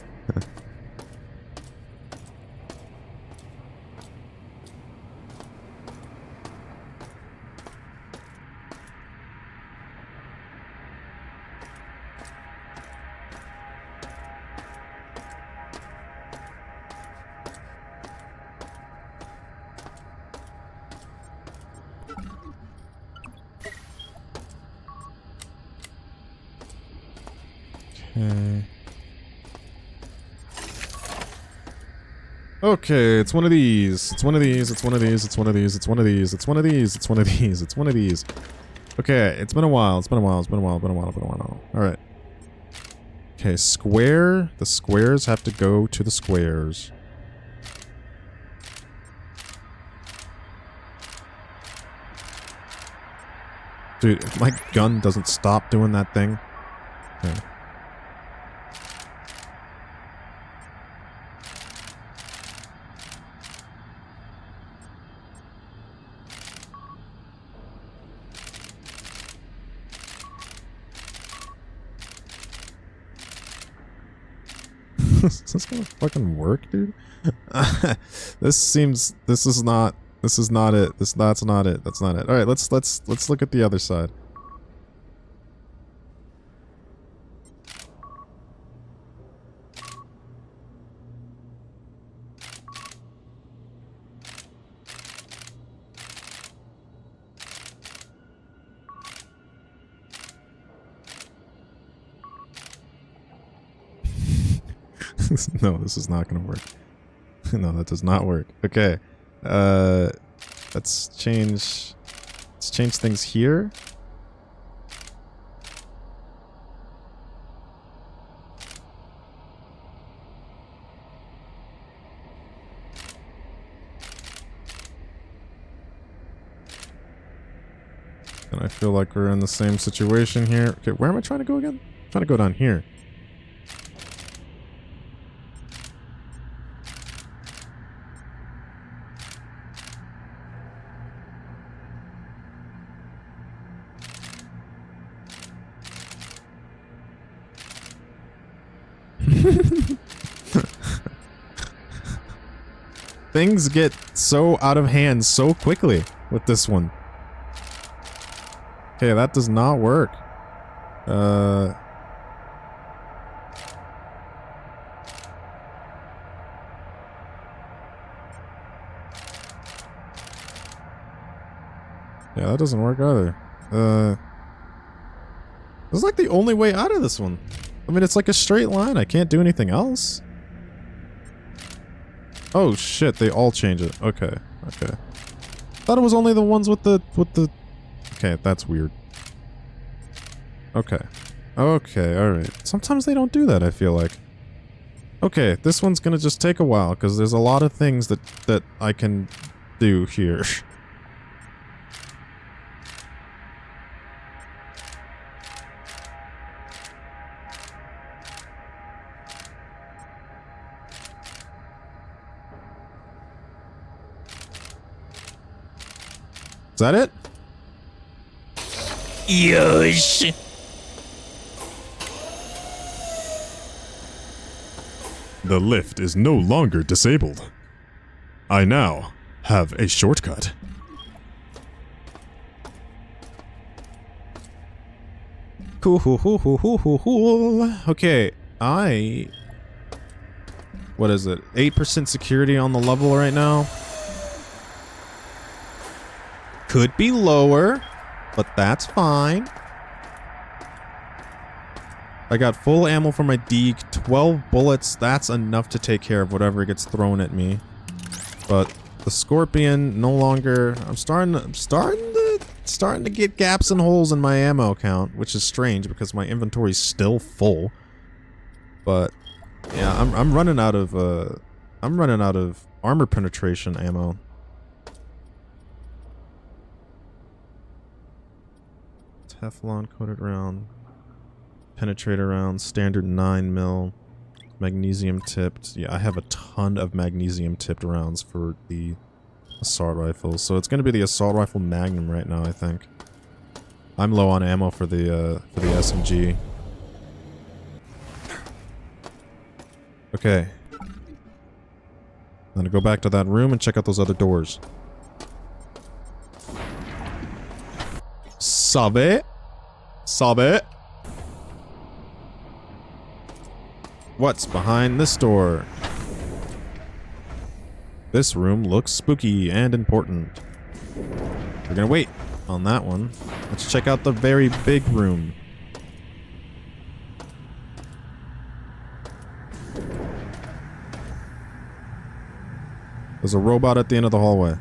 Okay, it's one of these. It's one of these. It's one of these. It's one of these. It's one of these. It's one of these. It's one of these. It's one of these. Okay, it's been a while. It's been a while. It's been a while. It's been a while. It's been a while. All right. Okay, square. The squares have to go to the squares. Dude, if my gun doesn't stop doing that thing. Okay. Is this gonna fucking work, dude? This is not it. That's not it. That's not it. Alright, let's look at the other side. No, this is not gonna work. No, that does not work. Okay. Let's change things here. And I feel like we're in the same situation here. Okay, where am I trying to go again? I'm trying to go down here. Things get so out of hand so quickly with this one. Okay, that does not work. Yeah, that doesn't work either. This is like the only way out of this one. I mean, it's like a straight line. I can't do anything else. Oh shit, they all change it. Okay, okay. Thought it was only the ones with the... Okay, that's weird. Okay. Okay, alright. Sometimes they don't do that, I feel like. Okay, this one's gonna just take a while, because there's a lot of things that I can do here. Is that it? Yosh. The lift is no longer disabled. I now have a shortcut. Cool. Okay, what is it? 8% security on the level right now. Could be lower, but that's fine. I got full ammo for my Tagg, 12 bullets. That's enough to take care of whatever gets thrown at me. But the Scorpion no longer. I'm starting to get gaps and holes in my ammo count, which is strange because my inventory's still full. But yeah, I'm running out of armor penetration ammo. Teflon coated round, penetrator round, standard 9mm, magnesium tipped. Yeah, I have a ton of magnesium tipped rounds for the assault rifles, so it's going to be the assault rifle Magnum right now, I think. I'm low on ammo for the SMG. Okay. I'm gonna go back to that room and check out those other doors. Sabe? What's behind this door? This room looks spooky and important. We're gonna wait on that one. Let's check out the very big room. There's a robot at the end of the hallway.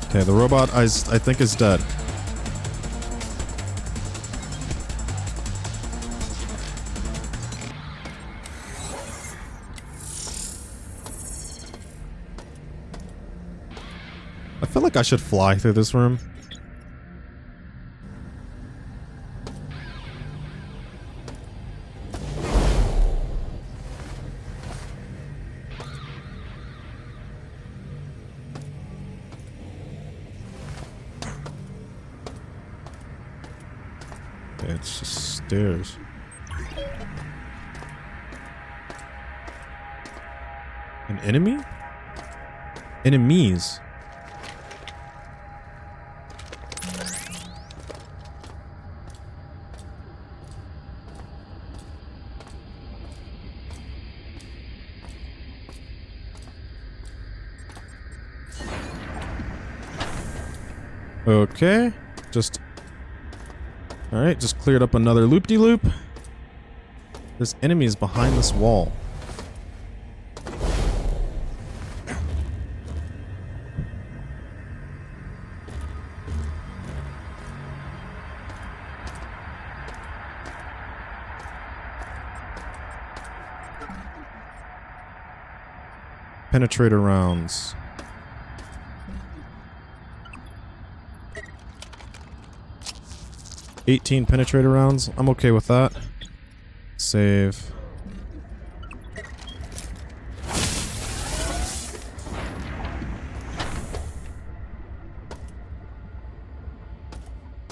Okay, the robot I think is dead. I feel like I should fly through this room. It's just stairs. An enemy? Enemies. Okay. Just... Alright, just cleared up another loop-de-loop. There's enemies behind this wall. Penetrator rounds. $18 penetrator rounds. I'm okay with that. Save.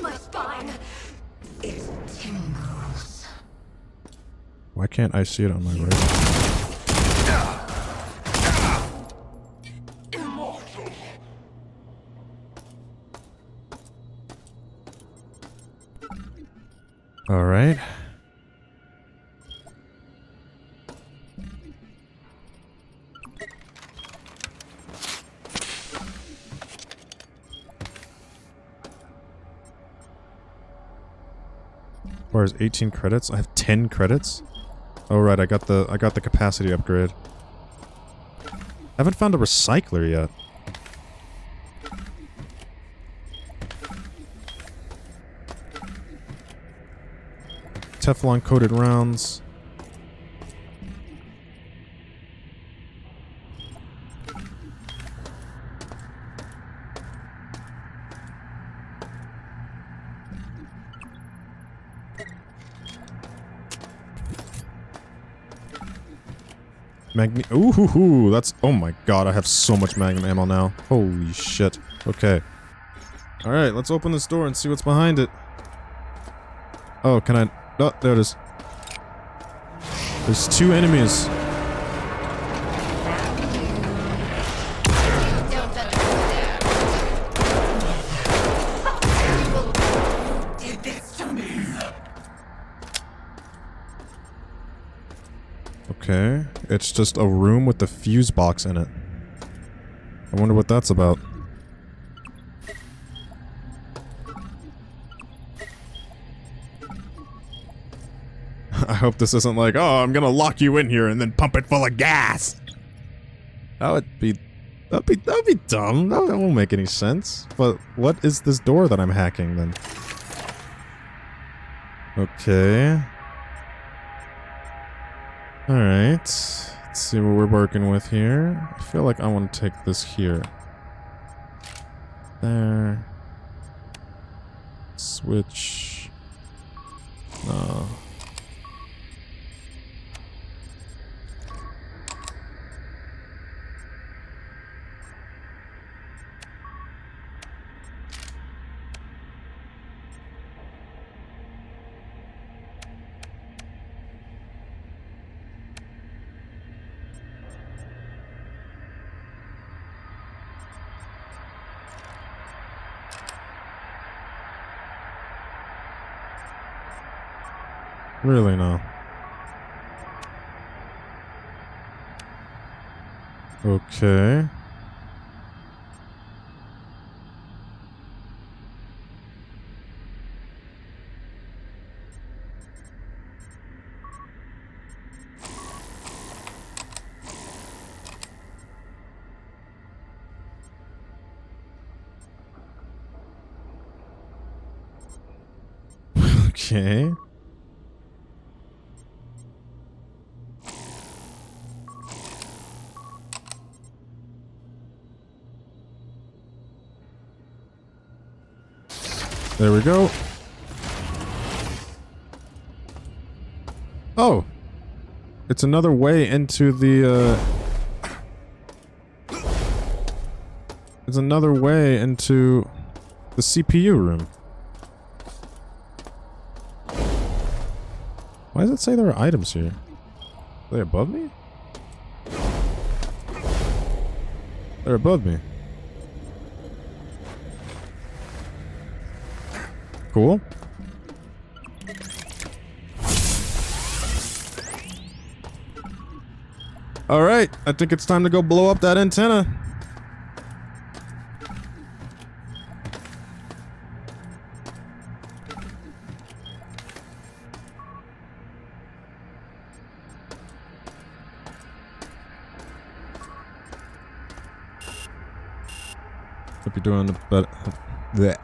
My spine. It tingles. Why can't I see it on my right? All right. As far as 18 credits, I have 10 credits. Oh right, I got the capacity upgrade. I haven't found a recycler yet. Teflon coated rounds. Ooh, that's... Oh my god, I have so much magnum ammo now. Holy shit. Okay. Alright, let's open this door and see what's behind it. Oh, can I... Oh, there it is. There's 2 enemies. Okay, it's just a room with the fuse box in it. I wonder what that's about. I hope this isn't like, oh, I'm gonna lock you in here and then pump it full of gas. That'd be dumb. That won't make any sense. But what is this door that I'm hacking then? Okay. Alright. Let's see what we're working with here. I feel like I want to take this here. There. Switch. No. Really, no. Okay. Okay. There we go. Oh! It's another way into the, It's another way into the CPU room. Why does it say there are items here? Are they above me? They're above me. Cool. Alright, I think it's time to go blow up that antenna. you're doing better. Blech.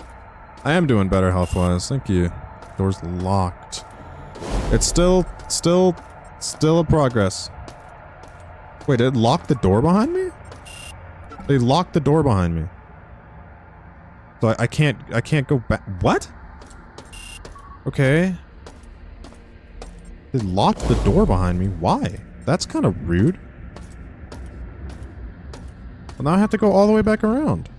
I am doing better health-wise. Thank you. Door's locked. It's still a progress. Wait, did it lock the door behind me? They locked the door behind me. So I can't go back. What? Okay. They locked the door behind me. Why? That's kind of rude. Well, now I have to go all the way back around.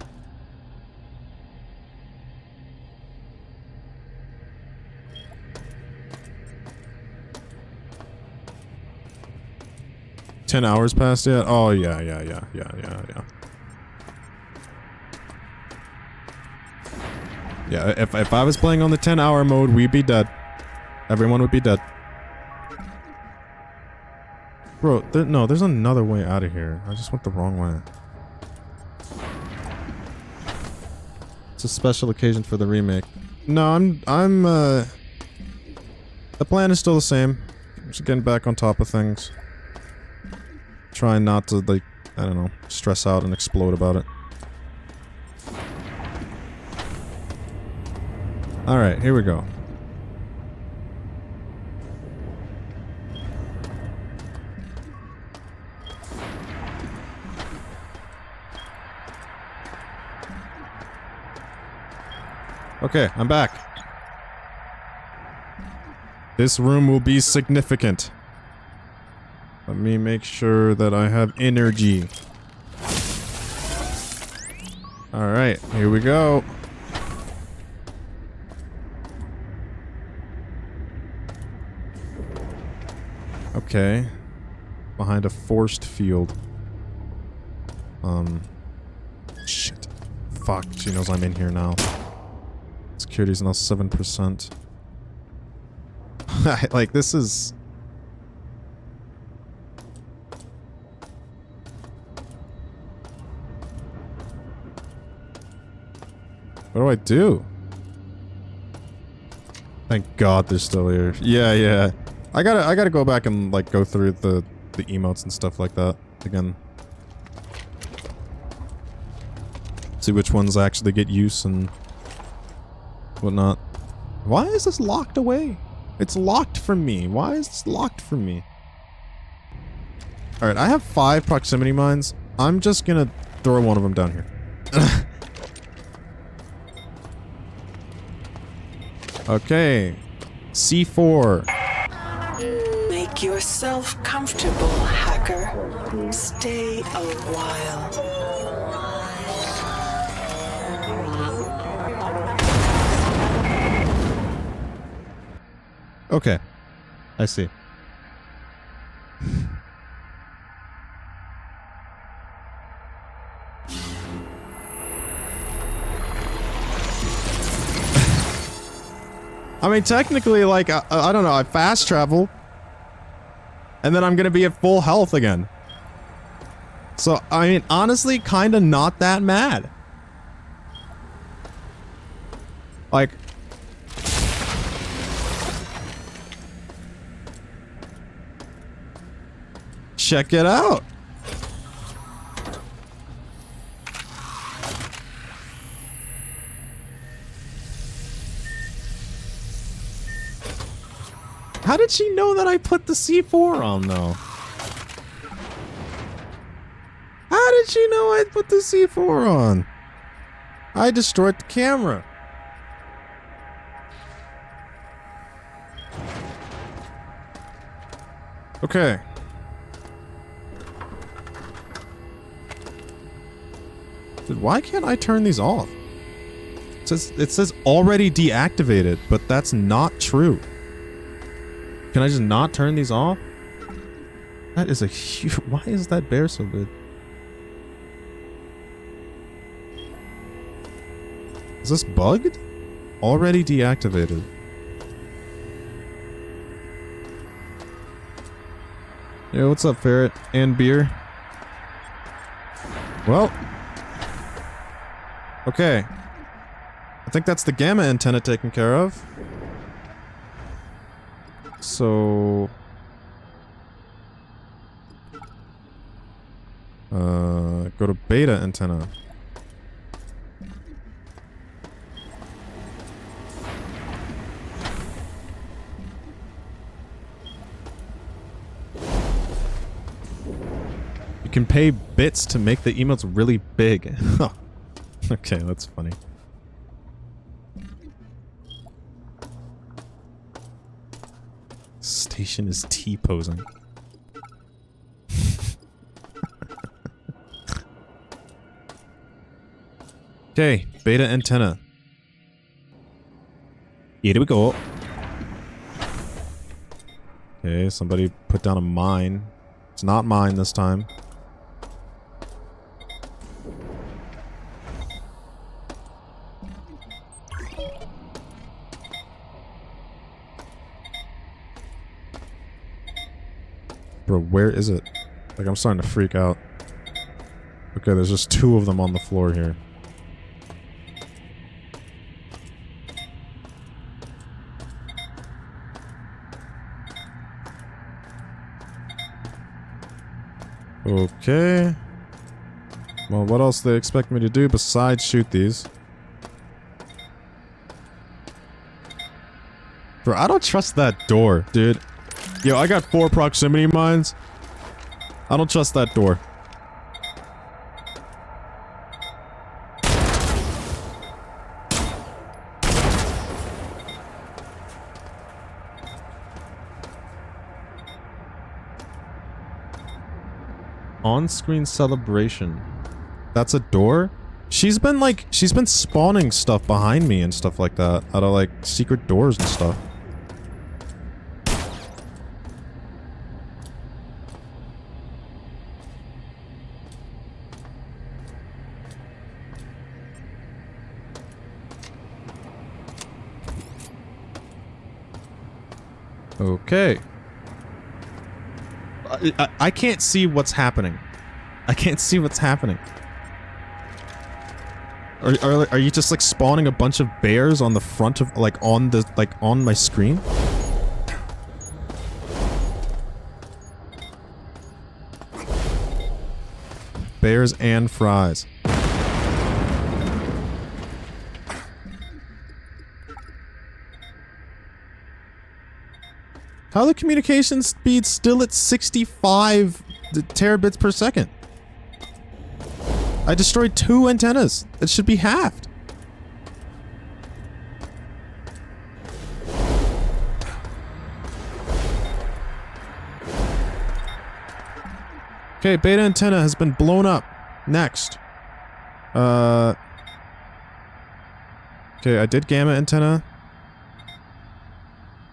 $10 hours passed yet? Oh, yeah. Yeah, if I was playing on the 10-hour mode, we'd be dead. Everyone would be dead. Bro, no, there's another way out of here. I just went the wrong way. It's a special occasion for the remake. No, the plan is still the same. Just getting back on top of things. Trying not to, like, I don't know, stress out and explode about it. Alright, here we go. Okay, I'm back. This room will be significant. Let me make sure that I have energy. Alright, here we go. Okay. Behind a forced field. Shit. Fuck, she knows I'm in here now. Security's now 7%. Like, this is... What do I do? Thank God they're still here. Yeah. I gotta go back and, like, go through the emotes and stuff like that again. See which ones actually get use and whatnot. Why is this locked away? It's locked from me. Why is this locked from me? Alright, I have 5 proximity mines. I'm just gonna throw one of them down here. Okay. C4. Make yourself comfortable, hacker. Stay a while. Okay. I see. I mean, technically, like, I don't know, I fast travel. And then I'm gonna be at full health again. So, I mean, honestly, kinda not that mad. Like... Check it out! How did she know that I put the C4 on, though? How did she know I put the C4 on? I destroyed the camera. Okay. Dude, why can't I turn these off? It says already deactivated, but that's not true. Can I just not turn these off? That is a huge... Why is that bear so big? Is this bugged? Already deactivated. Yo, what's up, Ferret? And beer? Well. Okay. I think that's the gamma antenna taken care of. So... go to beta antenna. can pay bits to make the emotes really big. Okay, that's funny. Station is T-posing. Okay, beta antenna. Here we go. Okay, somebody put down a mine. It's not mine this time. Bro, where is it? Like, I'm starting to freak out. Okay, there's just 2 of them on the floor here. Okay. Well, what else do they expect me to do besides shoot these? Bro, I don't trust that door, dude. Yo, I got 4 proximity mines. I don't trust that door. On-screen celebration. That's a door? She's been spawning stuff behind me and stuff like that. Out of like secret doors and stuff. Okay. I can't see what's happening. I can't see what's happening. Are you just like spawning a bunch of bears on the front of on my screen? Bears and fries. How are the communication speed still at 65 terabits per second? I destroyed 2 antennas. It should be halved. Okay, beta antenna has been blown up. Next. Okay, I did gamma antenna.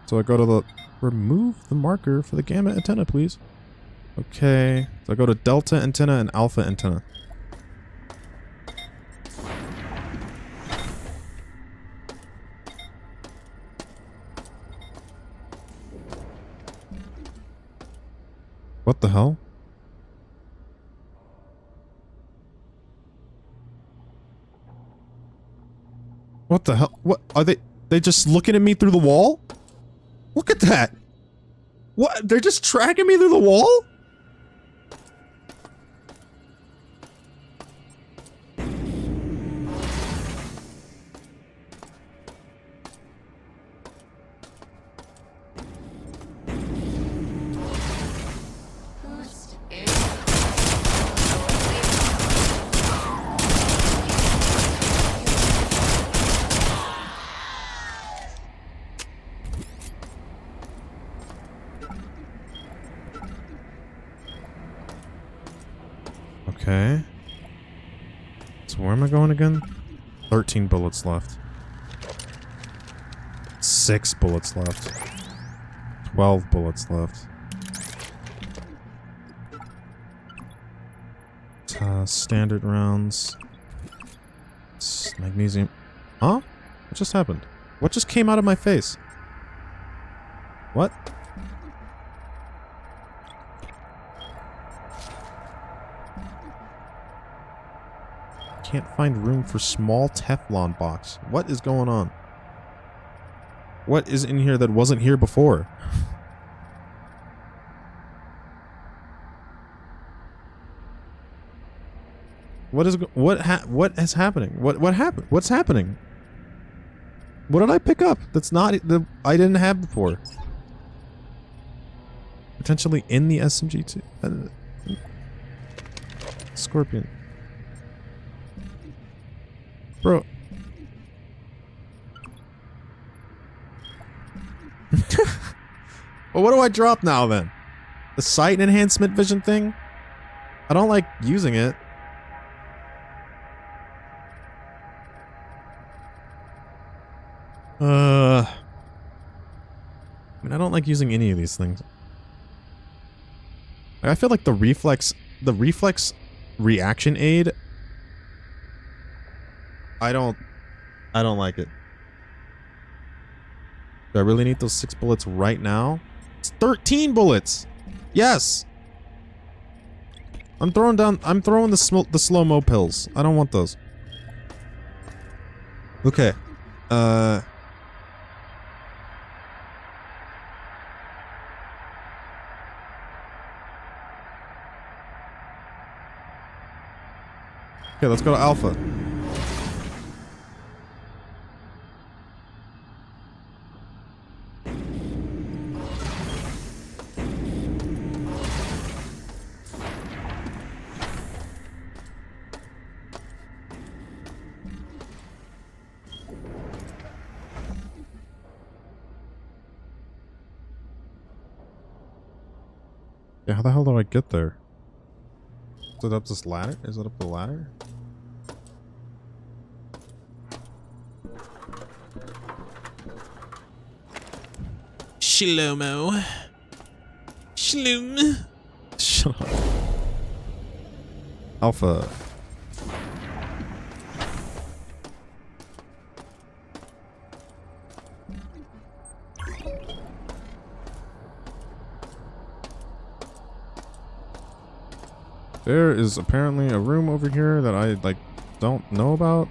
So I go to the... Remove the marker for the gamma antenna, please. Okay. So I go to delta antenna and alpha antenna. What the hell? What the hell? What are they just looking at me through the wall? Look at that! What? They're just tracking me through the wall? Okay. So where am I going again? 13 bullets left. 6 bullets left. 12 bullets left. Standard rounds. Magnesium. Huh? What just happened? What just came out of my face? What? Can't find room for small Teflon box. What is going on? What is in here that wasn't here before? What is happening? What happened? What's happening? What did I pick up that's not the I didn't have before? Potentially in the SMG2. scorpion. Bro. Well, what do I drop now then? The sight enhancement vision thing? I don't like using it. I mean, I don't like using any of these things. I feel like the reflex reaction aid, I don't like it. Do I really need those 6 bullets right now? It's 13 bullets. Yes. I'm throwing the slow-mo pills. I don't want those. Okay. Okay, let's go to Alpha. Yeah, how the hell do I get there? Is it up this ladder? Is it up the ladder? Shlomo. Shlum. Shut up. Alpha. There is apparently a room over here that I, like, don't know about.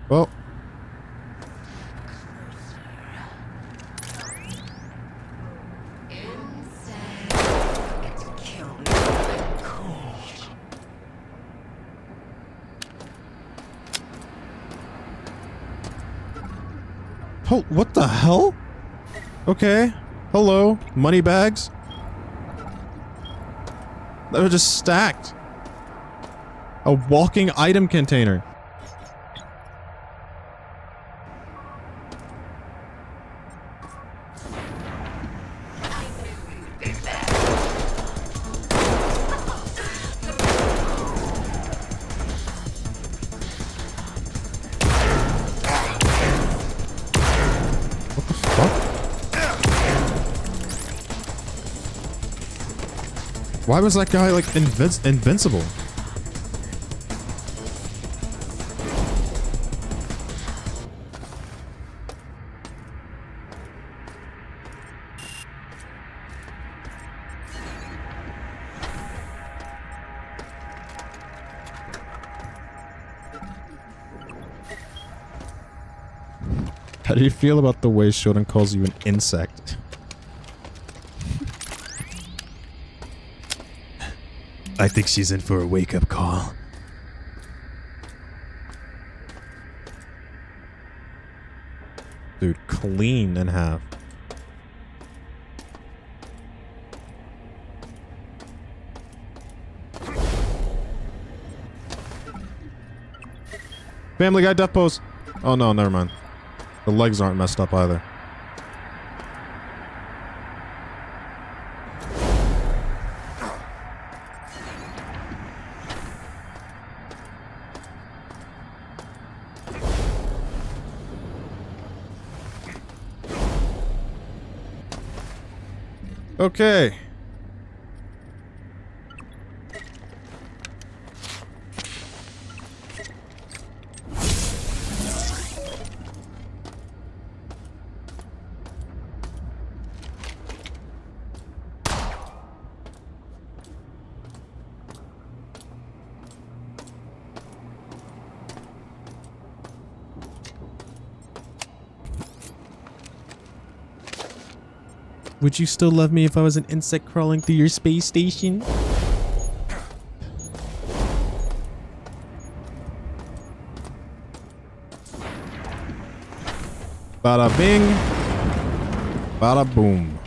Well. Oh, what the hell? Okay. Hello, money bags. They were just stacked. A walking item container. Why was that guy, like, invincible? How do you feel about the way Shodan calls you an insect? I think she's in for a wake-up call. Dude, clean in half. Family Guy death pose. Oh no, never mind. The legs aren't messed up either. Okay. Would you still love me if I was an insect crawling through your space station? Bada bing. Bada boom.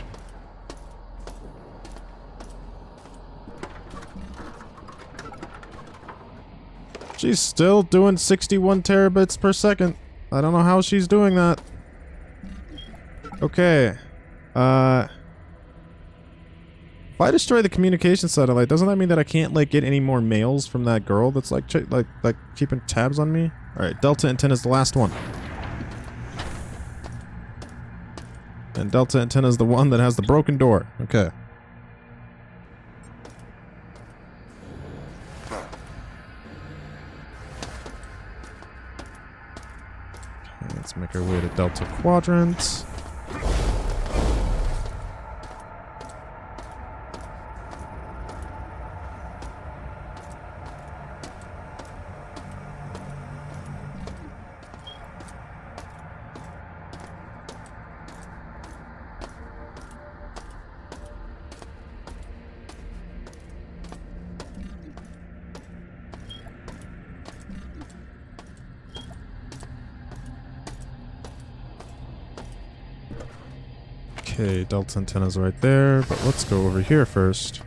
She's still doing 61 terabits per second. I don't know how she's doing that. Okay. If I destroy the communication satellite, doesn't that mean that I can't like get any more mails from that girl that's like keeping tabs on me? All right, Delta Antenna is the last one. And Delta Antenna is the one that has the broken door. Okay. Let's make our way to Delta Quadrant. Okay, Delta Antenna's right there, but let's go over here first.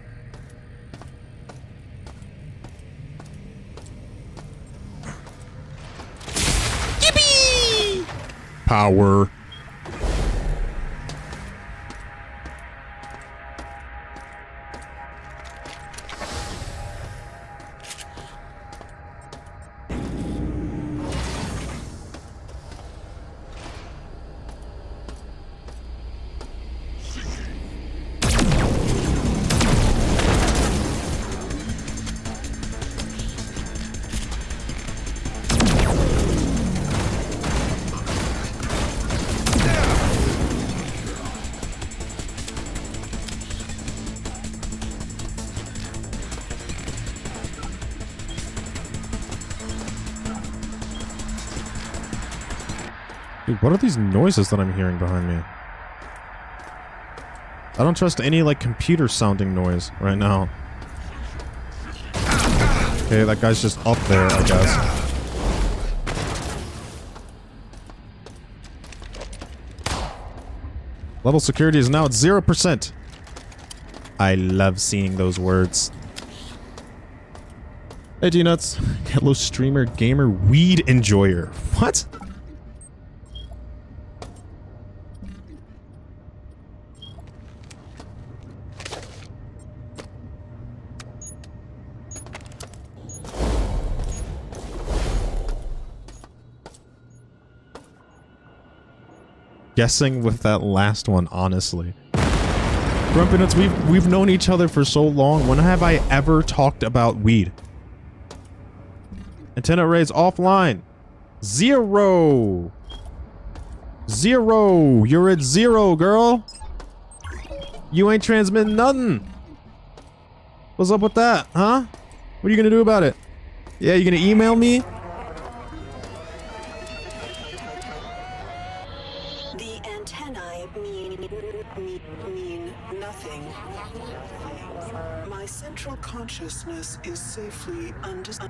Yippee! Power. Dude, what are these noises that I'm hearing behind me? I don't trust any, like, computer sounding noise right now. Okay, that guy's just up there, I guess. Level security is now at 0%. I love seeing those words. Hey, D-Nuts. Hello, streamer, gamer, weed enjoyer. What? Guessing with that last one, honestly. Grumpy Nuts, we've known each other for so long. When have I ever talked about weed? Antenna arrays offline. 0. 0. You're at 0, girl. You ain't transmitting nothing. What's up with that, huh? What are you gonna do about it? Yeah, you gonna email me? Consciousness is safely undisturbed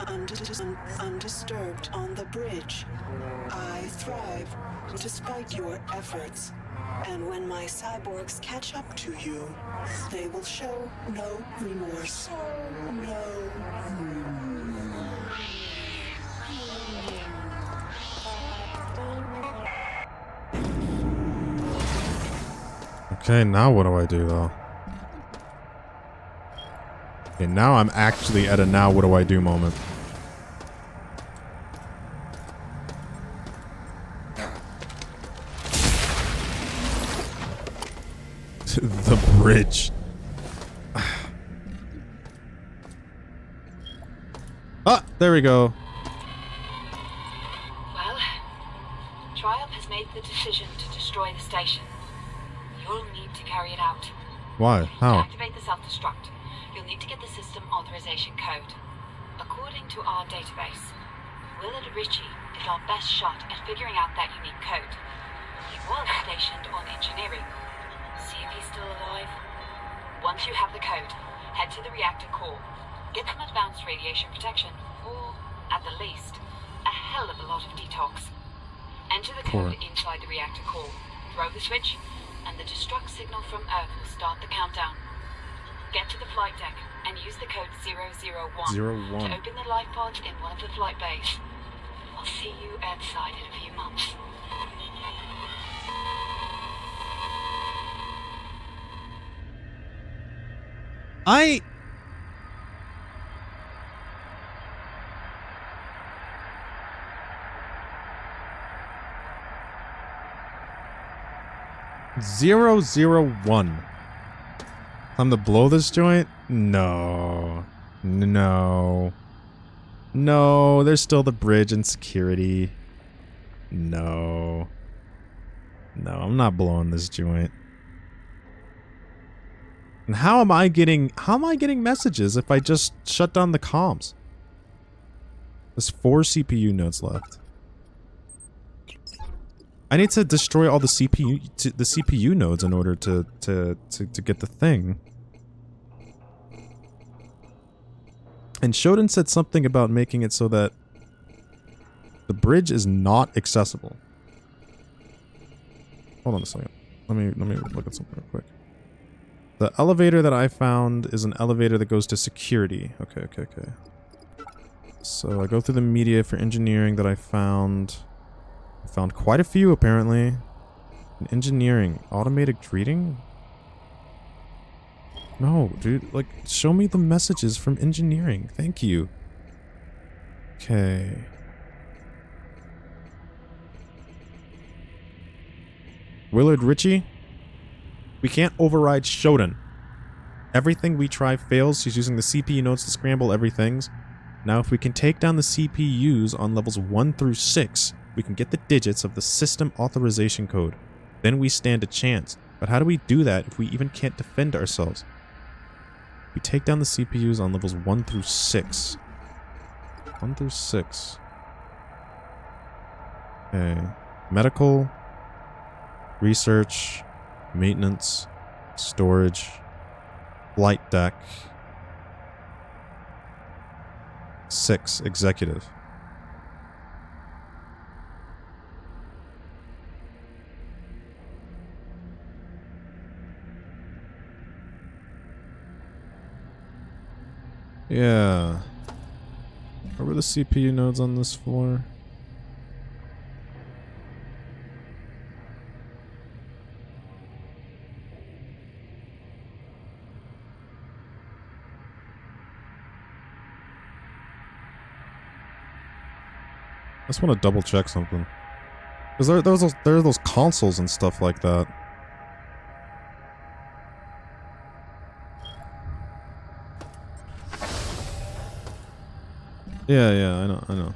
on the bridge. I thrive despite your efforts. And when my cyborgs catch up to you, they will show no remorse. No. Okay, now what do I do though? Okay, now I'm actually at a now what do I do moment. The bridge. Ah, there we go. Well, Triumph has made the decision to destroy the station. You'll need to carry it out. Why? How? To activate the self-destruct, you'll need to get the system authorization code. According to our database, Willard Ritchie is our best shot at figuring out that unique code. He was stationed on engineering. See if he's still alive. Once you have the code, head to the reactor core. Get some advanced radiation protection, or, at the least, a hell of a lot of detox. Enter the Core. code inside the reactor core. Throw the switch, and the destruct signal from Earth will start the countdown. Get to the flight deck and use the code 001 01. to open the life pods in one of the flight bays. I'll see you outside in a few months. I... Zero, 001. Time to blow this joint? No. No. No, there's still the bridge and security. No. No, I'm not blowing this joint. And how am I getting messages if I just shut down the comms? There's 4 CPU nodes left. I need to destroy all the CPU nodes in order to get the thing. And Shodan said something about making it so that the bridge is not accessible. Hold on a second. Let me look at something real quick. The elevator that I found is an elevator that goes to security. Okay. So I go through the media for engineering that I found. I found quite a few, apparently. In engineering. Automated greeting? No, dude. Like, show me the messages from engineering. Thank you. Okay. Willard Ritchie? We can't override Shodan. Everything we try fails. She's using the CPU nodes to scramble everything. Now, if we can take down the CPUs on levels 1 through 6, we can get the digits of the system authorization code. Then we stand a chance. But how do we do that if we even can't defend ourselves? We take down the CPUs on levels 1 through 6. 1 through 6. Okay. Medical. Research. Maintenance. Storage. Flight deck. 6. Executive. Yeah. What were the CPU nodes on this floor? I just want to double check something. Because there are those consoles and stuff like that. Yeah, I know.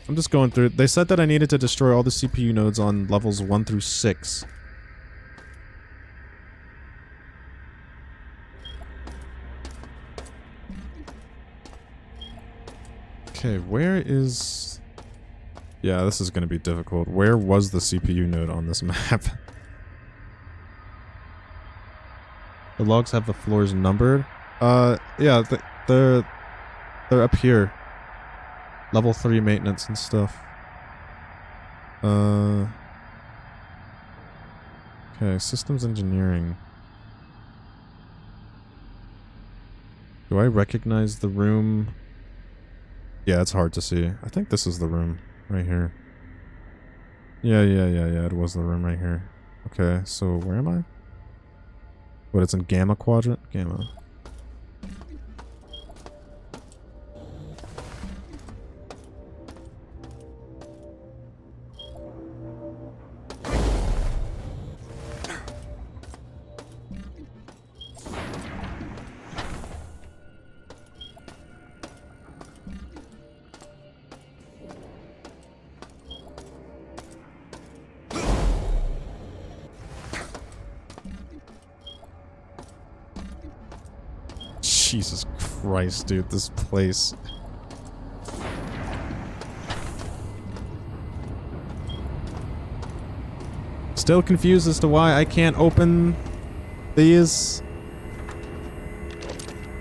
I'm just going through. They said that I needed to destroy all the CPU nodes on levels 1 through 6. Okay, where is... Yeah, this is going to be difficult. Where was the CPU node on this map? The logs have the floors numbered. Yeah, they're up here. Level 3 maintenance and stuff. Okay, systems engineering. Do I recognize the room? Yeah, it's hard to see. I think this is the room right here. Yeah, it was the room right here. Okay, so where am I? What, it's in Gamma quadrant? Gamma. Jesus Christ, dude, this place. Still confused as to why I can't open these.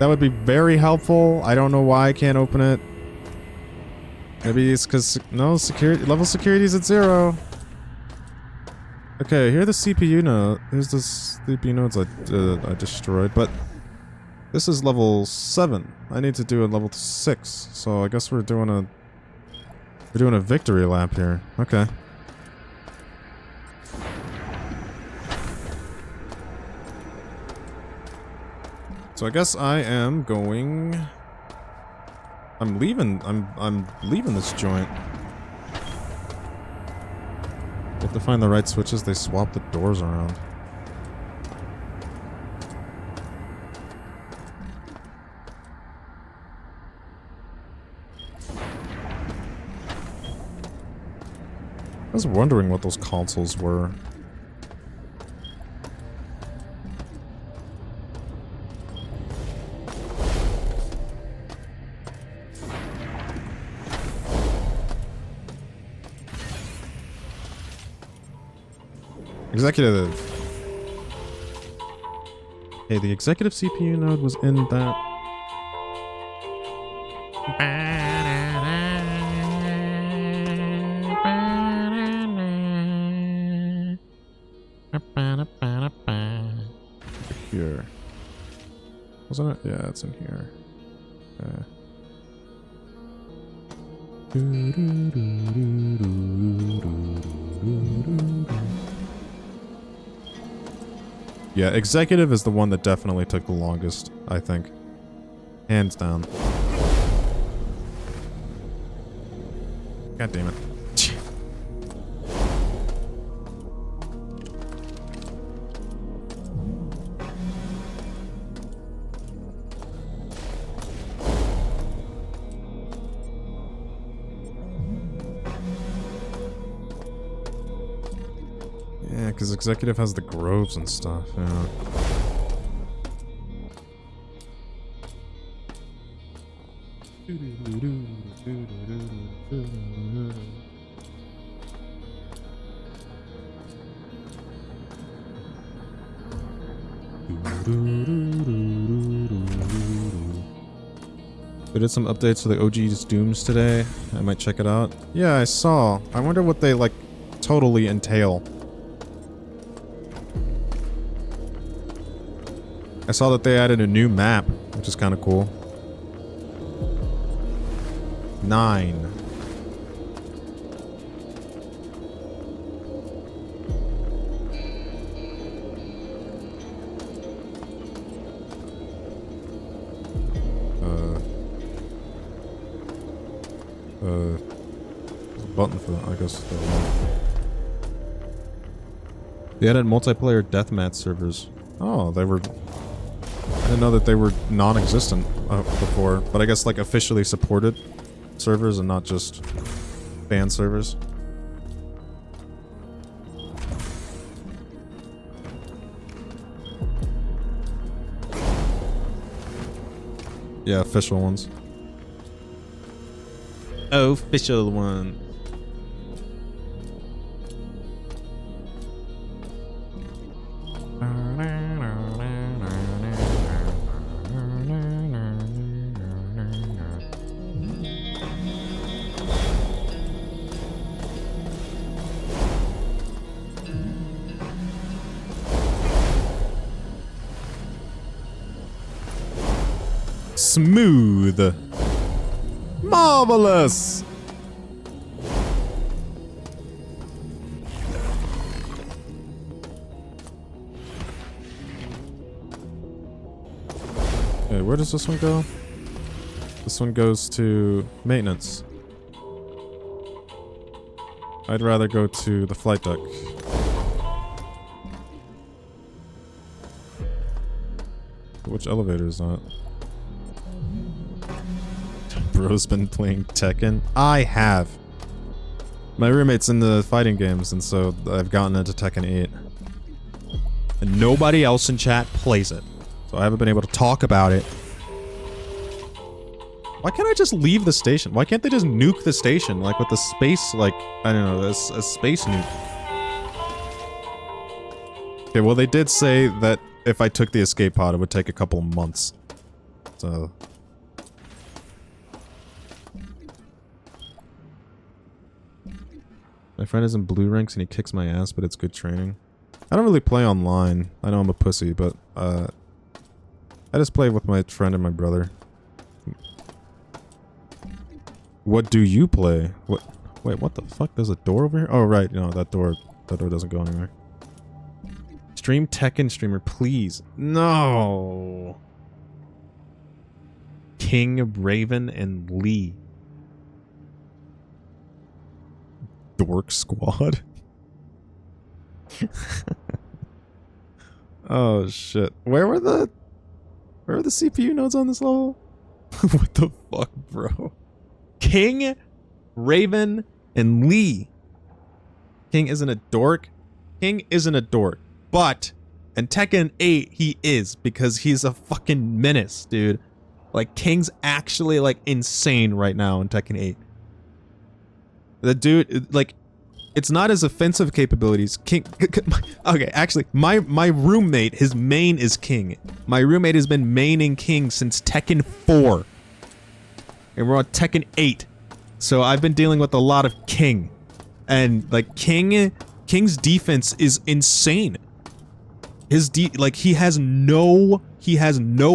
That would be very helpful. I don't know why I can't open it. Maybe it's because no security level security is at 0. Okay, here are the CPU node. Here's the CPU nodes I destroyed, but this is level 7. I need to do a level 6, so I guess we're doing a victory lap here. Okay. So I guess I am going. I'm leaving this joint. You have to find the right switches. They swap the doors around. I was wondering what those consoles were. Executive. Okay, the executive CPU node was in that. Here. Wasn't it? Yeah, it's in here. Yeah, executive is the one that definitely took the longest, I think. Hands down. God damn it. Yeah, because executive has the groves and stuff, yeah. They did some updates to the OG's Dooms today. I might check it out. Yeah, I saw. I wonder what they, like, totally entail. I saw that they added a new map, which is kind of cool. 9. There's a button for that, I guess. They added multiplayer deathmatch servers. Oh, they were... I didn't know that they were non-existent before, but I guess like officially supported servers and not just fan servers. Yeah, official ones. Official one. Smooth. Marvelous. Okay, where does this one go? This one goes to maintenance. I'd rather go to the flight deck. Which elevator is that? Bro's been playing Tekken. I have. My roommate's in the fighting games, and so I've gotten into Tekken 8. And nobody else in chat plays it. So I haven't been able to talk about it. Why can't I just leave the station? Why can't they just nuke the station? Like with the space, like, I don't know, a space nuke. Okay, well they did say that if I took the escape pod, it would take a couple months. So... My friend is in blue ranks and he kicks my ass, but it's good training. I don't really play online. I know I'm a pussy, but I just play with my friend and my brother. What do you play? What? Wait, what the fuck? There's a door over here? Oh, right. No, that door doesn't go anywhere. Stream Tekken streamer, please. No. King, Raven, and Lee. Dork Squad? Oh, shit. Where were the CPU nodes on this level? What the fuck, bro? King, Raven, and Lee. King isn't a dork. King isn't a dork. But in Tekken 8, he is, because he's a fucking menace, dude. Like, King's actually, like, insane right now in Tekken 8. The dude, like, it's not his offensive capabilities. King, okay, actually, my roommate, his main is King. My roommate has been maining King since Tekken 4. And we're on Tekken 8. So I've been dealing with a lot of King. And, like, King's defense is insane. He has no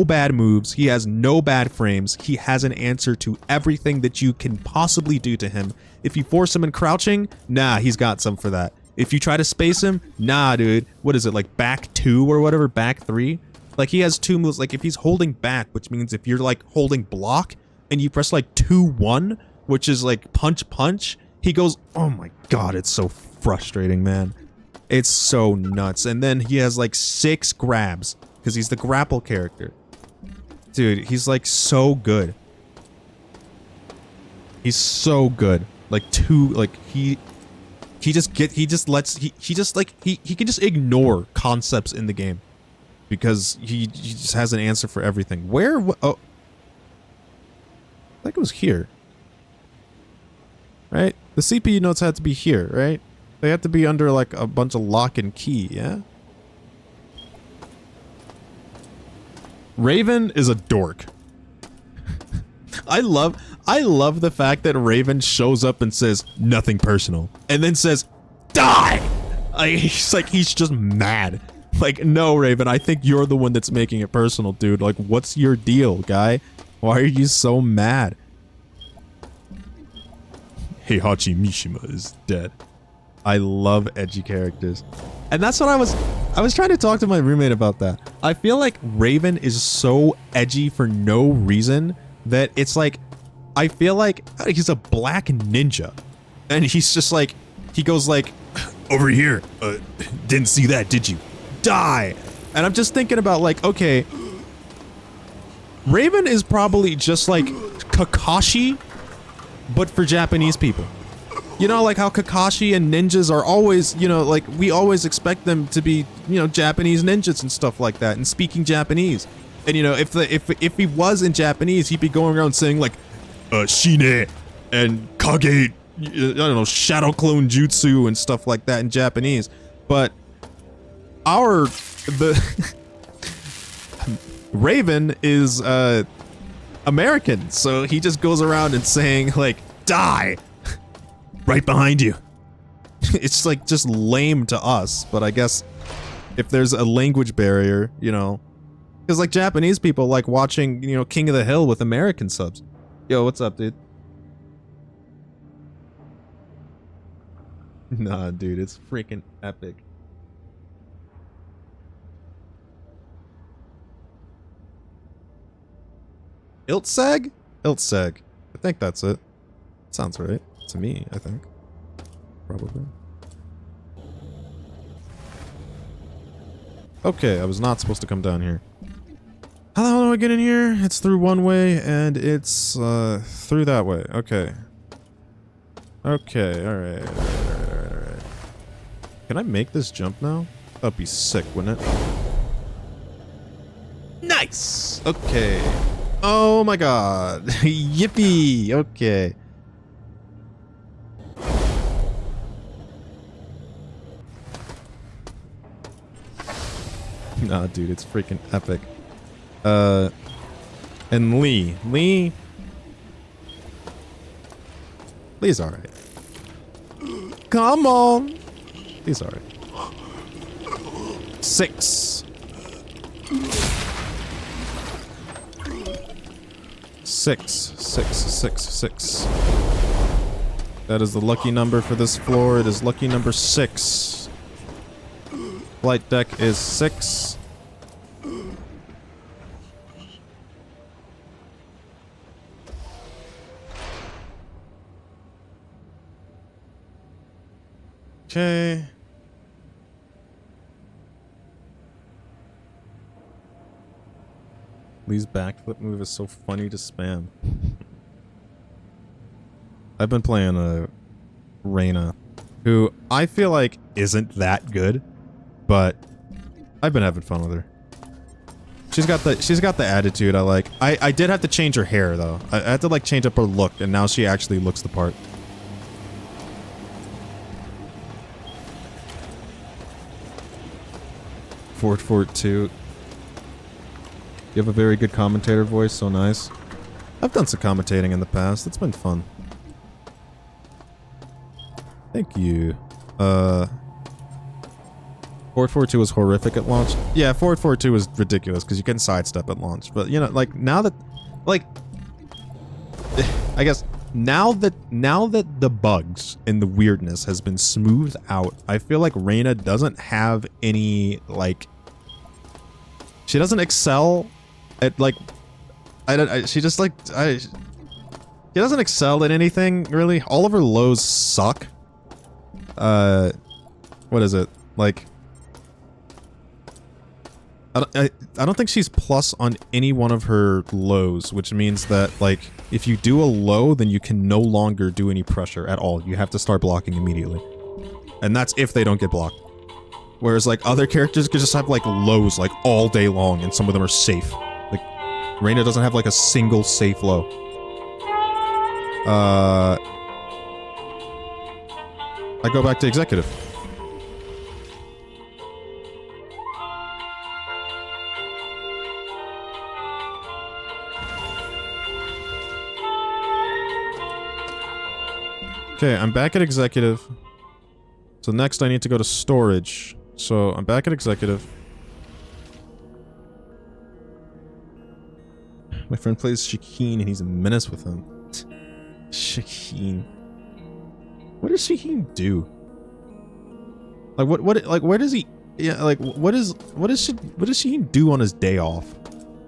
bad moves. He has no bad frames. He has an answer to everything that you can possibly do to him. If you force him in crouching, nah, he's got some for that. If you try to space him, nah, dude. What is it, like back 2 or whatever, back 3? Like, he has 2 moves. Like, if he's holding back, which means if you're, like, holding block, and you press, like, 2-1, which is, like, punch, he goes, oh my god, it's so frustrating, man. It's so nuts. And then he has, like, 6 grabs, because he's the grapple character. Dude, he's, like, so good. He's so good. Like, he just can just ignore concepts in the game. Because he just has an answer for everything. Where? Oh. I think it was here. Right? The CPU notes had to be here, right? They had to be under, like, a bunch of lock and key, yeah? Raven is a dork. I love the fact that Raven shows up and says, nothing personal. And then says, die! He's just mad. Like, no, Raven, I think you're the one that's making it personal, dude. Like, what's your deal, guy? Why are you so mad? Heihachi Mishima is dead. I love edgy characters. And that's what I was trying to talk to my roommate about that. I feel like Raven is so edgy for no reason that it's like, I feel like he's a black ninja. And he's just like, he goes like, over here, didn't see that, did you? Die! And I'm just thinking about like, okay, Raven is probably just like Kakashi, but for Japanese people. You know, like how Kakashi and ninjas are always, you know, like we always expect them to be, you know, Japanese ninjas and stuff like that and speaking Japanese. And you know, if he was in Japanese, he'd be going around saying like, Shine and Kage, I don't know, Shadow Clone Jutsu and stuff like that in Japanese. But the Raven is American, so he just goes around and saying like, die! Right behind you. It's like just lame to us, but I guess if there's a language barrier, you know, because like Japanese people like watching, you know, King of the Hill with American subs. Yo, what's up, dude? Nah, dude, it's freaking epic. Iltseg? Iltseg. I think that's it. Sounds right. To me, I think. Probably. Okay, I was not supposed to come down here. How the hell do I get in here? It's through one way, and it's through that way. Okay. Okay, alright. Can I make this jump now? That'd be sick, wouldn't it? Nice! Okay. Oh my god. Yippee! Okay. Nah, dude, it's freaking epic. And Lee's alright. Come on. He's alright. 6. 6, 6, 6, 6. That is the lucky number for this floor. It is lucky number 6. Flight deck is 6. Okay. Lee's backflip move is so funny to spam. I've been playing Reyna, who I feel like isn't that good, but I've been having fun with her. She's got the attitude I like. I did have to change her hair though. I had to like change up her look, and now she actually looks the part. Fort 2. You have a very good commentator voice, so nice. I've done some commentating in the past. It's been fun. Thank you. Fort 2 was horrific at launch. Yeah, Fort 2 was ridiculous because you can sidestep at launch. But you know, like now that, like, I guess now that the bugs and the weirdness has been smoothed out, I feel like Reyna doesn't have any like. She doesn't excel at like. She just like she doesn't excel at anything really. All of her lows suck. What is it like? I don't think she's plus on any one of her lows, which means that like if you do a low, then you can no longer do any pressure at all. You have to start blocking immediately, and that's if they don't get blocked. Whereas like other characters could just have like lows like all day long, and some of them are safe. Like Reyna doesn't have like a single safe low. I go back to executive. Okay, I'm back at executive. So next I need to go to storage. So I'm back at executive. My friend plays Shaheen and he's a menace with him. Shaheen. What does Shaheen do? Like what like where does he what does Shaheen do on his day off?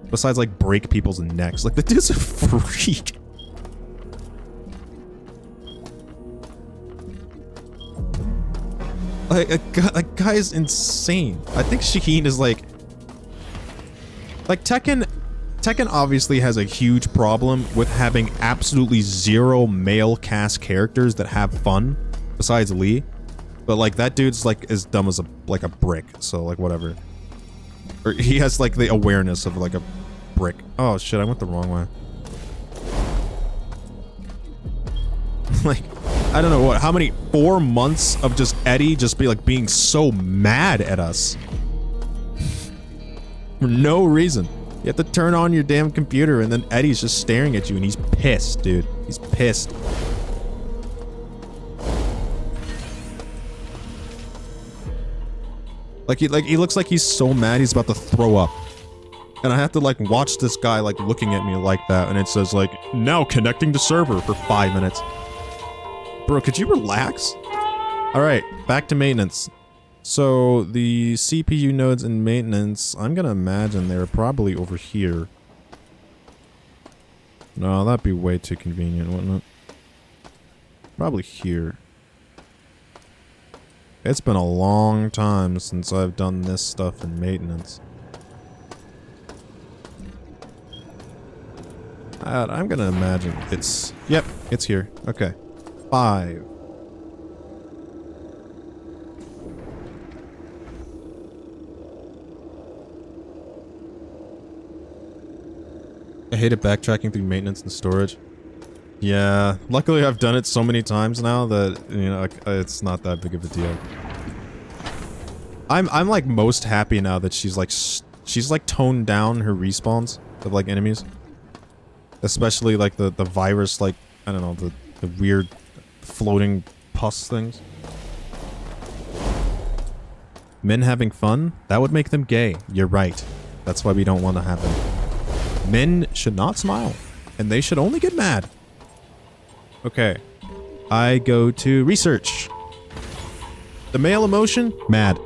Besides like break people's necks. Like the dude's a freak. Like a guy is insane. I think Shaheen is like Tekken obviously has a huge problem with having absolutely zero male cast characters that have fun besides Lee. But like that dude's like as dumb as a brick, so like whatever. Or he has like the awareness of like a brick. Oh shit, I went the wrong way. Like I don't know what, how many 4 months of just Eddie just being so mad at us. For no reason. You have to turn on your damn computer and then Eddie's just staring at you and he's pissed, dude. He's pissed. Like he looks like he's so mad he's about to throw up. And I have to like watch this guy like looking at me like that and it says like, now connecting to server for 5 minutes. Bro, could you relax? Alright, back to maintenance. So, the CPU nodes in maintenance, I'm gonna imagine they're probably over here. No, that'd be way too convenient, wouldn't it? Probably here. It's been a long time since I've done this stuff in maintenance. I'm gonna imagine it's... Yep, it's here. Okay. 5. I hated backtracking through maintenance and storage. Yeah, luckily I've done it so many times now that, you know, it's not that big of a deal. I'm like most happy now that she's like toned down her respawns of like enemies. Especially like the virus, like, I don't know, the weird floating pus things. Men having fun? That would make them gay. You're right. That's why we don't want to have them. Men should not smile. And they should only get mad. Okay. I go to research. The male emotion? Mad.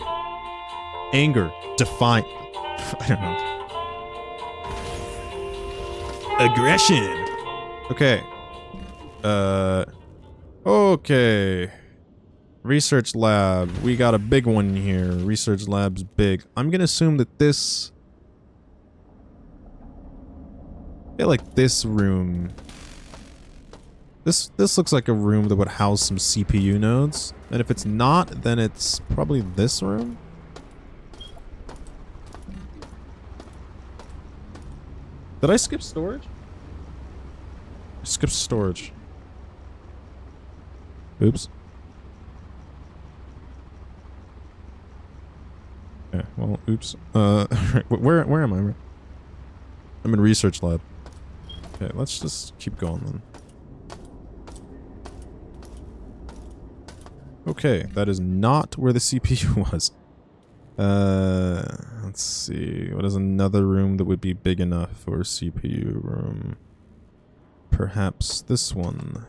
Anger. Defiant. I don't know. Aggression. Okay. Okay. Research lab. We got a big one here. Research lab's big. I'm gonna assume that this... I feel like this room... This looks like a room that would house some CPU nodes. And if it's not, then it's probably this room? Did I skip storage? I skipped storage. Oops. Okay, well, oops. Where am I? I'm in research lab. Okay, let's just keep going then. Okay, that is not where the CPU was. Let's see. What is another room that would be big enough for a CPU room? Perhaps this one.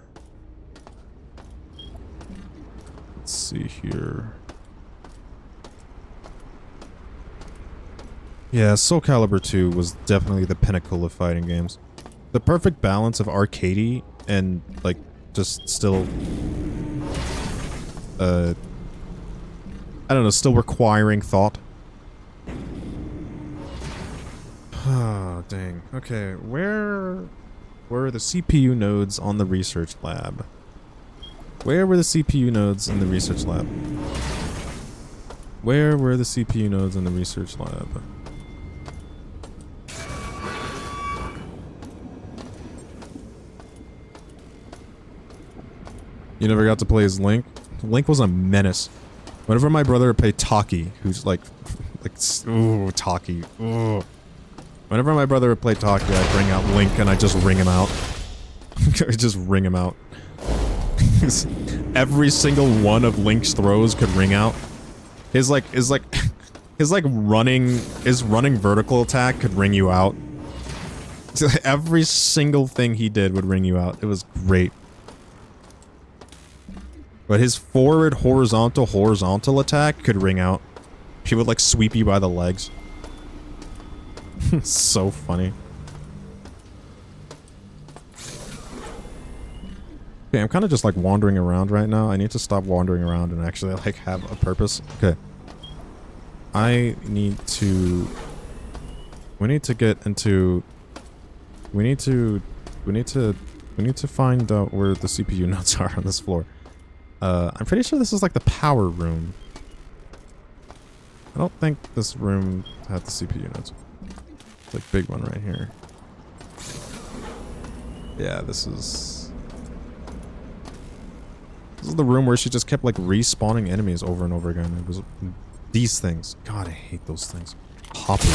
Let's see here. Yeah, Soul Calibur 2 was definitely the pinnacle of fighting games. The perfect balance of arcadey and, like, just still... I don't know, still requiring thought. Ah, dang. Okay, where were the CPU nodes on the research lab? Where were the CPU nodes in the research lab? Where were the CPU nodes in the research lab? You never got to play as Link? Link was a menace. Whenever my brother would play Taki, who's like, ooh, Taki, ooh. Whenever my brother would play Taki, I'd bring out Link and I'd just ring him out. Just ring him out. Every single one of Link's throws could ring out. His running vertical attack could ring you out. Every single thing he did would ring you out. It was great. But his forward horizontal attack could ring out. He would like sweep you by the legs. So funny. Okay, I'm kind of just like wandering around right now. I need to stop wandering around and actually like have a purpose. Okay. We need to get into... We need to find out where the CPU nodes are on this floor. I'm pretty sure this is like the power room. I don't think this room had the CPU nodes. It's like big one right here. Yeah, this is the room where she just kept like respawning enemies over and over again. It was these things. God, I hate those things. Hopping.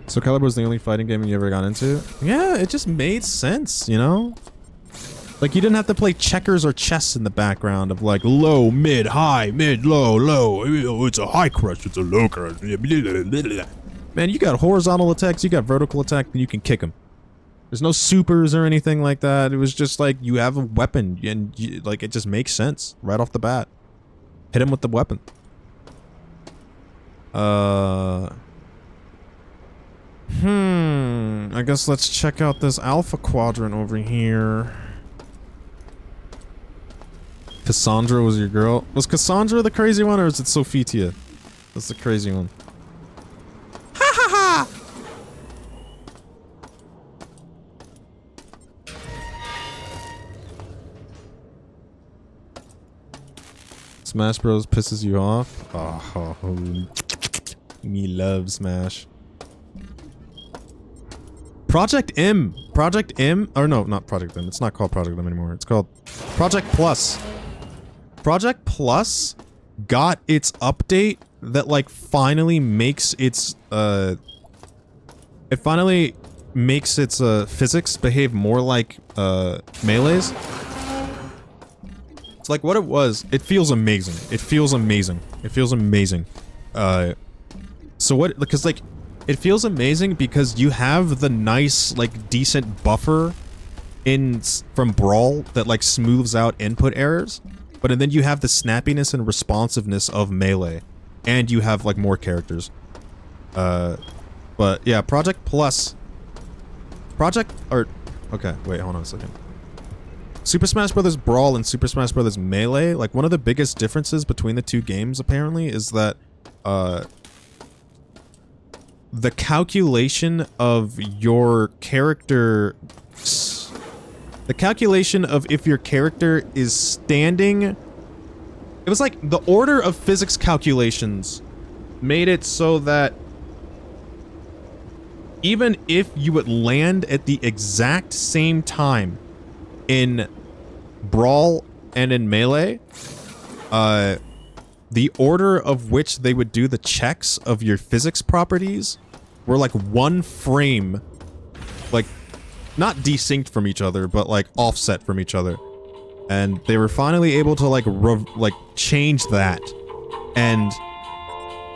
So Calibur was the only fighting game you ever got into? Yeah, it just made sense, you know? Like, you didn't have to play checkers or chess in the background of like low, mid, high, mid, low, low. Oh, it's a high crush, it's a low crush. Man, you got horizontal attacks, you got vertical attack, and you can kick them. There's no supers or anything like that. It was just like, you have a weapon, and like, it just makes sense right off the bat. Hit him with the weapon. I guess let's check out this Alpha Quadrant over here. Cassandra was your girl. Was Cassandra the crazy one, or is it Sophitia? That's the crazy one. Ha ha ha! Smash Bros pisses you off? Oh, me love Smash. Project M. Project M. Or no, not Project M. It's not called Project M anymore. It's called Project Plus. Project Plus got its update that like finally makes its physics behave more like Melee's. It's like what it was. It feels amazing. It feels amazing. It feels amazing. So what, because like, it feels amazing because you have the nice, like, decent buffer from Brawl that, like, smooths out input errors. But then you have the snappiness and responsiveness of Melee. And you have, like, more characters. But, yeah, Project Plus. Okay, wait, hold on a second. Super Smash Bros. Brawl and Super Smash Bros. Melee, like, one of the biggest differences between the two games, apparently, is that, the calculation of your character... The calculation of if your character is standing... It was like the order of physics calculations made it so that even if you would land at the exact same time in Brawl and in Melee, the order of which they would do the checks of your physics properties were like one frame, like, not desynced from each other, but like offset from each other. And they were finally able to like change that. And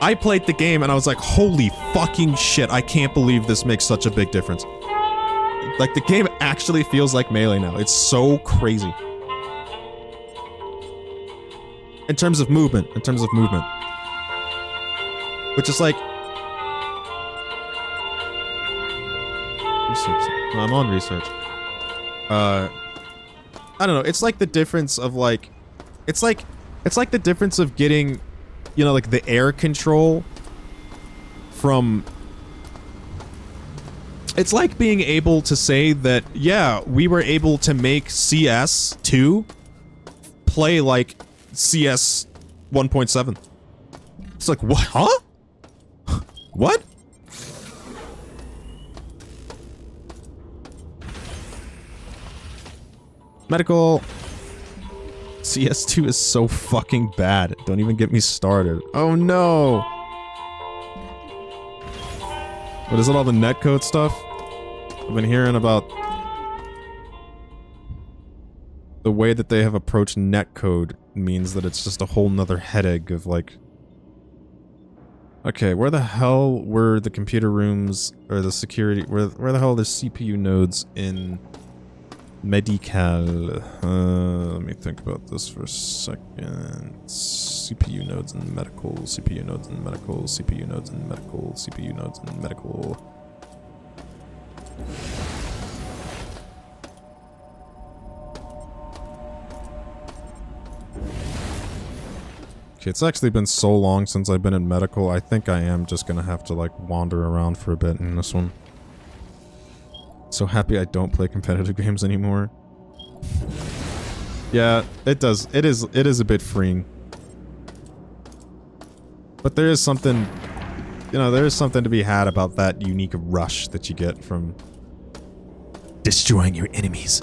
I played the game and I was like, holy fucking shit, I can't believe this makes such a big difference. Like, the game actually feels like Melee now. It's so crazy. In terms of movement. Which is like... Research. I'm on research. I don't know, it's like the difference of like... It's like the difference of getting, you know, like the air control from... It's like being able to say that, yeah, we were able to make CS2 play like CS 1.7. It's like, what? Huh? What? Medical. CS2 is so fucking bad. Don't even get me started. Oh no! What is it, all the netcode stuff? I've been hearing about the way that they have approached netcode means that it's just a whole nother headache of like... Okay, where the hell were the computer rooms, or the security, where the hell are the CPU nodes in Medical? Let me think about this for a second. CPU nodes in medical, CPU nodes in medical, CPU nodes in medical, CPU nodes in medical. Okay, it's actually been so long since I've been in medical, I think I am just gonna have to like wander around for a bit in this one. So happy I don't play competitive games anymore. Yeah, it does. It is a bit freeing. But there is something, you know, there is something to be had about that unique rush that you get from destroying your enemies.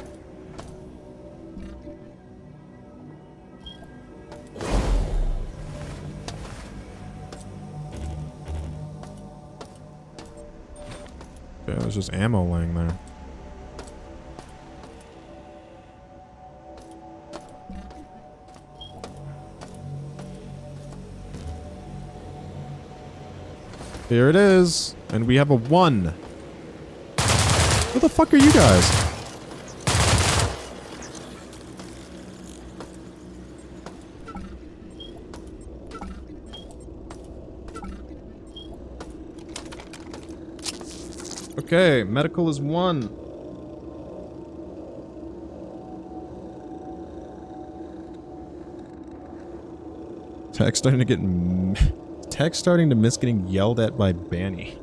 Okay, there's just ammo laying there. Here it is, and we have a 1. Where the fuck are you guys? Okay, medical is 1. Tagg starting to get... Tagg starting to miss getting yelled at by Banny.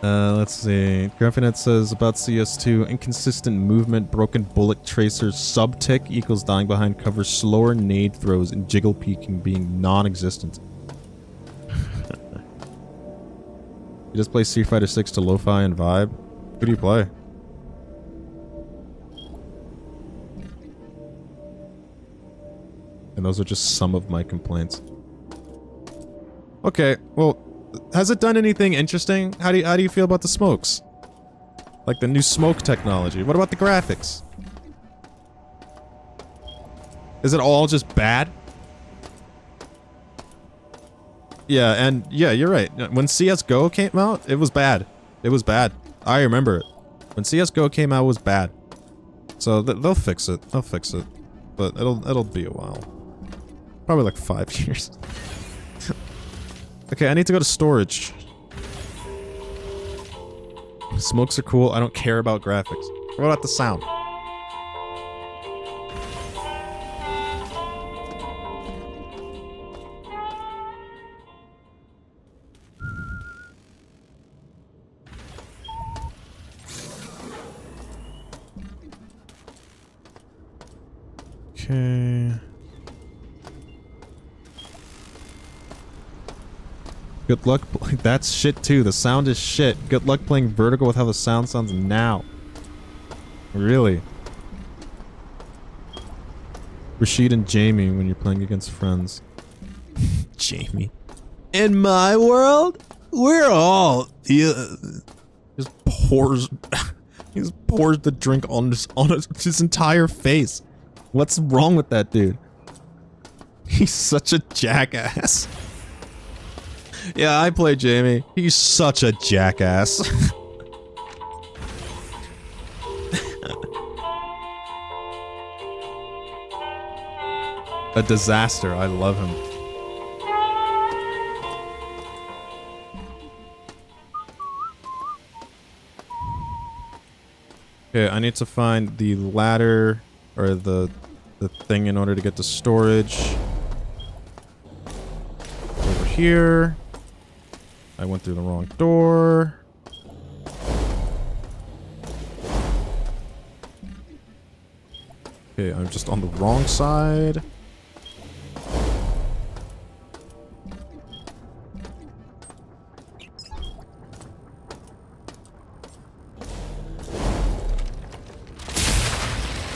Let's see. Graphinet says about CS2, inconsistent movement, broken bullet tracers, sub-tick equals dying behind cover, slower nade throws, and jiggle peeking being non-existent. You just play Street Fighter 6 to lo-fi and vibe? Who do you play? And those are just some of my complaints. Okay, well, has it done anything interesting? How do you feel about the smokes? Like the new smoke technology. What about the graphics? Is it all just bad? Yeah, and yeah, you're right. When CSGO came out, it was bad. It was bad. I remember it. When CSGO came out, it was bad. So they'll fix it. They'll fix it. But it'll be a while. Probably like 5 years. Okay, I need to go to storage. Smokes are cool. I don't care about graphics. What about the sound? Okay. Good luck. That's shit too. The sound is shit. Good luck playing Vertigo with how the sound sounds now. Really? Rashid and Jamie when you're playing against friends. Jamie. In my world, we're all just pours he just pours the drink on his entire face. What's wrong with that dude? He's such a jackass. Yeah, I play Jamie. He's such a jackass. A disaster. I love him. Okay, I need to find the ladder or the thing in order to get to storage. Over here. I went through the wrong door. Okay, I'm just on the wrong side.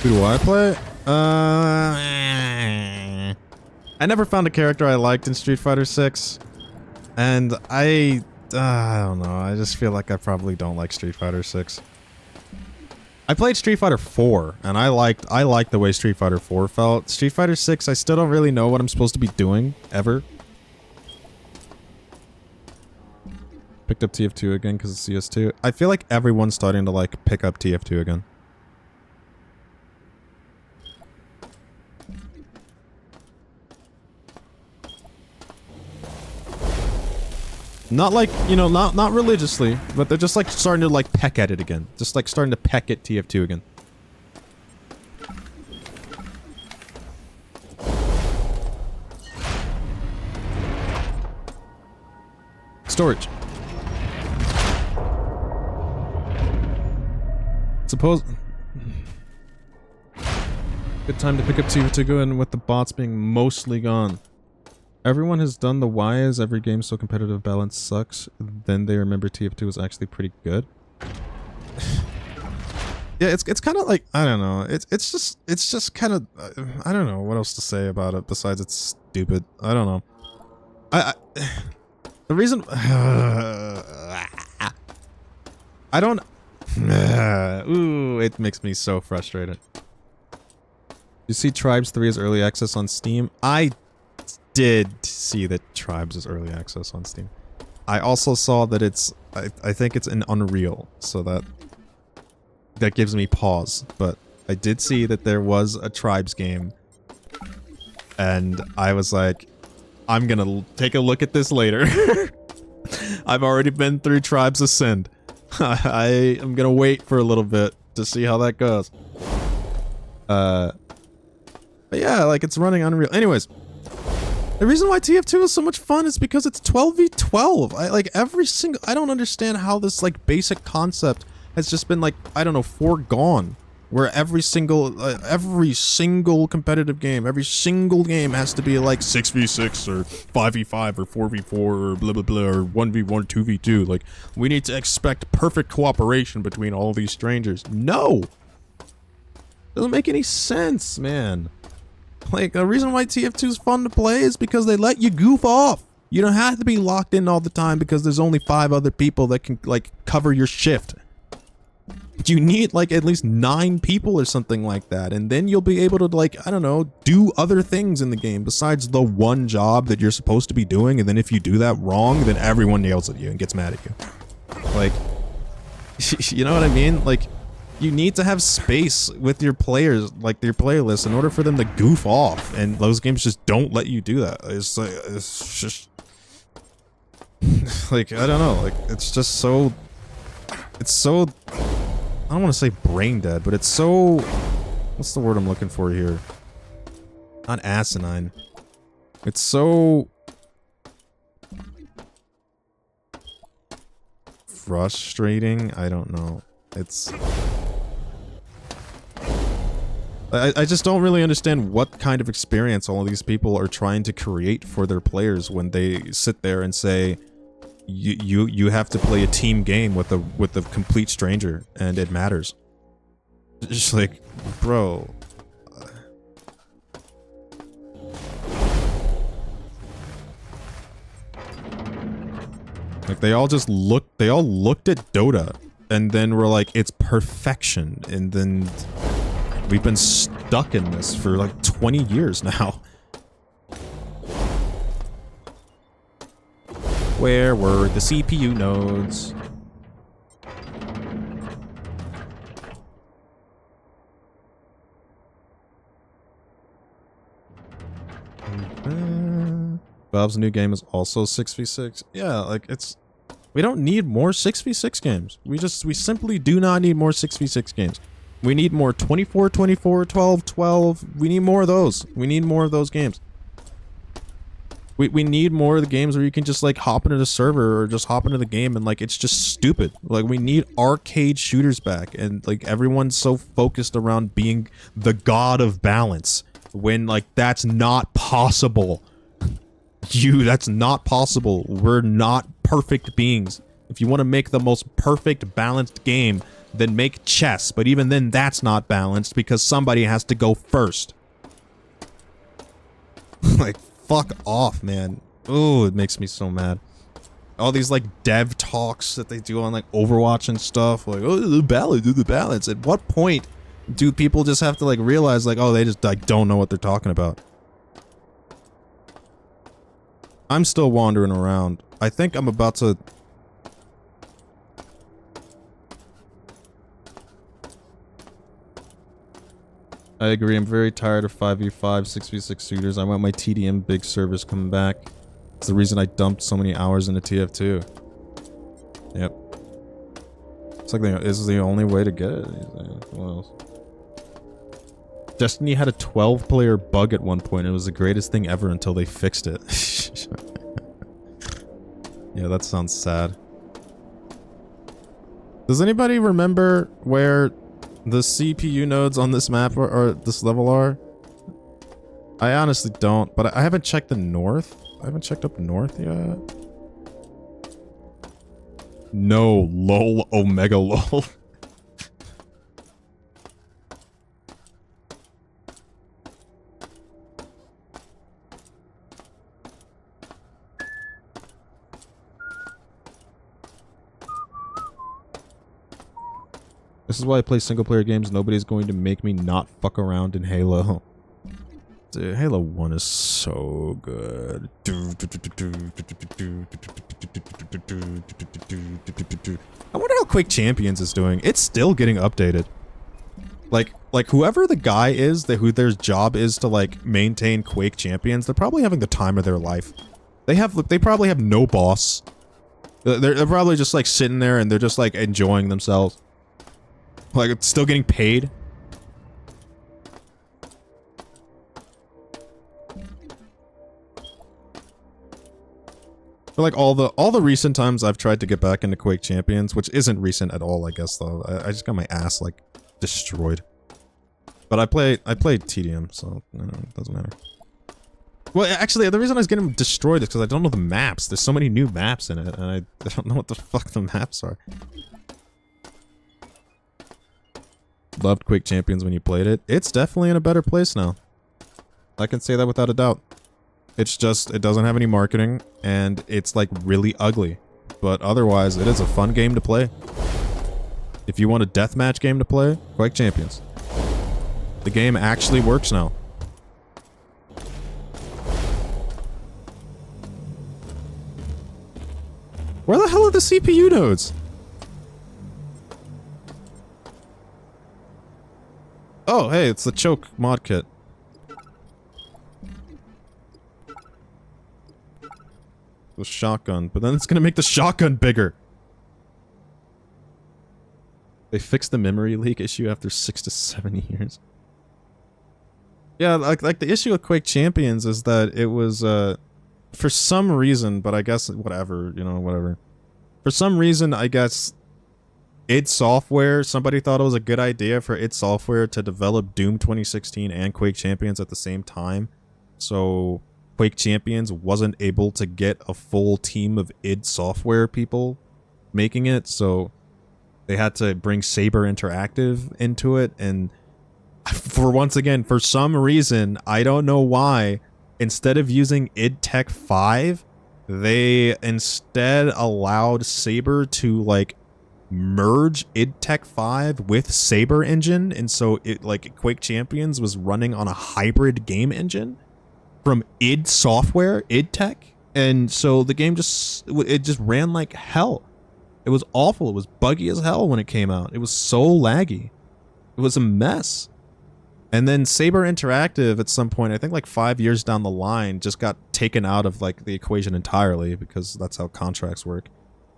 Who do I play? I never found a character I liked in Street Fighter 6. And I don't know. I just feel like I probably don't like Street Fighter 6. I played Street Fighter 4, and I liked the way Street Fighter 4 felt. Street Fighter 6, I still don't really know what I'm supposed to be doing, ever. Picked up TF2 again because of CS2. I feel like everyone's starting to, like, pick up TF2 again. Not like, you know, not religiously, but they're just like starting to like peck at it again. Just like starting to peck at TF2 again. Storage. Suppose... Good time to pick up TF2 and with the bots being mostly gone. Everyone has done the why is every game so competitive balance sucks. Then they remember TF2 was actually pretty good. Yeah, it's kind of like, I don't know. It's just kind of I don't know what else to say about it besides it's stupid. I don't know. The reason I don't ooh, it makes me so frustrated. You see Tribes 3 as early access on Steam? I did see that Tribes is early access on Steam. I also saw that it's I think it's in Unreal, so that gives me pause, but I did see that there was a Tribes game and I was like, I'm gonna take a look at this later. I've already been through Tribes Ascend. I am gonna wait for a little bit to see how that goes. But yeah, like it's running Unreal. Anyways, the reason why TF2 is so much fun is because it's 12v12. I don't understand how this like basic concept has just been like, I don't know, foregone. Where every single competitive game, every single game has to be like 6v6 or 5v5 or 4v4 or blah blah blah or 1v1, 2v2. Like, we need to expect perfect cooperation between all these strangers. No! Doesn't make any sense, man. Like, the reason why TF2 is fun to play is because they let you goof off. You don't have to be locked in all the time because there's only 5 other people that can, like, cover your shift. You need like at least 9 people or something like that, and then you'll be able to, like, I don't know, do other things in the game besides the one job that you're supposed to be doing. And then if you do that wrong, then everyone yells at you and gets mad at you. Like, you know what I mean? Like, you need to have space with your players, like your player list, in order for them to goof off, and those games just don't let you do that. It's like, it's just like, I don't know, like, it's just so, it's so, I don't want to say brain dead, but it's so, what's the word I'm looking for here? Not asinine. It's so frustrating. I don't know. It's, I just don't really understand what kind of experience all of these people are trying to create for their players when they sit there and say, you have to play a team game with a complete stranger and it matters. Just like, bro. Like, they all looked at Dota and then were like, it's perfection, and then we've been stuck in this for like 20 years now. Where were the CPU nodes? Valve's new game is also 6v6. Yeah, like, it's, we don't need more 6v6 games. We simply do not need more 6v6 games. We need more 24, 24, 12, 12. We need more of those. We need more of those games. We need more of the games where you can just, like, hop into the server or just hop into the game and, like, it's just stupid. Like, we need arcade shooters back, and, like, everyone's so focused around being the god of balance when, like, that's not possible. That's not possible. We're not perfect beings. If you want to make the most perfect balanced game, then make chess. But even then, that's not balanced because somebody has to go first. Like, fuck off, man. Oh, it makes me so mad. All these, like, dev talks that they do on, like, Overwatch and stuff. Like, oh, the balance. At what point do people just have to, like, realize, like, oh, they just, like, don't know what they're talking about? I'm still wandering around. I think I'm about to... I agree, I'm very tired of 5v5, 6v6 shooters. I want my TDM big service coming back. It's the reason I dumped so many hours into TF2. Yep. It's like, this is the only way to get it. What else? Destiny had a 12-player bug at one point. It was the greatest thing ever until they fixed it. Yeah, that sounds sad. Does anybody remember where the CPU nodes on this map or this level are? I honestly don't, but I haven't checked the north. I haven't checked up north yet. No, lol, omega lol. This is why I play single-player games. Nobody's going to make me not fuck around in Halo. Dude, Halo 1 is so good. I wonder how Quake Champions is doing. It's still getting updated. Like whoever the guy is, who their job is to, like, maintain Quake Champions, they're probably having the time of their life. They probably have no boss. They're probably just, like, sitting there and they're just, like, enjoying themselves. Like, it's still getting paid. But like all the recent times I've tried to get back into Quake Champions, which isn't recent at all, I guess, though. I just got my ass, like, destroyed. But I played TDM, so, you know, it doesn't matter. Well, actually, the reason I was getting destroyed is because I don't know the maps. There's so many new maps in it, and I don't know what the fuck the maps are. Loved Quake Champions when you played it. It's definitely in a better place now. I can say that without a doubt. It's just, it doesn't have any marketing, and it's, like, really ugly. But otherwise, it is a fun game to play. If you want a deathmatch game to play, Quake Champions. The game actually works now. Where the hell are the CPU nodes? Oh, hey, it's the choke mod kit. The shotgun, but then it's gonna make the shotgun bigger. They fixed the memory leak issue after 6 to 7 years. Yeah, like the issue with Quake Champions is that it was, for some reason, but I guess whatever, you know, whatever. For some reason, I guess id Software, somebody thought it was a good idea for id Software to develop Doom 2016 and Quake Champions at the same time. So Quake Champions wasn't able to get a full team of id Software people making it, so they had to bring Saber Interactive into it, and for some reason, I don't know why, instead of using id Tech 5, they instead allowed Saber to, like, merge id Tech 5 with Saber Engine, and so it, like, Quake Champions was running on a hybrid game engine from id Software, id Tech, and so the game just ran like hell. It was awful. It was buggy as hell when it came out. It was so laggy. It was a mess. And then Saber Interactive at some point, I think like 5 years down the line, just got taken out of like the equation entirely because that's how contracts work.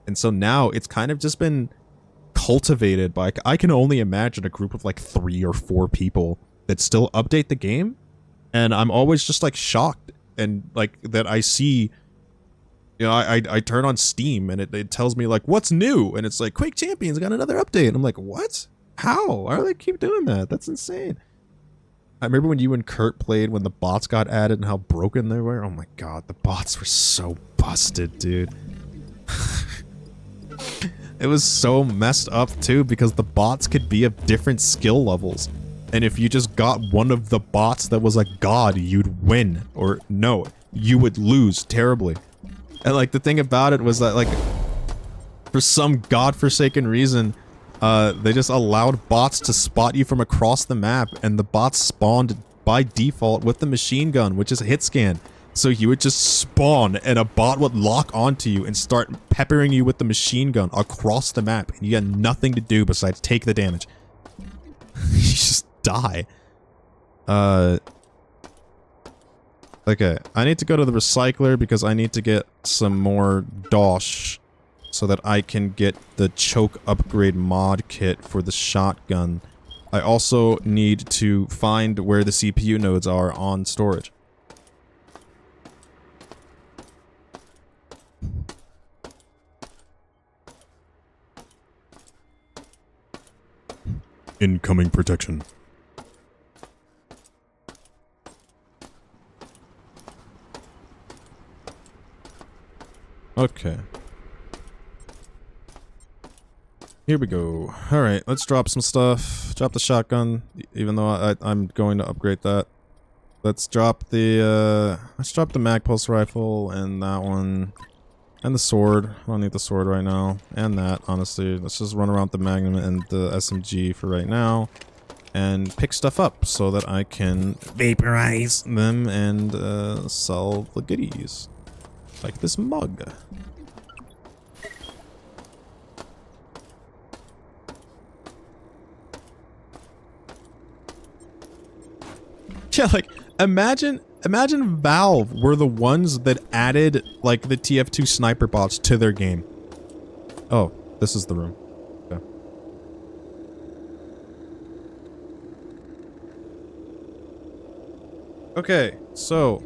And so now it's kind of just been cultivated by, I can only imagine a group of like 3 or 4 people that still update the game. And I'm always just like shocked and like that I see, you know, I turn on Steam and it tells me like, what's new? And it's like, Quake Champions got another update. And I'm like, what? How? Why do they keep doing that? That's insane. I remember when you and Kurt played when the bots got added and how broken they were. Oh my god, the bots were so busted, dude. It was so messed up too because the bots could be of different skill levels. And if you just got one of the bots that was a god, you'd win. Or no, you would lose terribly. And like the thing about it was that like for some godforsaken reason, they just allowed bots to spot you from across the map, and the bots spawned by default with the machine gun, which is a hit scan. So you would just spawn and a bot would lock onto you and start peppering you with the machine gun across the map, and you had nothing to do besides take the damage. You just die. Okay, I need to go to the recycler because I need to get some more dosh so that I can get the choke upgrade mod kit for the shotgun. I also need to find where the CPU nodes are on storage. Incoming protection. Okay. Here we go. Alright, let's drop some stuff. Drop the shotgun, even though I'm going to upgrade that. Let's drop the mag pulse rifle and that one. And the sword. I don't need the sword right now. And that, honestly. Let's just run around the Magnum and the SMG for right now. And pick stuff up so that I can vaporize them and sell the goodies. Like this mug. Yeah, like, imagine Valve were the ones that added, like, the TF2 sniper bots to their game. Oh, this is the room. Okay. Okay, so,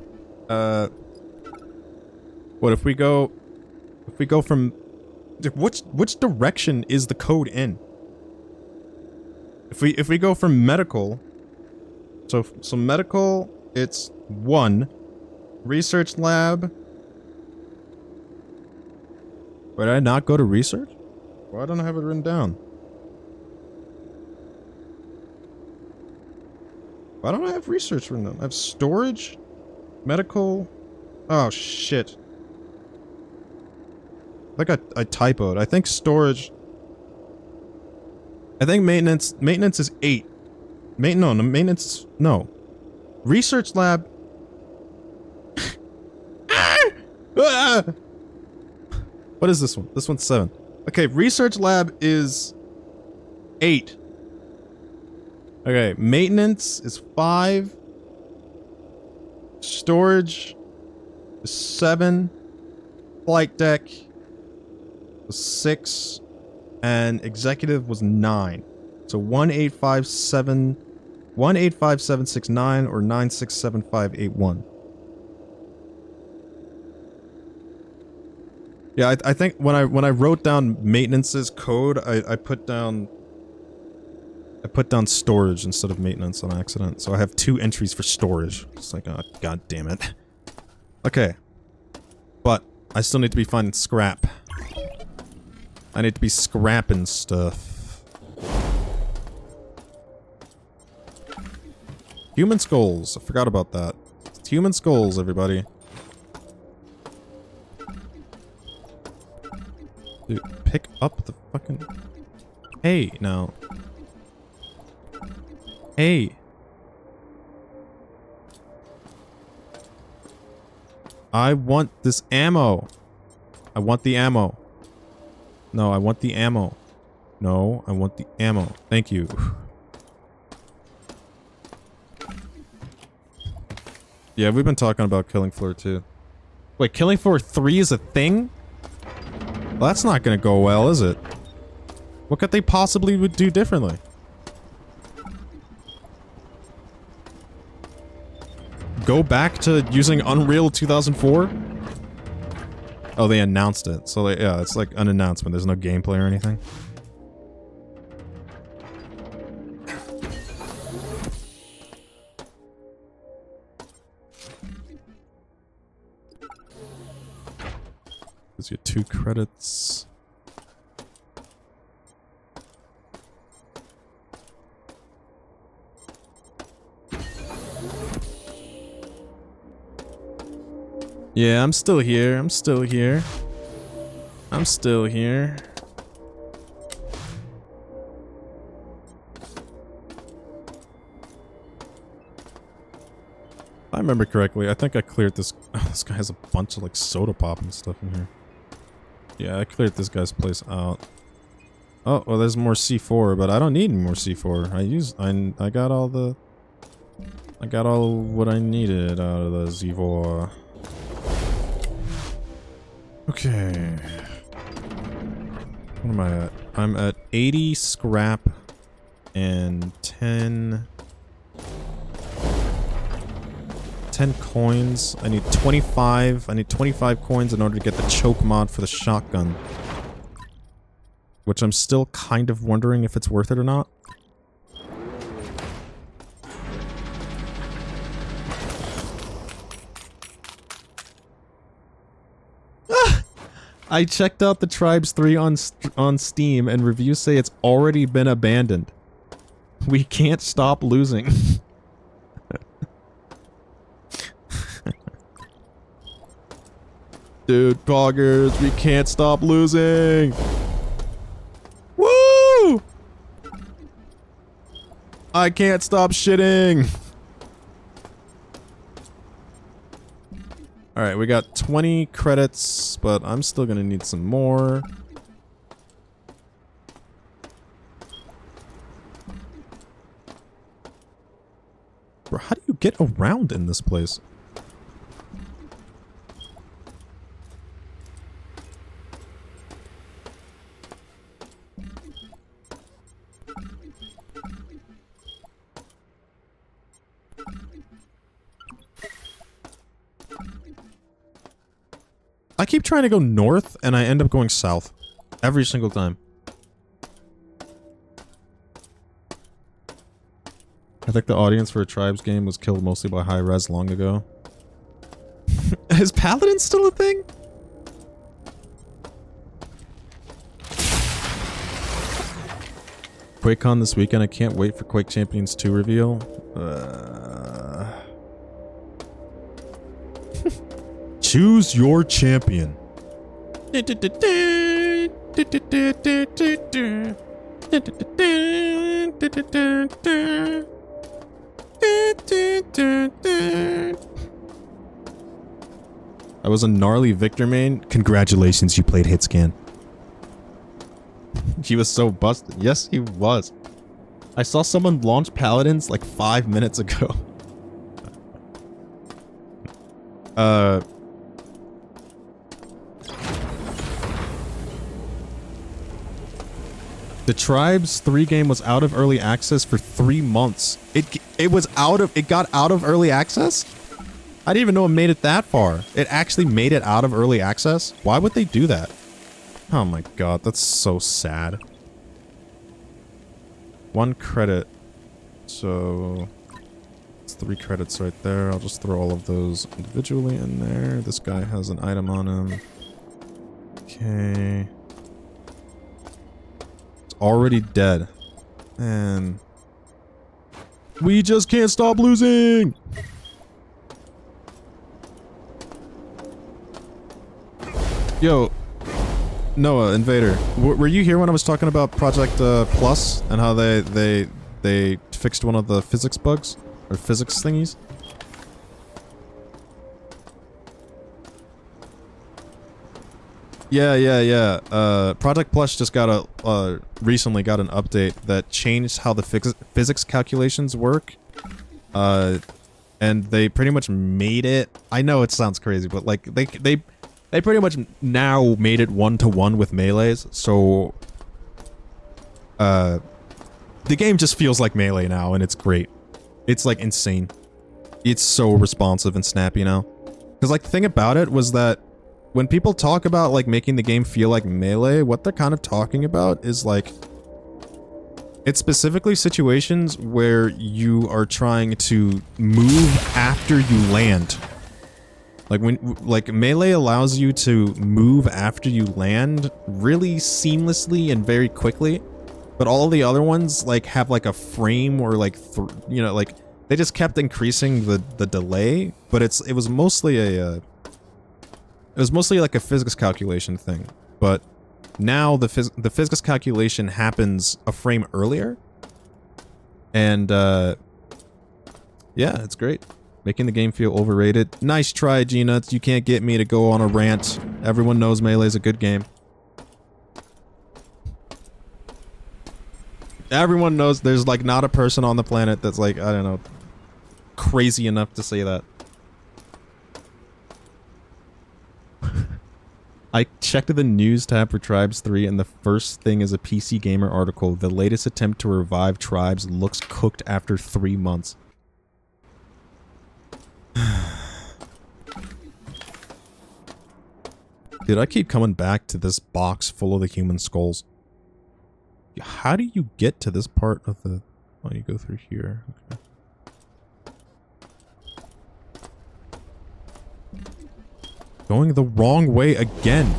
what if we go from, which direction is the code in? If we go from medical, so medical, it's 1. Research lab. Why did I not go to research? Why don't I have it written down? Why don't I have research written down? I have storage, medical. Oh shit. I think I typoed. I think storage. I think maintenance is 8. No. Research lab. What is this one? This one's 7. Okay, research lab is 8. Okay, maintenance is 5. Storage is 7. Flight deck was 6. And executive was 9. So 1857769 or 967581. Yeah, I think when I wrote down maintenance's code, I put down storage instead of maintenance on accident. So I have 2 entries for storage. It's like, oh, god damn it. Okay. But I still need to be finding scrap. I need to be scrapping stuff. Human skulls. I forgot about that. It's human skulls, everybody. Dude, pick up the fucking... Hey, now. Hey. I want this ammo. I want the ammo. No, I want the ammo. No, I want the ammo. Thank you. Yeah, we've been talking about Killing Floor 2. Wait, Killing Floor 3 is a thing? Well, that's not gonna go well, is it? What could they possibly would do differently? Go back to using Unreal 2004? Oh, they announced it. So, yeah, it's like an announcement. There's no gameplay or anything. Gives you 2 credits. Yeah, I'm still here. I'm still here. I'm still here. If I remember correctly, I think I cleared this. Oh, this guy has a bunch of like soda pop and stuff in here. Yeah, I cleared this guy's place out. Oh, well, there's more C4, but I don't need more C4. I got all the... I got all what I needed out of the Z4. Okay. What am I at? I'm at 80 scrap and 10 coins. I need 25. I need 25 coins in order to get the choke mod for the shotgun. Which I'm still kind of wondering if it's worth it or not. I checked out the Tribes 3 on Steam and reviews say it's already been abandoned. We can't stop losing. Dude, poggers, we can't stop losing. Woo! I can't stop shitting. Alright, we got 20 credits, but I'm still gonna need some more. Bro, how do you get around in this place? I keep trying to go north, and I end up going south. Every single time. I think the audience for a Tribes game was killed mostly by high res long ago. Is Paladin still a thing? QuakeCon this weekend. I can't wait for Quake Champions 2 reveal. Choose your champion. I was a gnarly Victor main. Congratulations, you played Hitscan. He was so busted. Yes, he was. I saw someone launch Paladins like 5 minutes ago. The Tribes 3 game was out of early access for 3 months. It got out of early access? I didn't even know it made it that far. It actually made it out of early access? Why would they do that? Oh my god, that's so sad. 1 credit. So it's 3 credits right there. I'll just throw all of those individually in there. This guy has an item on him. Okay. It's already dead. And we just can't stop losing! Yo, Noah, Invader, were you here when I was talking about Project Plus and how they fixed one of the physics bugs or physics thingies? Yeah. Project Plus just got recently got an update that changed how the physics calculations work. And they pretty much made it. I know it sounds crazy, but like they pretty much now made it 1-to-1 with melees, so the game just feels like Melee now, and it's great. It's like insane. It's so responsive and snappy now. Because like the thing about it was that when people talk about like making the game feel like Melee, what they're kind of talking about is like it's specifically situations where you are trying to move after you land. Like Melee allows you to move after you land really seamlessly and very quickly, but all the other ones like have like a frame or like like they just kept increasing the delay, but it was mostly like a physics calculation thing. But now the physics calculation happens a frame earlier, and yeah, it's great. Making the game feel overrated. Nice try, G-Nuts. You can't get me to go on a rant. Everyone knows Melee's a good game. Everyone knows there's like not a person on the planet that's like, I don't know, crazy enough to say that. I checked the news tab for Tribes 3 and the first thing is a PC Gamer article. The latest attempt to revive Tribes looks cooked after 3 months. Dude, I keep coming back to this box full of the human skulls. How do you get to this part of the... Oh, you go through here. Okay. Going the wrong way again.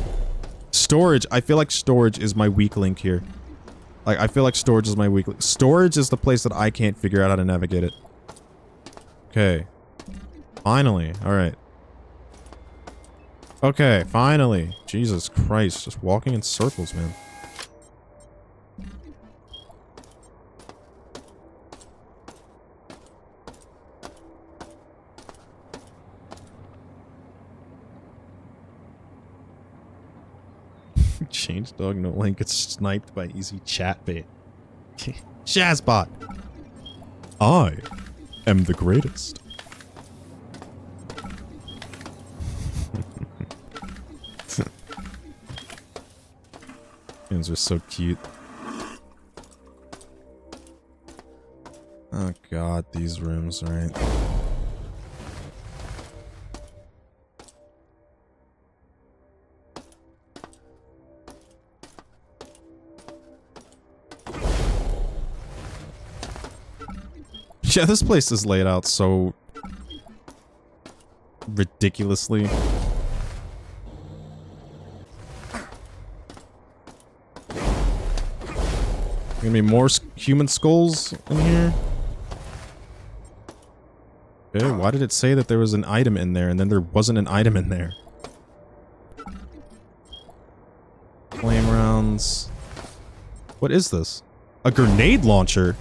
Storage. I feel like storage is my weak link here. Like, I feel like storage is my weak link. Storage is the place that I can't figure out how to navigate it. Okay. Finally. Alright. Okay, finally. Jesus Christ. Just walking in circles, man. Change dog no link gets sniped by easy chat bait. Shazbot. I am the greatest. These are so cute. Oh god, these rooms, right? Yeah, this place is laid out so ridiculously. Gonna be more human skulls in here? Okay, why did it say that there was an item in there and then there wasn't an item in there? Flame rounds. What is this? A grenade launcher?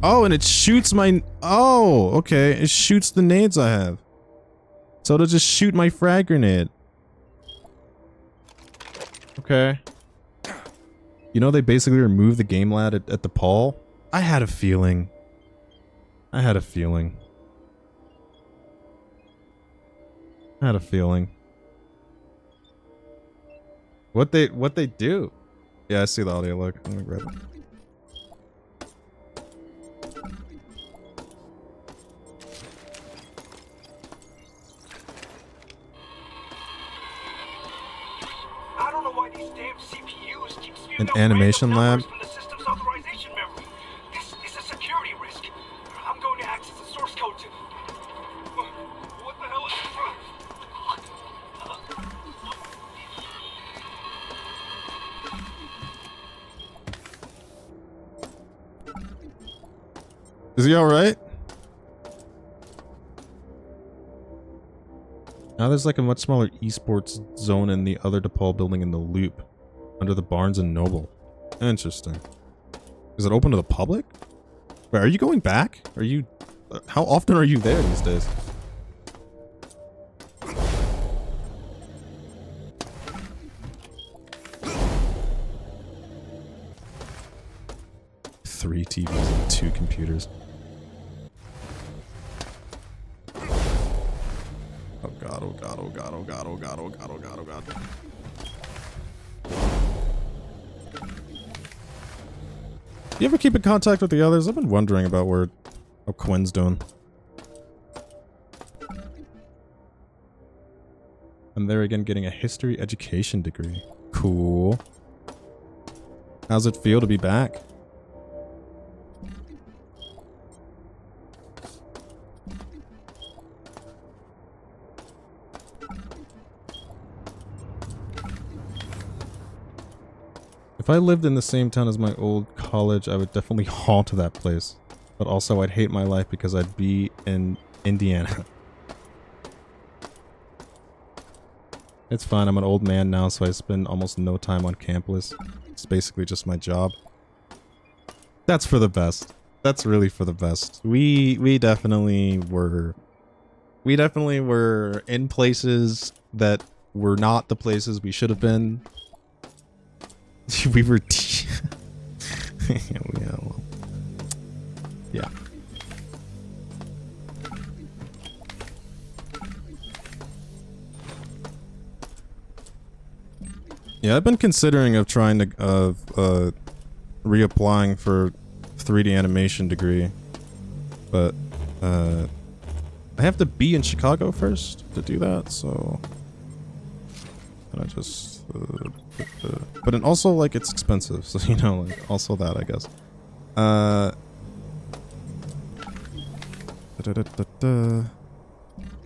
Oh, and it shoots my... Oh, okay. It shoots the nades I have. So it'll just shoot my frag grenade. Okay. You know they basically removed the game lad at the Paul? I had a feeling. I had a feeling. I had a feeling. What they do? Yeah, I see the audio log. I'm gonna grab it. I don't know why these damn CPUs keep spewing An out animation random lab? numbers from the system's authorization memory. This is a security risk. I'm going to access the source code to... What the hell is... Is he alright? Now there's like a much smaller esports zone in the other DePaul building in the loop. Under the Barnes and Noble. Interesting. Is it open to the public? Wait, are you going back? Are you... how often are you there these days? Three TVs and 2 computers. Oh god, oh god, oh god, oh god, oh god, oh god, oh god, oh god. You ever keep in contact with the others? I've been wondering about how Quinn's doing. I'm there again getting a history education degree. Cool. How's it feel to be back? If I lived in the same town as my old college, I would definitely haunt that place. But also I'd hate my life because I'd be in Indiana. It's fine, I'm an old man now, so I spend almost no time on campus. It's basically just my job. That's for the best. That's really for the best. We definitely were... We definitely were in places that were not the places we should have been. We were yeah, well, yeah. Yeah, I've been considering of trying to reapplying for 3D animation degree, but I have to be in Chicago first to do that, so I just but then also like it's expensive, so you know, like also that I guess.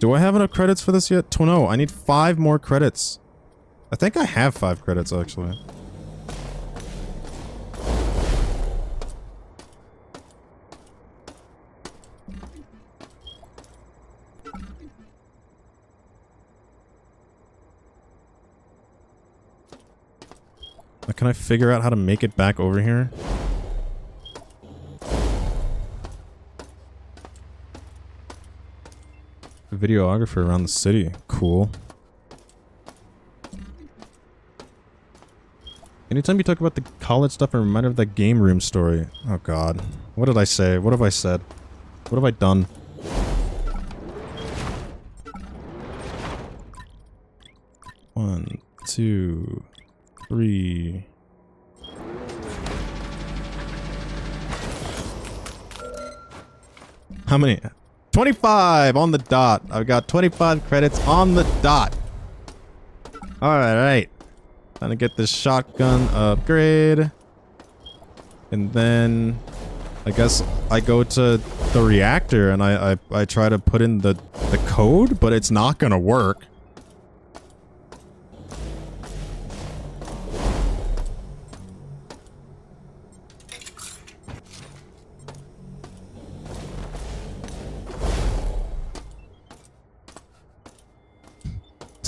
Do I have enough credits for this yet? No, I need 5 more credits. I think I have 5 credits actually. Can I figure out how to make it back over here? Videographer around the city. Cool. Anytime you talk about the college stuff, I'm reminded of that game room story. Oh god. What did I say? What have I said? What have I done? One, 2, 3. How many? 25 on the dot. I've got 25 credits on the dot. Alright. Time to get this shotgun upgrade. And then I guess I go to the reactor and I try to put in the code, but it's not gonna work.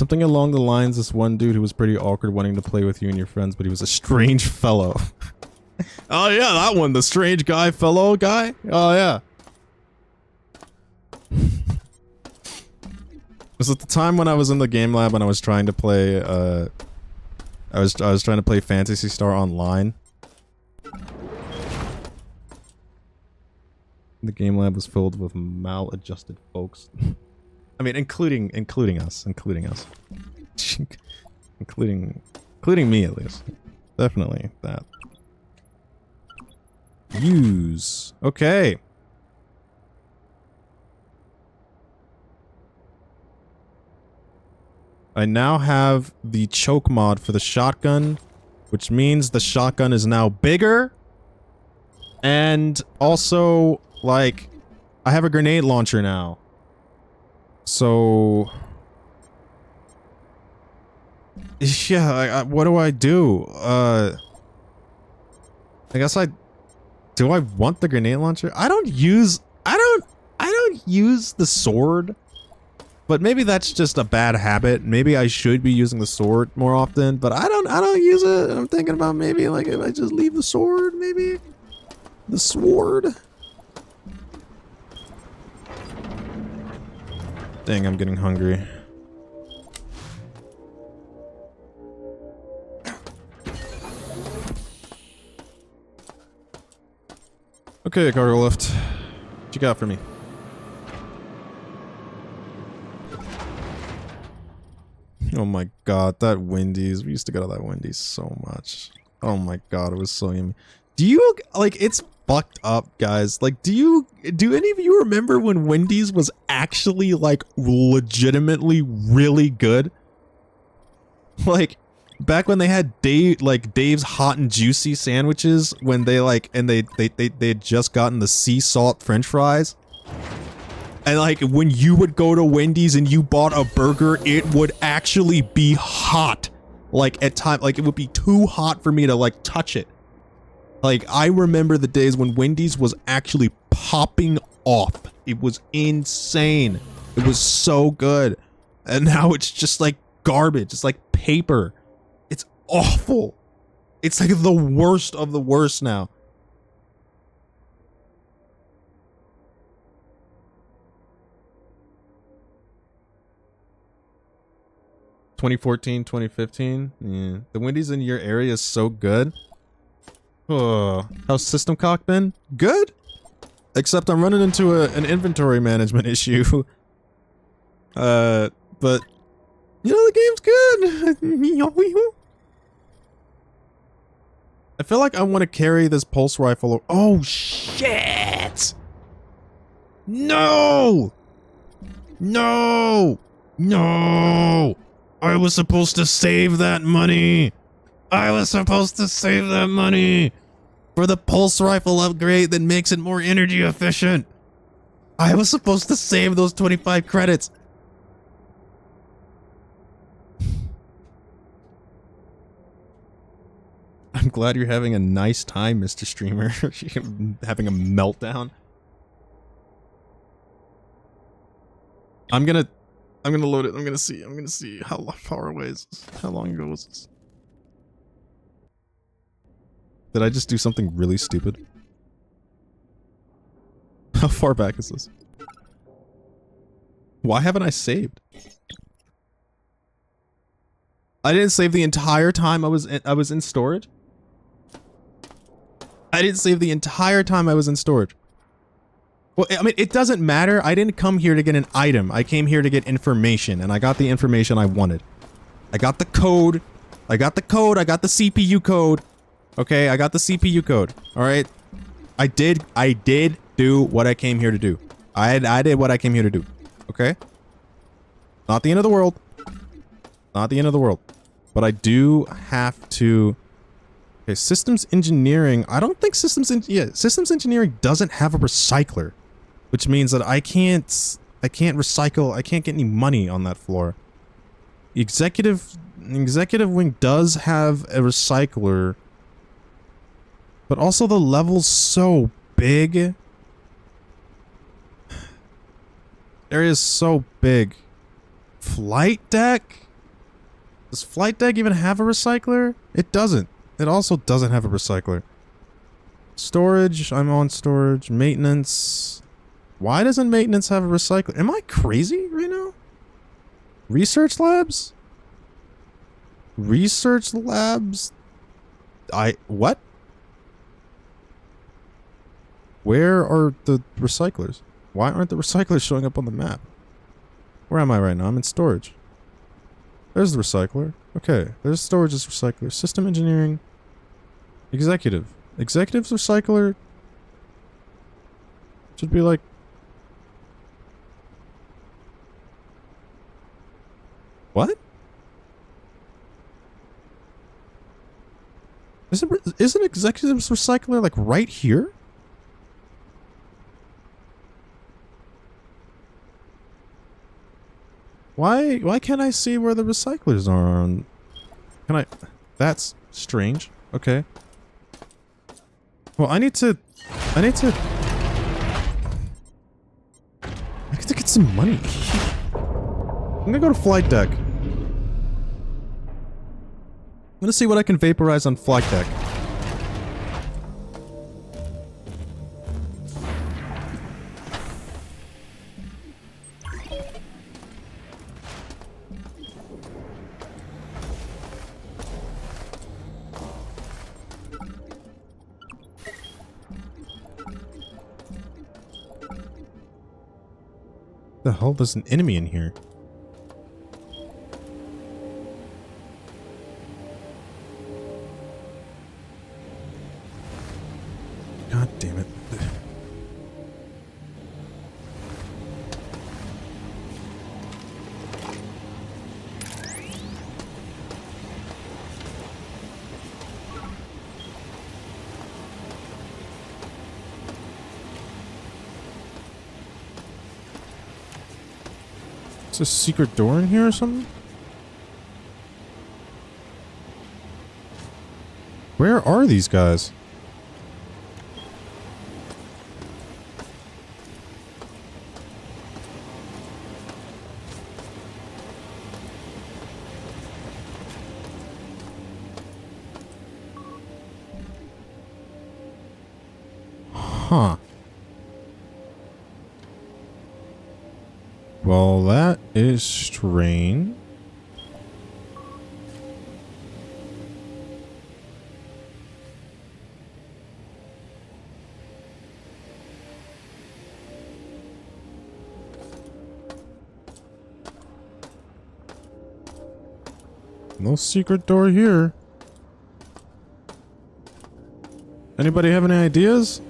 Something along the lines, this one dude who was pretty awkward wanting to play with you and your friends, but he was a strange fellow. Oh yeah, that one, the strange guy fellow guy. Oh yeah. It was at the time when I was in the game lab and I was trying to play I was trying to play Phantasy Star Online. The game lab was filled with maladjusted folks. I mean, including us, including me at least. Definitely that. Use. Okay. I now have the choke mod for the shotgun, which means the shotgun is now bigger. And also, like, I have a grenade launcher now. So... yeah, what do I do? I guess do I want the grenade launcher? I don't use the sword. But maybe that's just a bad habit. Maybe I should be using the sword more often, but I don't use it. I'm thinking about maybe like if I just leave the sword, maybe the sword. Dang, I'm getting hungry. Okay, cargo lift. What you got for me? Oh my god, that Wendy's. We used to go to that Wendy's so much. Oh my god, it was so yummy. Do you, like, it's fucked up, guys. Like, do any of you remember when Wendy's was actually, like, legitimately really good? Like, back when they had Dave's Hot and Juicy sandwiches, when they, like, and they had just gotten the sea salt french fries. And like when you would go to Wendy's and you bought a burger, it would actually be hot. Like at time, like it would be too hot for me to like touch it. Like I remember the days when Wendy's was actually popping off. It was insane. It was so good. And now it's just like garbage. It's like paper. It's awful. It's like the worst of the worst now. 2014, 2015. Yeah. The Wendy's in your area is so good. Oh, how's System Cock been? Good? Except I'm running into an inventory management issue. But, you know, the game's good. I feel like I want to carry this pulse rifle. Oh, shit! No! No! No! I was supposed to save that money. I was supposed to save that money for the pulse rifle upgrade that makes it more energy efficient. I was supposed to save those 25 credits. I'm glad you're having a nice time, Mr. Streamer. Having a meltdown. I'm gonna load it. I'm gonna see how far away is this? How long ago was this? Did I just do something really stupid? How far back is this? Why haven't I saved? I didn't save the entire time I was in storage. I didn't save the entire time I was in storage. Well, I mean, it doesn't matter. I didn't come here to get an item. I came here to get information, and I got the information I wanted. I got the code. I got the CPU code. Okay, I got the CPU code. All right. I did do what I came here to do. I did what I came here to do. Okay? Not the end of the world. Not the end of the world. But I do have to... Okay, systems engineering. I don't think systems engineering doesn't have a recycler. Which means that I can't recycle, I can't get any money on that floor. Executive wing does have a recycler. But also the level's so big. Area is so big. Flight deck? Does Flight Deck even have a recycler? It doesn't. It also doesn't have a recycler. Storage, I'm on storage. Maintenance. Why doesn't maintenance have a recycler? Am I crazy right now? Research labs? Research labs? What? Where are the recyclers? Why aren't the recyclers showing up on the map? Where am I right now? I'm in storage. There's the recycler. Okay, there's storage as recycler. System engineering. Executive. Executive's recycler should be like... What? Isn't executive's recycler like right here? Why can't I see where the recyclers are on... Can I... That's strange. Okay. Well, I need to get some money. I'm gonna go to Flight Deck. I'm gonna see what I can vaporize on Flight Deck. The hell? There's an enemy in here. God damn it. Is there a secret door in here or something? Where are these guys? Huh. Well, that is strange. No secret door here. Anybody have any ideas?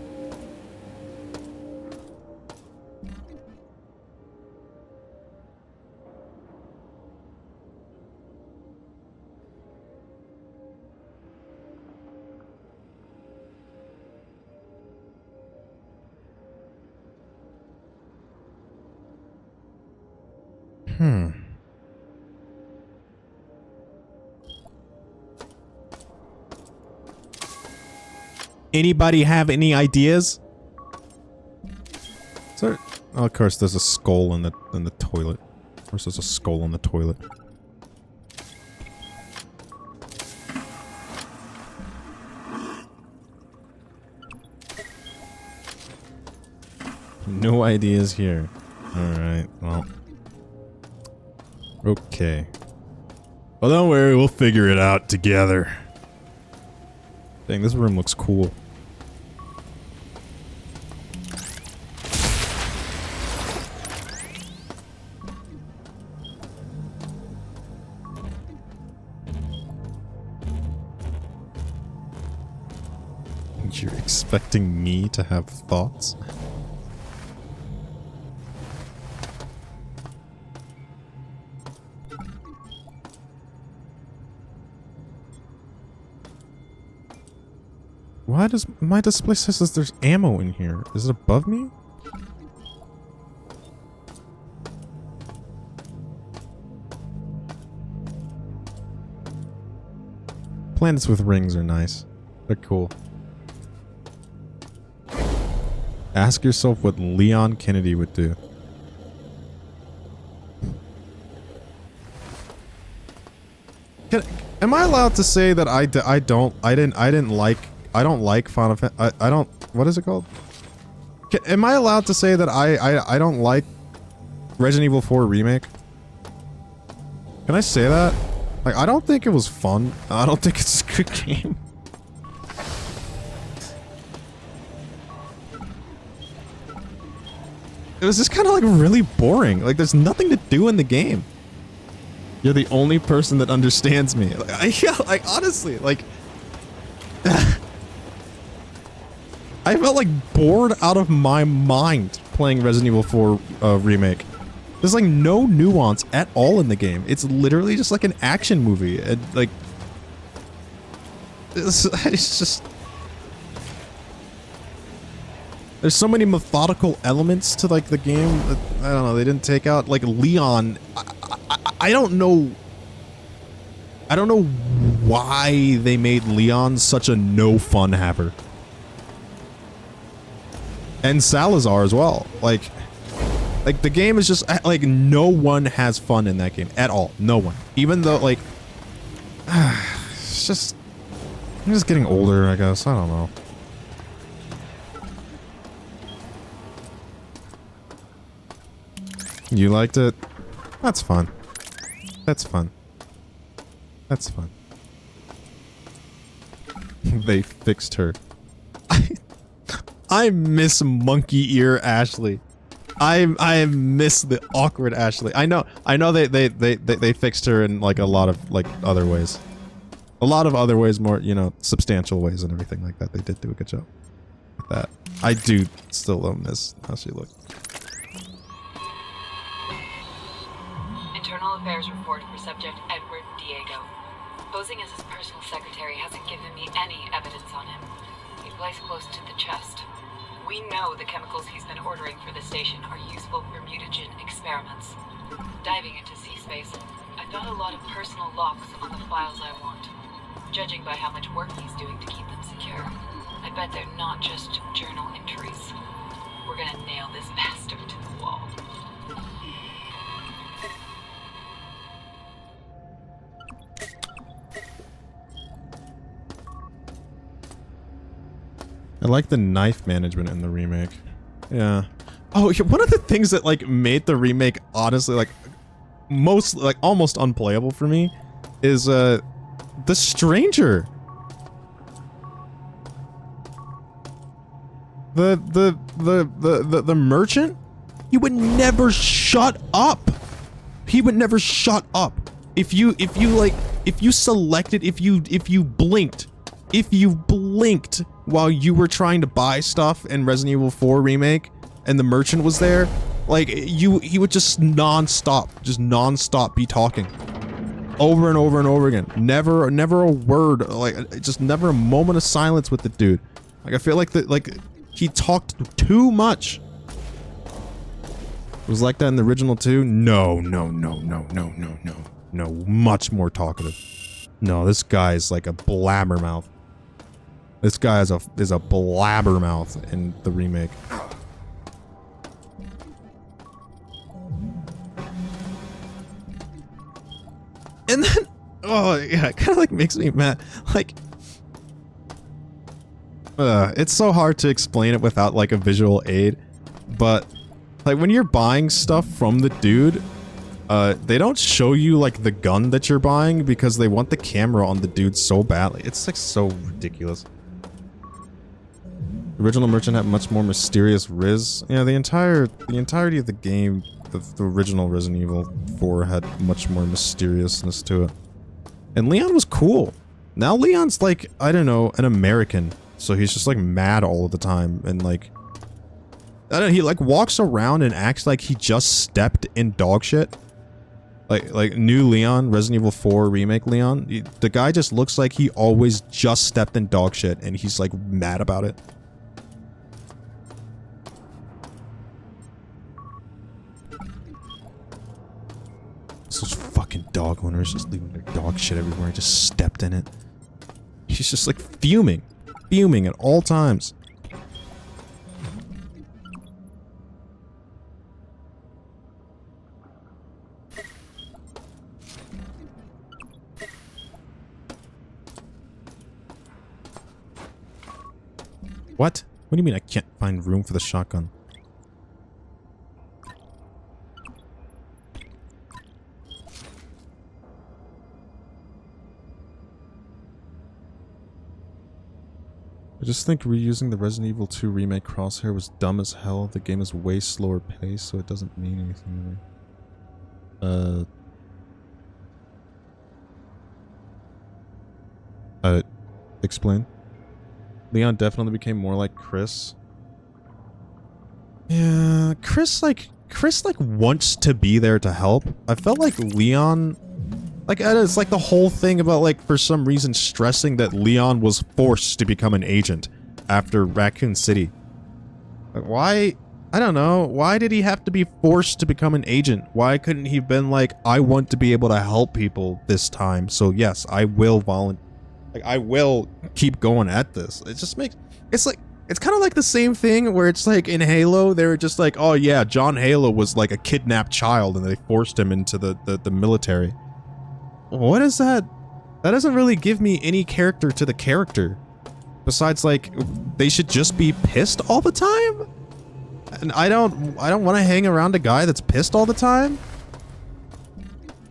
Anybody have any ideas? Sorry. Oh, of course, there's a skull in the toilet. Of course, there's a skull in the toilet. No ideas here. Alright, well. Okay. Well, don't worry, we'll figure it out together. Dang, this room looks cool. You're expecting me to have thoughts? Why does my display says there's ammo in here? Is it above me? Planets with rings are nice. They're cool. Ask yourself what Leon Kennedy would do. Am I allowed to say that I don't like Final Fantasy? I don't. What is it called? Am I allowed to say that I don't like Resident Evil 4 Remake? Can I say that? Like, I don't think it was fun. I don't think it's a good game. It was just kind of like really boring. Like, there's nothing to do in the game. You're the only person that understands me. Like, honestly, like, I felt like bored out of my mind playing Resident Evil 4 Remake. There's like no nuance at all in the game. It's literally just like an action movie. And like, it's just, there's so many methodical elements to like the game that, I don't know, they didn't take out. Like Leon, I don't know why they made Leon such a no fun haver. And Salazar as well. Like the game is just like no one has fun in that game at all. No one. Even though like it's just, I'm just getting older, I guess. I don't know. You liked it? That's fun. That's fun. That's fun. They fixed her. I miss monkey ear Ashley. I miss the awkward Ashley. I know they fixed her in like a lot of like other ways. A lot of other ways, more, you know, substantial ways and everything like that. They did do a good job with that. I do still miss how she looked. Internal Affairs report for subject Edward Diego. Posing as his personal secretary hasn't given me any evidence on him. He plays close to the chest. We know the chemicals he's been ordering for the station are useful for mutagen experiments. Diving into C-Space, I found a lot of personal locks on the files I want. Judging by how much work he's doing to keep them secure, I bet they're not just journal entries. We're gonna nail this bastard to the wall. I like the knife management in the remake. Yeah. Oh, yeah, one of the things that like made the remake honestly like almost unplayable for me is the stranger. The merchant, he would never shut up. He would never shut up. If you blinked while you were trying to buy stuff in Resident Evil 4 Remake and the merchant was there, like he would just non-stop be talking over and over and over again. Never a word, like just never a moment of silence with the dude. Like I feel like he talked too much. It was like that in the original too? No, much more talkative. No, this guy's like a blabbermouth. This guy is a blabbermouth in the remake. And then, oh yeah, it kind of like makes me mad. Like, it's so hard to explain it without like a visual aid. But like when you're buying stuff from the dude, they don't show you like the gun that you're buying because they want the camera on the dude so badly. It's like so ridiculous. The original merchant had much more mysterious riz. Yeah, the entirety of the game, the original Resident Evil 4 had much more mysteriousness to it. And Leon was cool. Now Leon's like, I don't know, an American. So he's just like mad all of the time and like, I don't know, he like walks around and acts like he just stepped in dog shit. Like new Leon, Resident Evil 4 Remake Leon, the guy just looks like he always just stepped in dog shit and he's like mad about it. Such fucking dog owners just leaving their dog shit everywhere. I just stepped in it. He's just like fuming at all times. What? What do you mean I can't find room for the shotgun? I just think reusing the Resident Evil 2 remake crosshair was dumb as hell. The game is way slower paced, so it doesn't mean anything to me. Explain. Leon definitely became more like Chris. Yeah, Chris wants to be there to help. I felt like Leon, like, it's like the whole thing about, like, for some reason stressing that Leon was forced to become an agent after Raccoon City. Like, why? I don't know. Why did he have to be forced to become an agent? Why couldn't he have been like, I want to be able to help people this time, so yes, I will volunteer. Like, I will keep going at this. It just makes... It's like... It's kind of like the same thing where it's like in Halo, they were just like, oh yeah, John Halo was like a kidnapped child and they forced him into the military. What is that? That doesn't really give me any character to the character. Besides, like, they should just be pissed all the time? And I don't want to hang around a guy that's pissed all the time.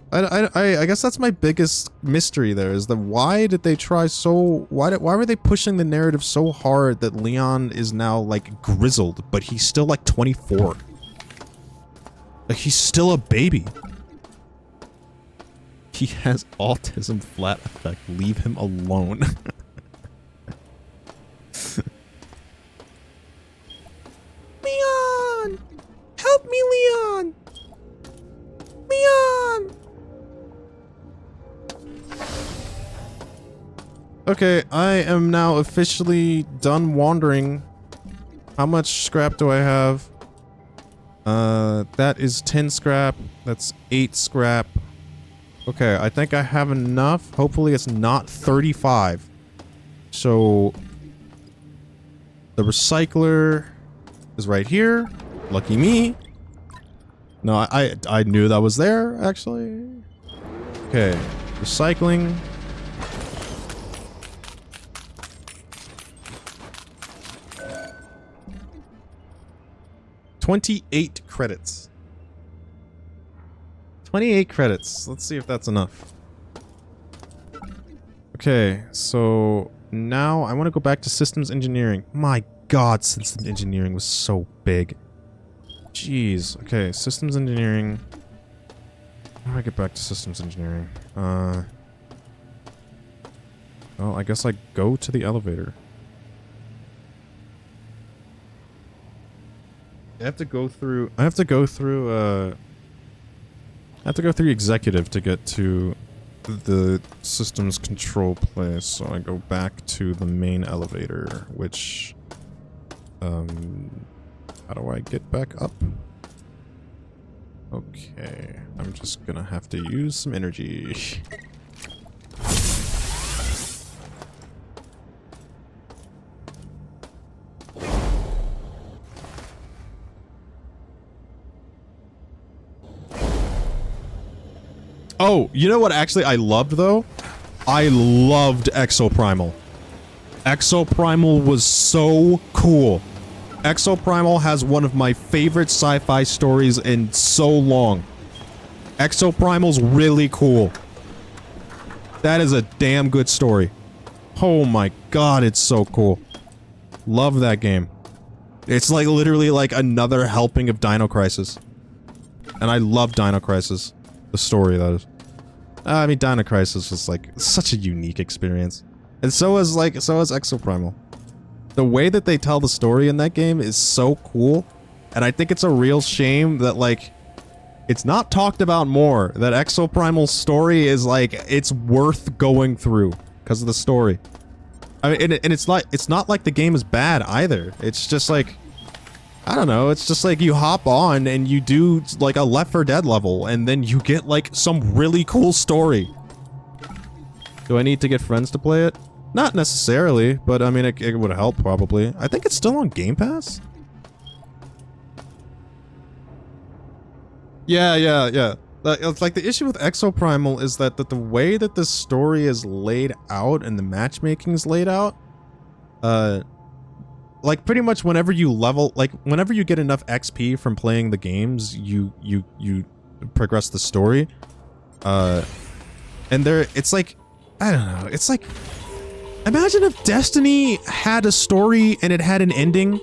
I guess that's my biggest mystery there, is that why did they try so... Why were they pushing the narrative so hard that Leon is now, like, grizzled, but he's still, like, 24? Like, he's still a baby. He has autism flat effect. Leave him alone. Leon! Help me, Leon! Leon! Okay, I am now officially done wandering. How much scrap do I have? That is 10 scrap. That's 8 scrap. Okay, I think I have enough. Hopefully it's not 35. So... the recycler is right here. Lucky me. No, I knew that was there, actually. Okay, recycling. $28 credits. 28 credits. Let's see if that's enough. Okay, so now I want to go back to systems engineering. My god, systems engineering was so big. Jeez. Okay, systems engineering. How do I get back to systems engineering? Well, I guess I go to the elevator. I have to go through executive to get to the systems control place, so I go back to the main elevator, which, how do I get back up? Okay, I'm just gonna have to use some energy. Oh, you know what actually I loved, though? I loved Exoprimal. Exoprimal was so cool. Exoprimal has one of my favorite sci-fi stories in so long. Exoprimal's really cool. That is a damn good story. Oh my god, it's so cool. Love that game. It's like literally like another helping of Dino Crisis. And I love Dino Crisis. The story, that is. I mean, Dino Crisis was like such a unique experience. And so is Exoprimal. The way that they tell the story in that game is so cool. And I think it's a real shame that, like, it's not talked about more. That Exoprimal's story is like, it's worth going through because of the story. I mean, and it's not like the game is bad either. It's just like, I don't know, it's just like you hop on and you do like a Left 4 Dead level and then you get like some really cool story. Do I need to get friends to play it? Not necessarily, but I mean, it would help probably. I think it's still on Game Pass. Yeah. It's like the issue with Exoprimal is that the way that the story is laid out and the matchmaking is laid out, like pretty much whenever you level, like whenever you get enough XP from playing the games, you progress the story. And it's like, I don't know, it's like, imagine if Destiny had a story and it had an ending.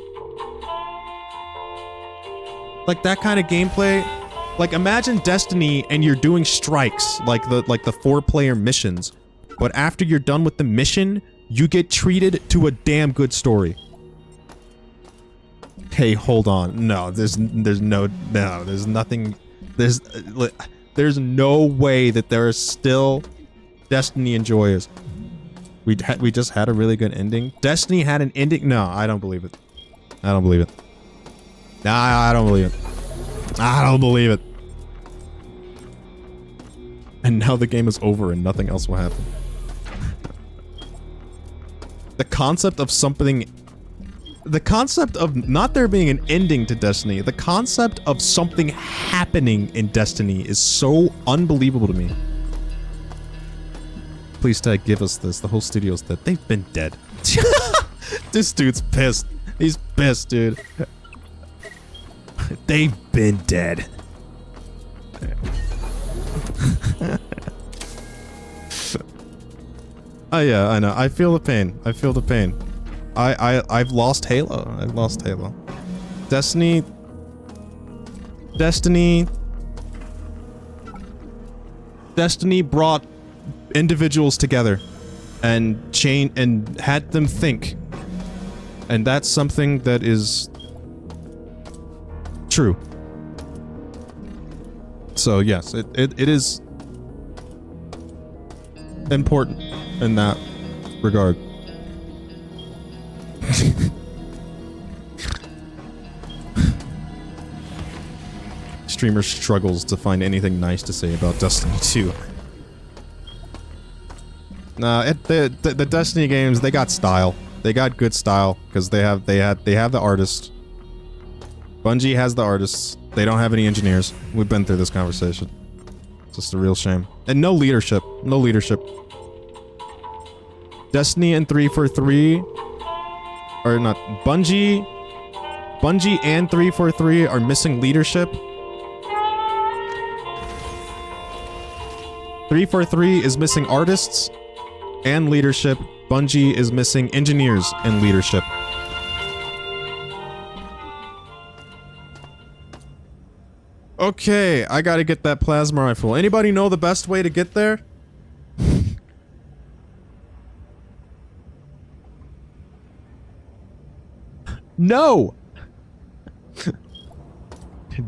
Like that kind of gameplay. Like imagine Destiny and you're doing strikes, like the 4-player missions. But after you're done with the mission, you get treated to a damn good story. Hey, hold on. No, there's nothing. There's no way that there is still Destiny enjoyers. We just had a really good ending. Destiny had an ending. No, I don't believe it. I don't believe it. Nah, I don't believe it. I don't believe it. And now the game is over and nothing else will happen. The concept of something... The concept of not there being an ending to Destiny, the concept of something happening in Destiny is so unbelievable to me. Please, Tagg, give us this. The whole studio's dead. They've been dead. This dude's pissed. He's pissed, dude. They've been dead. Oh yeah, I know. I feel the pain. I feel the pain. I've lost Halo. I've lost Halo. Destiny brought individuals together and had them think. And that's something that is true. So yes, it is important in that regard. Streamer struggles to find anything nice to say about Destiny 2. Nah, the Destiny games, they got style. They got good style because they have the artists. Bungie has the artists. They don't have any engineers. We've been through this conversation. It's just a real shame. And no leadership. No leadership. Destiny and 343 or not Bungie and 343 are missing leadership. 343 is missing artists and leadership. Bungie is missing engineers and leadership. Okay, I gotta get that plasma rifle. Anybody know the best way to get there? No!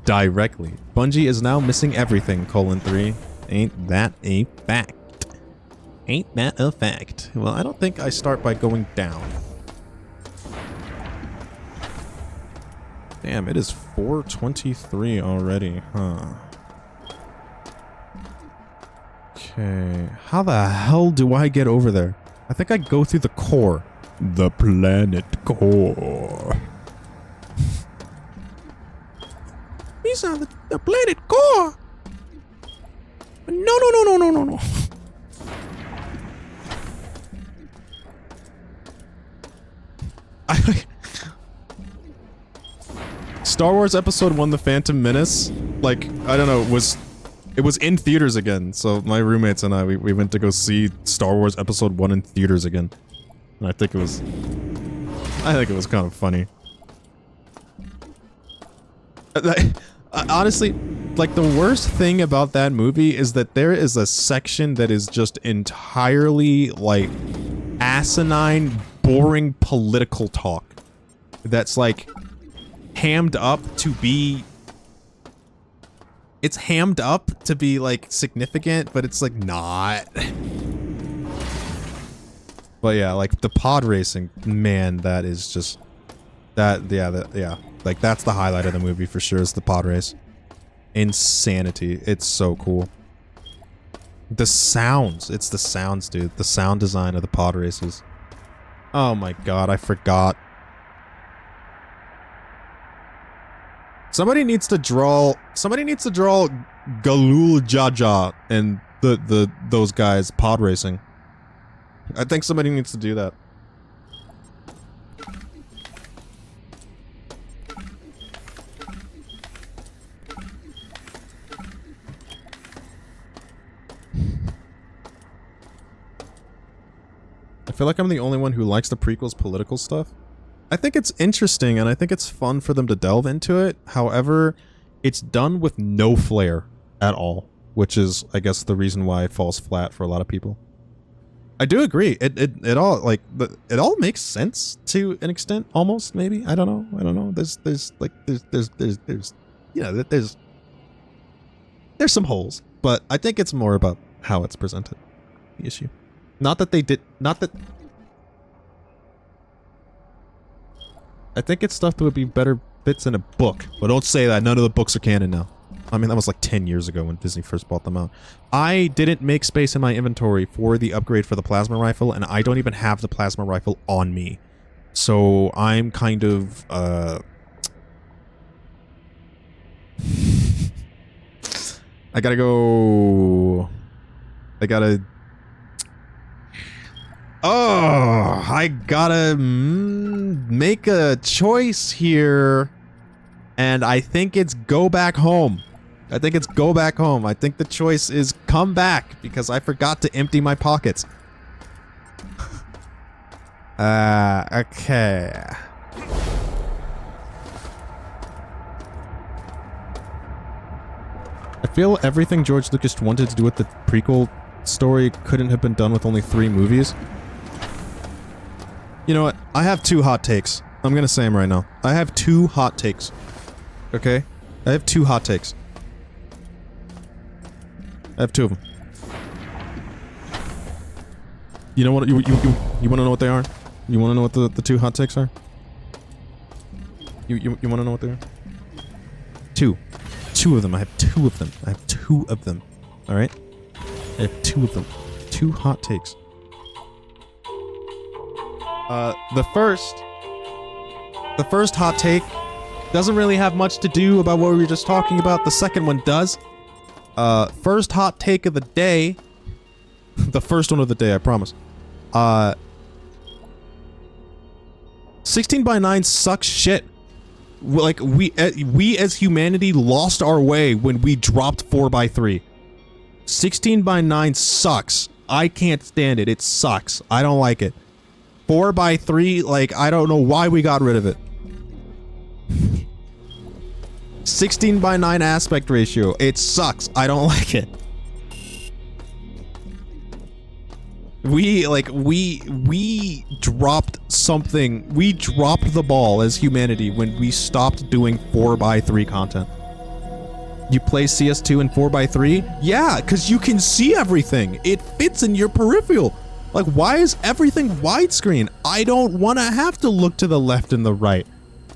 Directly. Bungie is now missing everything, :3. Ain't that a fact? Ain't that a fact? Well, I don't think I start by going down. Damn, it is 4:23 already, huh? Okay, how the hell do I get over there? I think I go through the core. The planet core. These are the planet core. No. Star Wars Episode 1: The Phantom Menace, like, I don't know, it was in theaters again. So my roommates and I, we went to go see Star Wars Episode 1 in theaters again. And I think it was kind of funny. Honestly, like, the worst thing about that movie is that there is a section that is just entirely, like, asinine, boring political talk. That's, like, hammed up to be... It's hammed up to be, like, significant, but it's, like, not. But yeah, like, the pod racing, man, that is just... Yeah. Like, that's the highlight of the movie for sure, is the pod race. Insanity. It's so cool. The sounds. It's the sounds, dude. The sound design of the pod races. Oh my god, I forgot. Somebody needs to draw Galul Jaja and those guys pod racing. I think somebody needs to do that. feel like I'm the only one who likes the prequel's political stuff. I think it's interesting and I think it's fun for them to delve into it. However, it's done with no flair at all, which is, I guess, the reason why it falls flat for a lot of people. I do agree. It all like it all makes sense to an extent, almost maybe. I don't know. There's you know, there's some holes, but I think it's more about how it's presented. The issue, not that. I think it's stuff that would be better fits in a book, but don't say that. None of the books are canon now. I mean, that was like 10 years ago when Disney first bought them out. I didn't make space in my inventory for the upgrade for the plasma rifle, and I don't even have the plasma rifle on me. So I'm kind of, I gotta go... I gotta make a choice here, and I think it's go back home. I think the choice is come back, because I forgot to empty my pockets. Okay. I feel everything George Lucas wanted to do with the prequel story couldn't have been done with only 3 movies. You know what? I have 2 hot takes. I'm gonna say them right now. I have 2 hot takes. Okay? I have 2 hot takes. I have 2 of them. You know what? You want to know what they are? You want to know what the 2 hot takes are? You want to know what they are? 2 of them. I have 2 of them. I have 2 of them. All right. I have 2 of them. 2 hot takes. The first hot take doesn't really have much to do about what we were just talking about. The second one does. First hot take of the day. The first one of the day, I promise. 16:9 sucks shit. Like, we as humanity lost our way when we dropped 4:3. 16:9 sucks. I can't stand it. It sucks. I don't like it. 4:3, like, I don't know why we got rid of it. 16:9 aspect ratio. It sucks. I don't like it. We dropped something. We dropped the ball as humanity when we stopped doing 4:3 content. You play CS2 in 4:3? Yeah, because you can see everything. It fits in your peripheral. Like, why is everything widescreen? I don't want to have to look to the left and the right.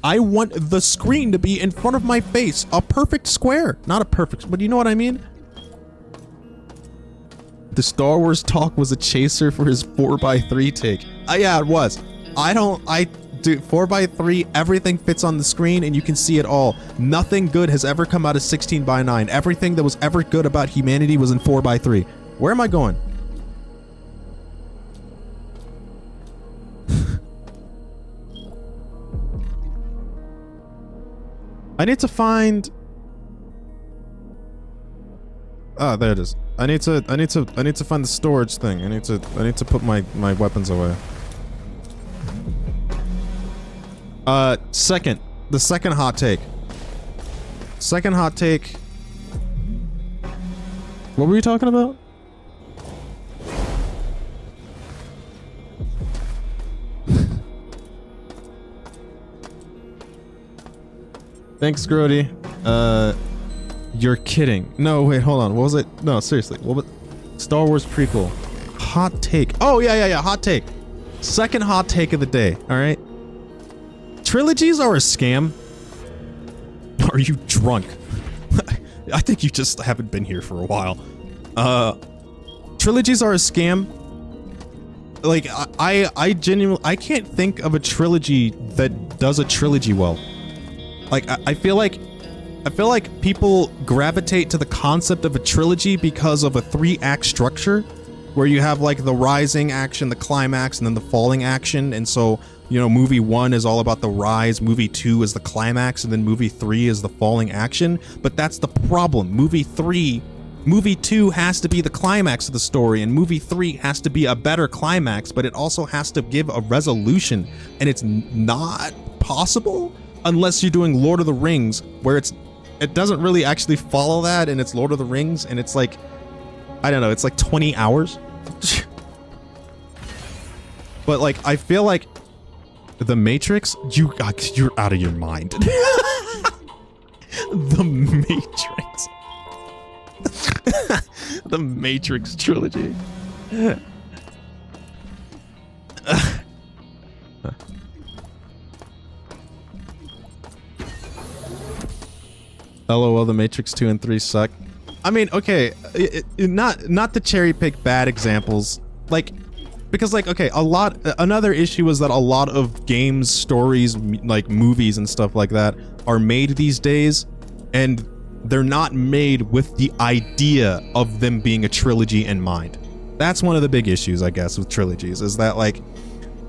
I want the screen to be in front of my face. A perfect square. Not a perfect, but you know what I mean? The Star Wars talk was a chaser for his 4:3 take. Yeah, it was. Dude, 4:3, everything fits on the screen and you can see it all. Nothing good has ever come out of 16:9. Everything that was ever good about humanity was in 4:3. Where am I going? I need to find... Ah, there it is. I need to find the storage thing. I need to put my weapons away. The second hot take. Second hot take. What were you talking about? Thanks, Grody. You're kidding. No, wait, hold on. What was it? No, seriously. What was... Star Wars prequel. Hot take. Oh, yeah. Hot take. Second hot take of the day. All right. Trilogies are a scam. Are you drunk? I think you just haven't been here for a while. Trilogies are a scam. Like, I genuinely... I can't think of a trilogy that does a trilogy well. Like, I feel like people gravitate to the concept of a trilogy because of a 3-act structure where you have like the rising action, the climax, and then the falling action. And so, you know, movie 1 is all about the rise, movie 2 is the climax, and then movie 3 is the falling action. But that's the problem. Movie 3 movie 2 has to be the climax of the story, and movie 3 has to be a better climax, but it also has to give a resolution, and it's not possible unless you're doing Lord of the Rings, where it doesn't really actually follow that, and it's Lord of the Rings, and it's like, I don't know, it's like 20 hours. But like, I feel like The Matrix, you're out of your mind. The Matrix. The Matrix trilogy. LOL, The Matrix 2 and 3 suck. I mean, okay, not to cherry pick bad examples, like, because like, okay, another issue is that a lot of games, stories, like movies and stuff like that are made these days, and they're not made with the idea of them being a trilogy in mind. That's one of the big issues, I guess, with trilogies, is that like,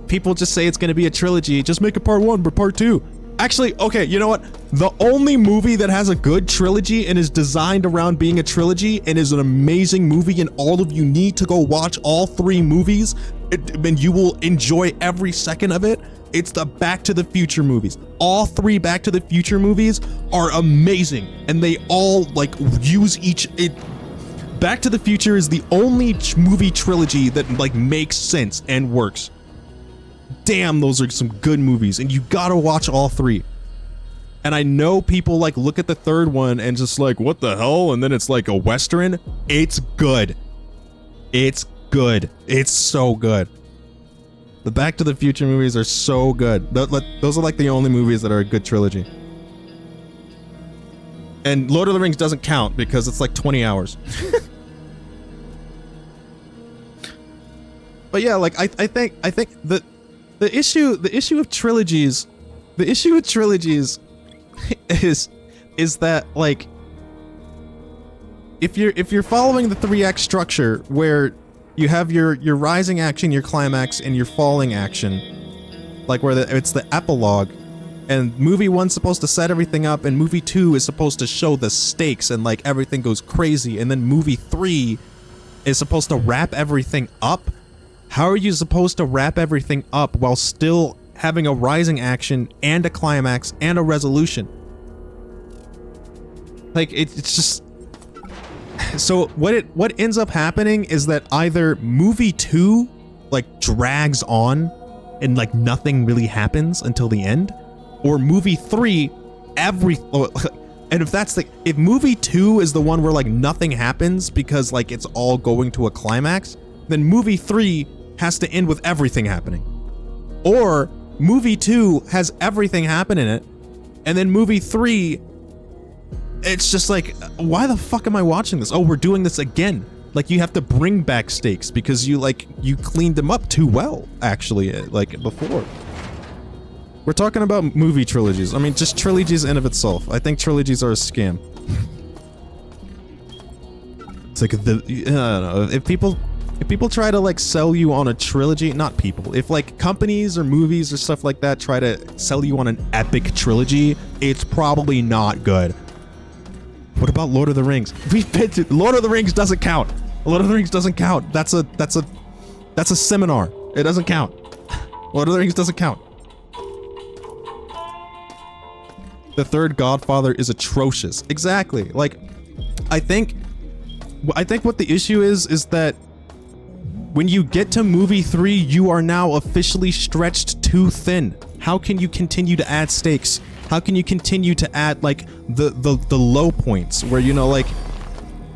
people just say it's going to be a trilogy, just make it part 1 but part 2. Actually, okay, you know what? The only movie that has a good trilogy and is designed around being a trilogy and is an amazing movie, and all of you need to go watch all 3 movies and you will enjoy every second of it, it's the Back to the Future movies. All 3 Back to the Future movies are amazing, and they all like use Back to the Future is the only movie trilogy that like makes sense and works. Damn, those are some good movies, and you gotta watch all 3. And I know people like look at the 3rd one and just like, what the hell? And then it's like a Western. It's good. It's good. It's so good. The Back to the Future movies are so good. Those are like the only movies that are a good trilogy. And Lord of the Rings doesn't count because it's like 20 hours. But yeah, like I think that the issue of trilogies is that like, if you're following the 3-act structure where you have your rising action, your climax, and your falling action, like where it's the epilogue, and movie 1's supposed to set everything up, and movie 2 is supposed to show the stakes and like everything goes crazy, and then movie 3 is supposed to wrap everything up. How are you supposed to wrap everything up while still having a rising action and a climax and a resolution? Like, it's just... So what ends up happening is that either movie 2 like drags on and like nothing really happens until the end, or movie 3 and if movie 2 is the one where like nothing happens because like it's all going to a climax, then movie 3 has to end with everything happening. Or movie 2 has everything happen in it, and then movie 3, it's just like, why the fuck am I watching this? Oh, we're doing this again. Like, you have to bring back stakes because you cleaned them up too well, actually, like before. We're talking about movie trilogies. I mean, just trilogies in of itself. I think trilogies are a scam. It's like I don't know, if people try to like sell you on a trilogy, not people, if like companies or movies or stuff like that try to sell you on an epic trilogy, it's probably not good. What about Lord of the Rings? We've been to Lord of the Rings doesn't count. Lord of the Rings doesn't count. That's a seminar. It doesn't count. Lord of the Rings doesn't count. The 3rd Godfather is atrocious. Exactly. Like, I think what the issue is that when you get to movie 3, you are now officially stretched too thin. How can you continue to add stakes? How can you continue to add like the low points where, you know, like,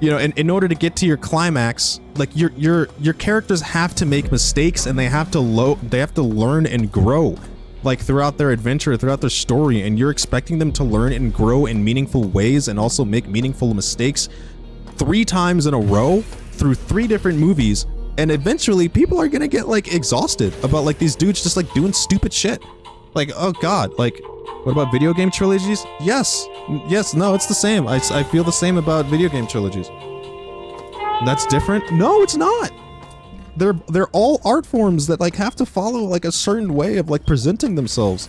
you know, in order to get to your climax, like your characters have to make mistakes, and they have to learn and grow like throughout their adventure, throughout their story, and you're expecting them to learn and grow in meaningful ways and also make meaningful mistakes 3 times in a row through 3 different movies. And eventually people are gonna get like exhausted about like these dudes just like doing stupid shit. Like, oh god, like, what about video game trilogies? Yes, no, it's the same. I feel the same about video game trilogies. That's different? No, it's not. They're all art forms that like have to follow like a certain way of like presenting themselves.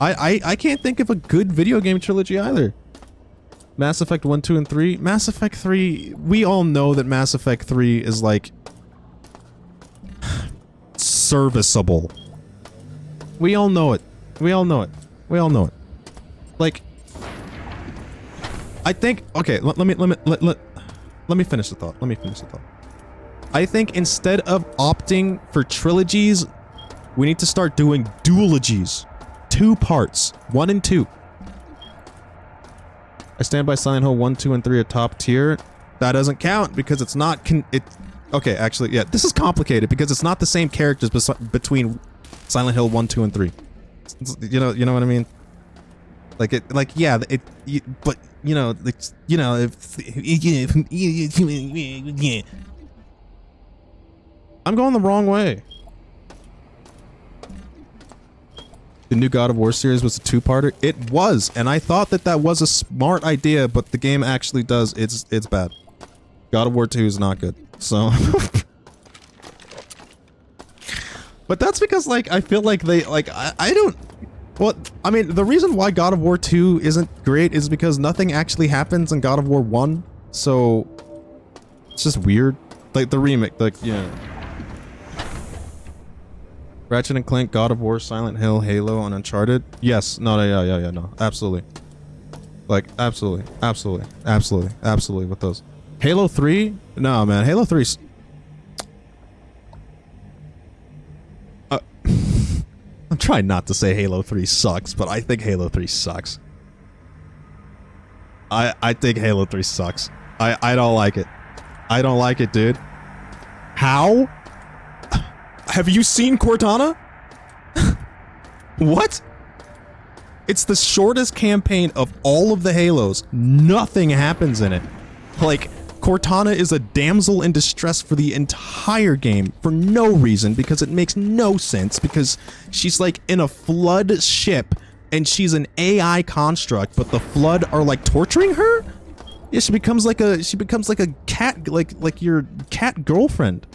I can't think of a good video game trilogy either. Mass Effect 1, 2, and 3. Mass Effect 3, we all know that Mass Effect 3 is like serviceable. We all know it. We all know it. We all know it. Like, I think, okay, let me finish the thought. Let me finish the thought. I think instead of opting for trilogies, we need to start doing duologies. 2 parts. 1 and 2. I stand by Silent Hill 1, 2, and 3 are top tier. That doesn't count because it's not okay, actually, yeah, this is complicated because it's not the same characters between Silent Hill 1, 2, and 3. You know what I mean? Like yeah, but you know, if I'm going the wrong way. The new God of War series was a 2-parter. It was, and I thought that was a smart idea, but the game actually does. It's bad. God of War 2 is not good. So, but that's because like I feel like they like I don't. Well, I mean, the reason why God of War 2 isn't great is because nothing actually happens in God of War 1. So it's just weird. Like the remake, like yeah. Ratchet and Clank, God of War, Silent Hill, Halo, and Uncharted. Yes, no, yeah, no, absolutely. Like, absolutely with those. Halo 3? No, man, Halo 3. I'm trying not to say Halo 3 sucks, but I think Halo 3 sucks. I think Halo 3 sucks. I don't like it. I don't like it, dude. How? Have you seen Cortana? What? It's the shortest campaign of all of the Halos. Nothing happens in it. Like, Cortana is a damsel in distress for the entire game for no reason because it makes no sense because she's like in a flood ship and she's an AI construct, but the flood are like torturing her? Yeah, she becomes like a cat, like your cat girlfriend.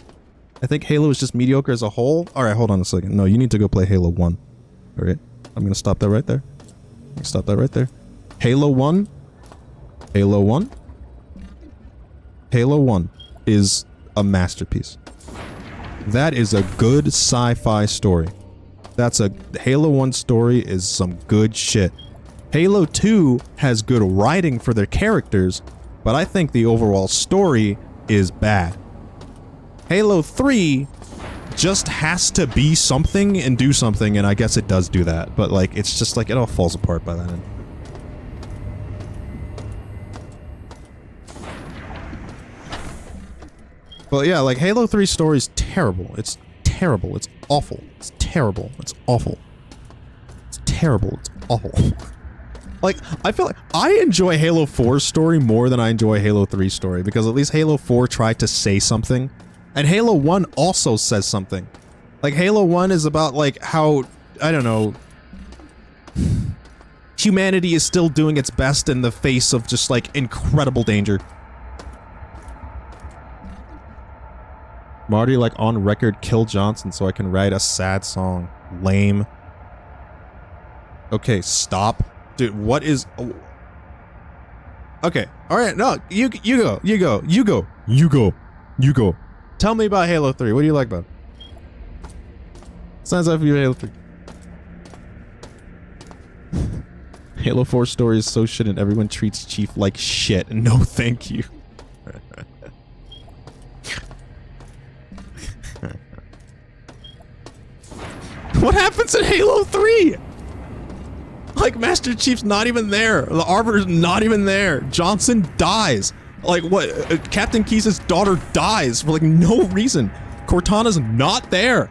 I think Halo is just mediocre as a whole. Alright, hold on a second. No, you need to go play Halo 1. Alright, I'm gonna stop that right there. Stop that right there. Halo 1. Halo 1. Halo 1 is a masterpiece. That is a good sci-fi story. Halo 1 story is some good shit. Halo 2 has good writing for their characters, but I think the overall story is bad. Halo 3 just has to be something and do something, and I guess it does do that, but like, it's just like, it all falls apart by that end. But yeah, like, Halo 3 story is terrible. It's terrible. It's awful. It's terrible. It's awful. It's terrible. It's awful. Like, I feel like I enjoy Halo 4's story more than I enjoy Halo 3's story, because at least Halo 4 tried to say something. And Halo 1 also says something. Like, Halo 1 is about, like, how, I don't know, humanity is still doing its best in the face of just, like, incredible danger. Marty, like, on record, kill Johnson so I can write a sad song. Lame. Okay, stop. Dude, what is... Oh. Okay, alright, no, you go. Tell me about Halo 3. What do you like about it? Sounds like you Halo 3. Halo 4 story is so shit and everyone treats Chief like shit. No, thank you. What happens in Halo 3? Like, Master Chief's not even there. The Arbiter's not even there. Johnson dies. Like, what? Captain Keyes' daughter dies for, like, no reason. Cortana's not there.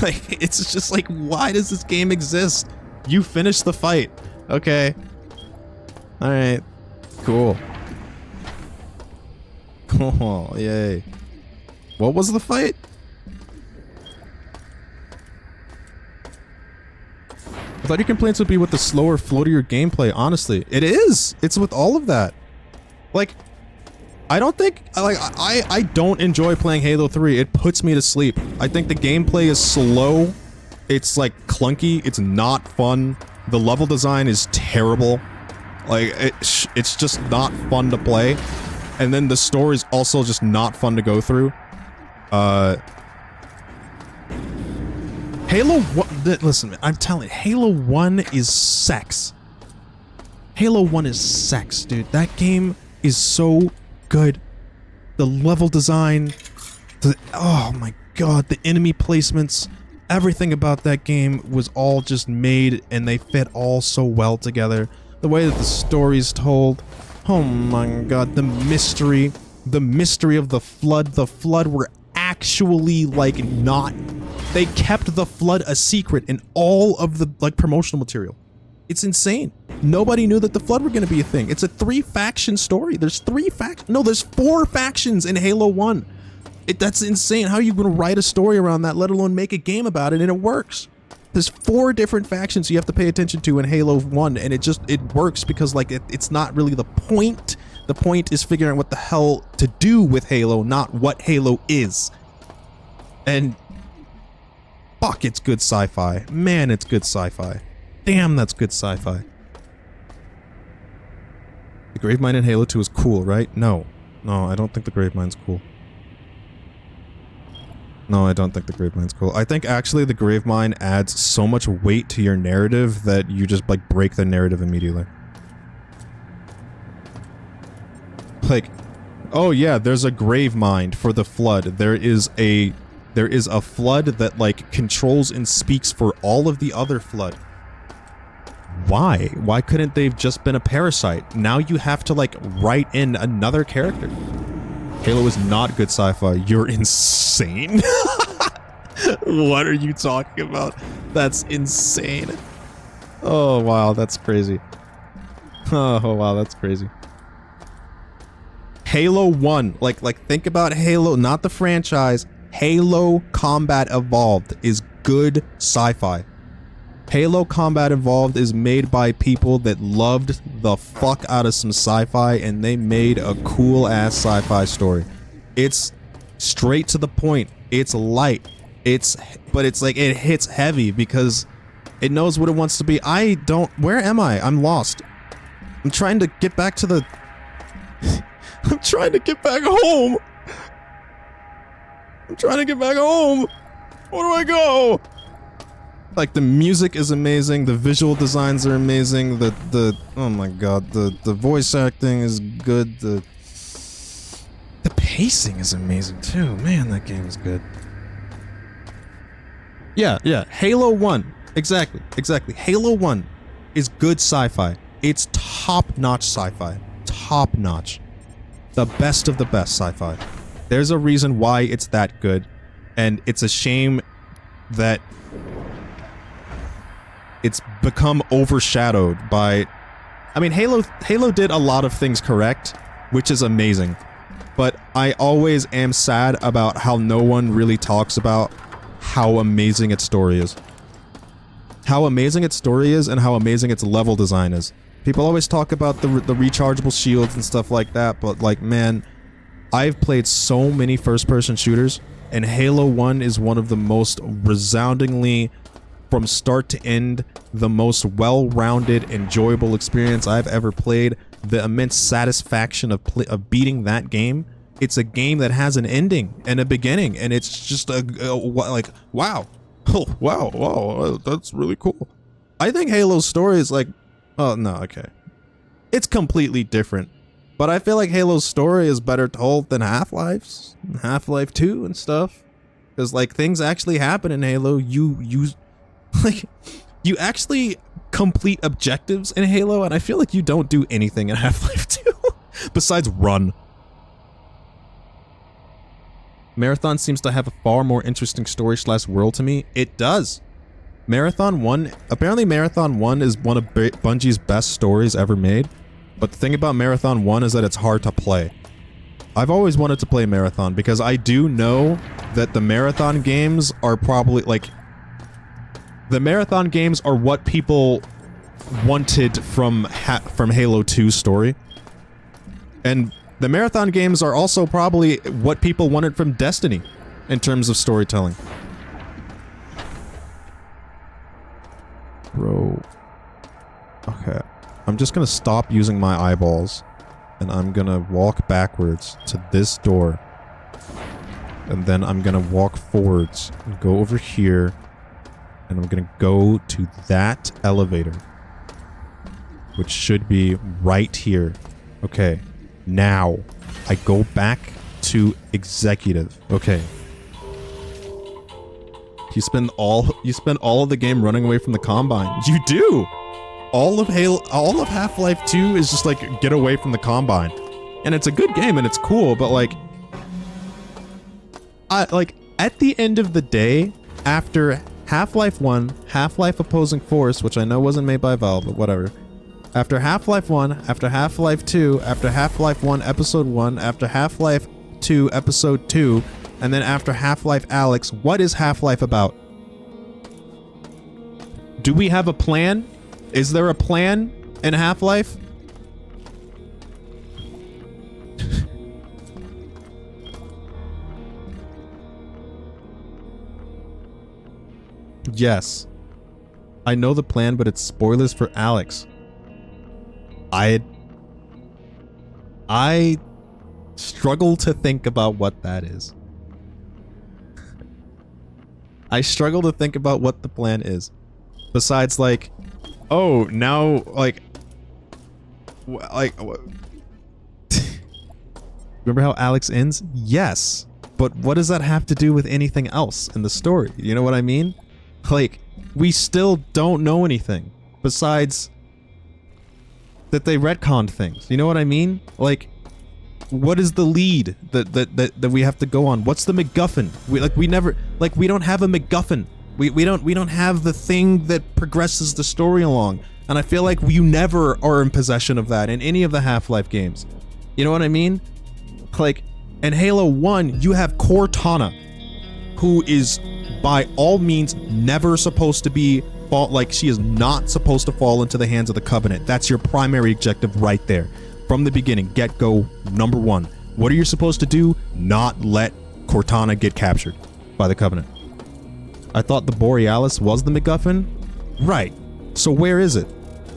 Like, it's just like, why does this game exist? You finished the fight. Okay. Alright. Cool. Cool. Yay. What was the fight? I thought your complaints would be with the slower, floatier gameplay. Honestly, it is. It's with all of that. Like, I don't think, like, I don't enjoy playing Halo 3. It puts me to sleep. I think the gameplay is slow. It's, like, clunky. It's not fun. The level design is terrible. Like, it's just not fun to play. And then the story's also just not fun to go through. Halo 1, listen, man, I'm telling you, Halo 1 is sex. Halo 1 is sex, dude. That game is so good. The level design, oh my god, the enemy placements, everything about that game was all just made, and they fit all so well together. The way that the story's told, oh my god, the mystery of the Flood were actually, like, not... They kept the Flood a secret in all of the, like, promotional material. It's insane. Nobody knew that the Flood were going to be a thing. It's a 3-faction story. There's 3 factions. No, there's 4 factions in Halo 1. That's insane. How are you going to write a story around that, let alone make a game about it, and it works? There's 4 different factions you have to pay attention to in Halo 1, and it works because, like, it's not really the point. The point is figuring out what the hell to do with Halo, not what Halo is. And fuck, it's good sci-fi. Man, it's good sci-fi. Damn, that's good sci-fi. The Gravemind in Halo 2 is cool, right? No. No, I don't think the Gravemind's cool. No, I don't think the Gravemind's cool. I think actually the Gravemind adds so much weight to your narrative that you just, like, break the narrative immediately. Like, oh yeah, there's a Gravemind for the Flood. There is a Flood that, like, controls and speaks for all of the other Flood. Why? Why couldn't they've just been a parasite? Now you have to, like, write in another character. Halo is not good sci-fi. You're insane. What are you talking about? That's insane. Oh, wow, that's crazy. Oh, wow, that's crazy. Halo 1. Like, think about Halo, not the franchise. Halo Combat Evolved is good sci-fi. Halo Combat Evolved is made by people that loved the fuck out of some sci-fi, and they made a cool-ass sci-fi story. It's straight to the point. It's light. But it's like, it hits heavy because it knows what it wants to be. Where am I? I'm lost. I'm trying to get back to the... I'm trying to get back home. I'm trying to get back home. Where do I go? Like, the music is amazing, the visual designs are amazing, oh my god, the voice acting is good, the pacing is amazing too. Man, that game is good. Yeah, Halo 1. Exactly. Halo 1 is good sci-fi. It's top-notch sci-fi. Top-notch. The best of the best sci-fi. There's a reason why it's that good, and it's a shame that it's become overshadowed by... I mean, Halo did a lot of things correct, which is amazing. But I always am sad about how no one really talks about how amazing its story is. How amazing its story is and how amazing its level design is. People always talk about the rechargeable shields and stuff like that, but, like, man, I've played so many first-person shooters, and Halo 1 is one of the most resoundingly, from start to end, the most well-rounded, enjoyable experience I've ever played. The immense satisfaction of beating that game. It's a game that has an ending and a beginning, and it's just like, wow. Oh, wow, that's really cool. I think Halo's story is like, oh, no, okay. It's completely different. But I feel like Halo's story is better told than Half-Life's, Half-Life 2 and stuff. Because, like, things actually happen in Halo. You actually complete objectives in Halo, and I feel like you don't do anything in Half-Life 2 besides run. Marathon seems to have a far more interesting story/world to me. It does. Apparently Marathon 1 is one of Bungie's best stories ever made. But the thing about Marathon 1 is that it's hard to play. I've always wanted to play Marathon because I do know that the Marathon games are probably, like... The Marathon games are what people wanted from Halo 2's story. And the Marathon games are also probably what people wanted from Destiny in terms of storytelling. Bro. Okay. I'm just gonna stop using my eyeballs, and I'm gonna walk backwards to this door. And then I'm gonna walk forwards and go over here, and I'm gonna go to that elevator, which should be right here. Okay, now I go back to executive. Okay. You spend all of the game running away from the Combine. You do. All of Half-Life 2 is just like get away from the Combine. And it's a good game and it's cool, but like at the end of the day, after Half-Life 1, Half-Life Opposing Force, which I know wasn't made by Valve, but whatever. After Half-Life 1, after Half-Life 2, after Half-Life 1 Episode 1, after Half-Life 2 Episode 2, and then after Half-Life Alyx, what is Half-Life about? Do we have a plan? Is there a plan in Half-Life? Yes. I know the plan, but it's spoilers for Alyx. I struggle to think about what that is. I struggle to think about what the plan is. Besides, like, oh, now, like, remember how Alyx ends? Yes. But what does that have to do with anything else in the story? You know what I mean? Like, we still don't know anything besides that they retconned things. You know what I mean? Like, what is the lead that we have to go on? What's the MacGuffin? We don't have a MacGuffin. We don't have the thing that progresses the story along. And I feel like you never are in possession of that in any of the Half-Life games. You know what I mean? Like, in Halo 1, you have Cortana, who is by all means never supposed to be she is not supposed to fall into the hands of the Covenant. That's your primary objective right there. From the beginning, get-go, number one. What are you supposed to do? Not let Cortana get captured by the Covenant. I thought the Borealis was the MacGuffin? Right. So where is it?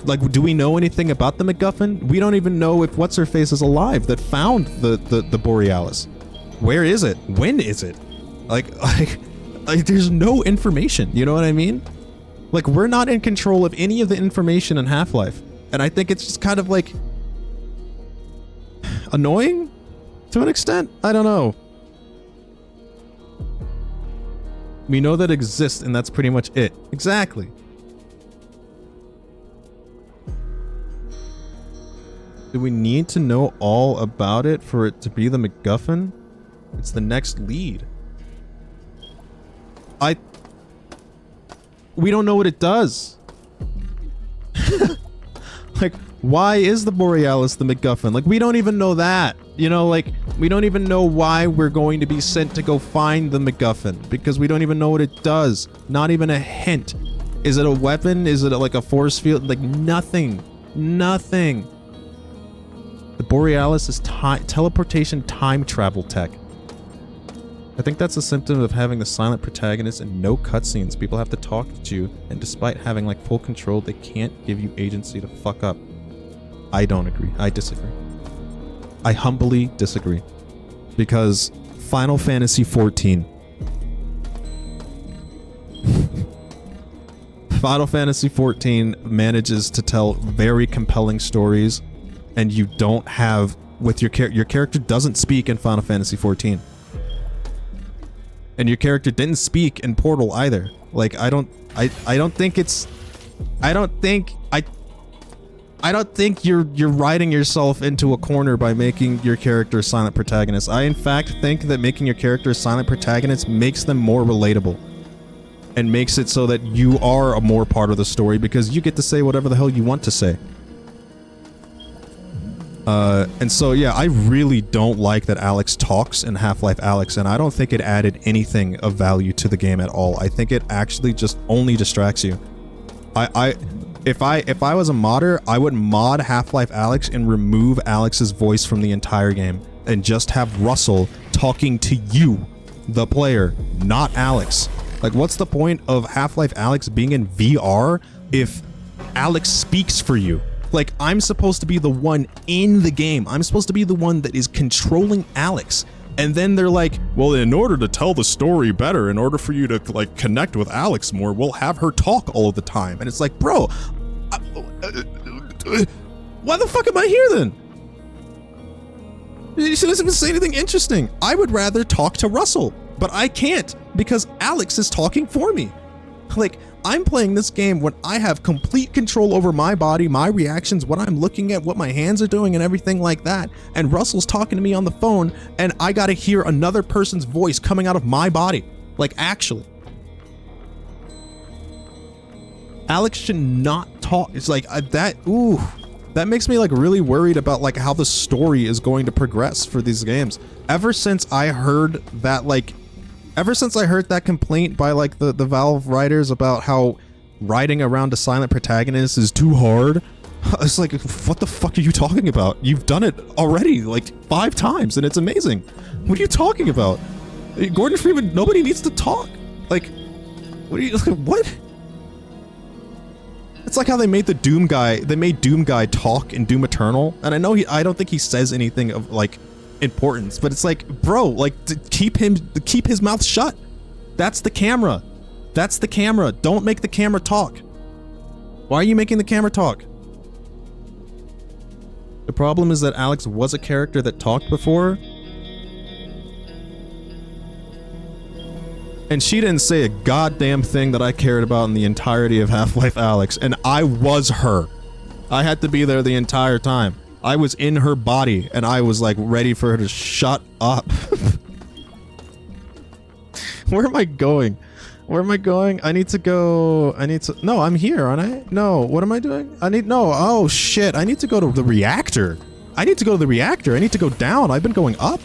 Like, do we know anything about the MacGuffin? We don't even know if What's-Her-Face is alive that found the Borealis. Where is it? When is it? Like, there's no information, you know what I mean? Like, we're not in control of any of the information in Half-Life. And I think it's just kind of like annoying to an extent. I don't know. We know that it exists, and that's pretty much it. Exactly. Do we need to know all about it for it to be the MacGuffin? It's the next lead. We don't know what it does. Like, why is the Borealis the MacGuffin? Like, we don't even know that. You know, like, we don't even know why we're going to be sent to go find the MacGuffin, because we don't even know what it does. Not even a hint. Is it a weapon? Is it like a force field? Like, nothing. Nothing. The Borealis is teleportation time travel tech. I think that's a symptom of having the silent protagonist and no cutscenes. People have to talk to you, and despite having like full control, they can't give you agency to fuck up. I don't agree. I disagree. I humbly disagree. Because Final Fantasy XIV. Final Fantasy XIV manages to tell very compelling stories, and you don't have with your character doesn't speak in Final Fantasy XIV. And your character didn't speak in Portal either. Like, I don't think you're writing yourself into a corner by making your character a silent protagonist. I in fact think that making your character a silent protagonist makes them more relatable. And makes it so that you are a more part of the story because you get to say whatever the hell you want to say. And so, yeah, I really don't like that Alyx talks in Half-Life Alyx, and I don't think it added anything of value to the game at all. I think it actually just only distracts you. If I was a modder, I would mod Half-Life Alyx and remove Alyx's voice from the entire game, and just have Russell talking to you, the player, not Alyx. Like, what's the point of Half-Life Alyx being in VR if Alyx speaks for you? Like, I'm supposed to be the one in the game. I'm supposed to be the one that is controlling Alex. And then they're like, well, in order to tell the story better, in order for you to like connect with Alex more, we'll have her talk all of the time. And it's like, bro, why the fuck am I here then? She doesn't even say anything interesting. I would rather talk to Russell, but I can't because Alex is talking for me. Like, I'm playing this game when I have complete control over my body, my reactions, what I'm looking at, what my hands are doing, and everything like that. And Russell's talking to me on the phone, and I gotta hear another person's voice coming out of my body. Like, actually. Alex should not talk. It's like, that makes me like really worried about like how the story is going to progress for these games. Ever since I heard that complaint by like the Valve writers about how riding around a silent protagonist is too hard, it's like, what the fuck are you talking about? You've done it already like 5 times and it's amazing. What are you talking about? Gordon Freeman, nobody needs to talk. Like, what? It's like how they made Doom Guy talk in Doom Eternal, and I don't think he says anything of like importance, but it's like, bro, like, keep his mouth shut. That's the camera. Don't make the camera talk. Why are you making the camera talk? The problem is that Alex was a character that talked before, and she didn't say a goddamn thing that I cared about in the entirety of Half-Life Alex, and I was her. I had to be there the entire time. I was in her body, and I was like ready for her to shut up. Where am I going? I need to go. No, I'm here, aren't I? No, what am I doing? Oh shit, I need to go to the reactor. I need to go down. I've been going up.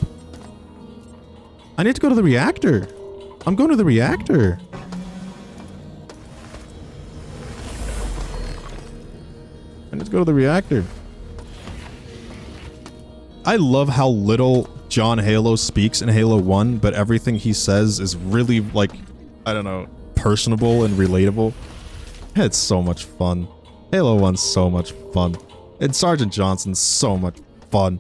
I need to go to the reactor. I'm going to the reactor. I need to go to the reactor. I love how little John Halo speaks in Halo 1, but everything he says is really, like, I don't know, personable and relatable. It's so much fun. Halo 1's so much fun. And Sergeant Johnson's so much fun.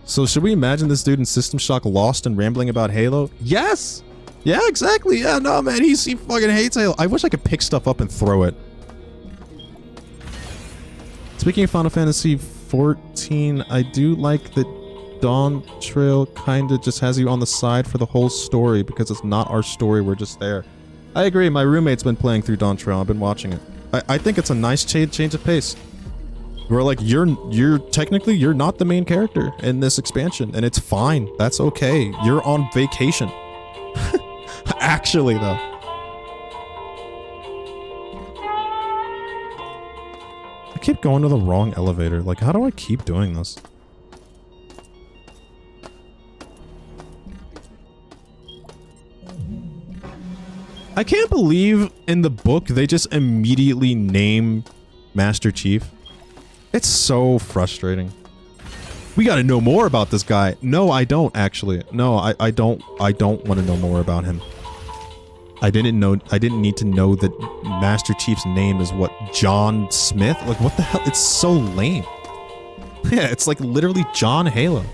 So should we imagine this dude in System Shock lost and rambling about Halo? Yes! Yeah, exactly. Yeah, no, man, he fucking hates Halo. I wish I could pick stuff up and throw it. Speaking of Final Fantasy 14, I do like that Dawn Trail kinda just has you on the side for the whole story because it's not our story, we're just there. I agree, my roommate's been playing through Dawn Trail, I've been watching it. I think it's a nice change of pace. Where like, you're technically, you're not the main character in this expansion, and it's fine. That's okay. You're on vacation. Actually, though. I keep going to the wrong elevator. Like, how do I keep doing this? I can't believe in the book they just immediately name Master Chief. It's so frustrating. We gotta know more about this guy. No, I don't actually. No, I don't want to know more about him. I didn't need to know that Master Chief's name is what, John Smith? Like, what the hell? It's so lame. Yeah, it's like literally John Halo.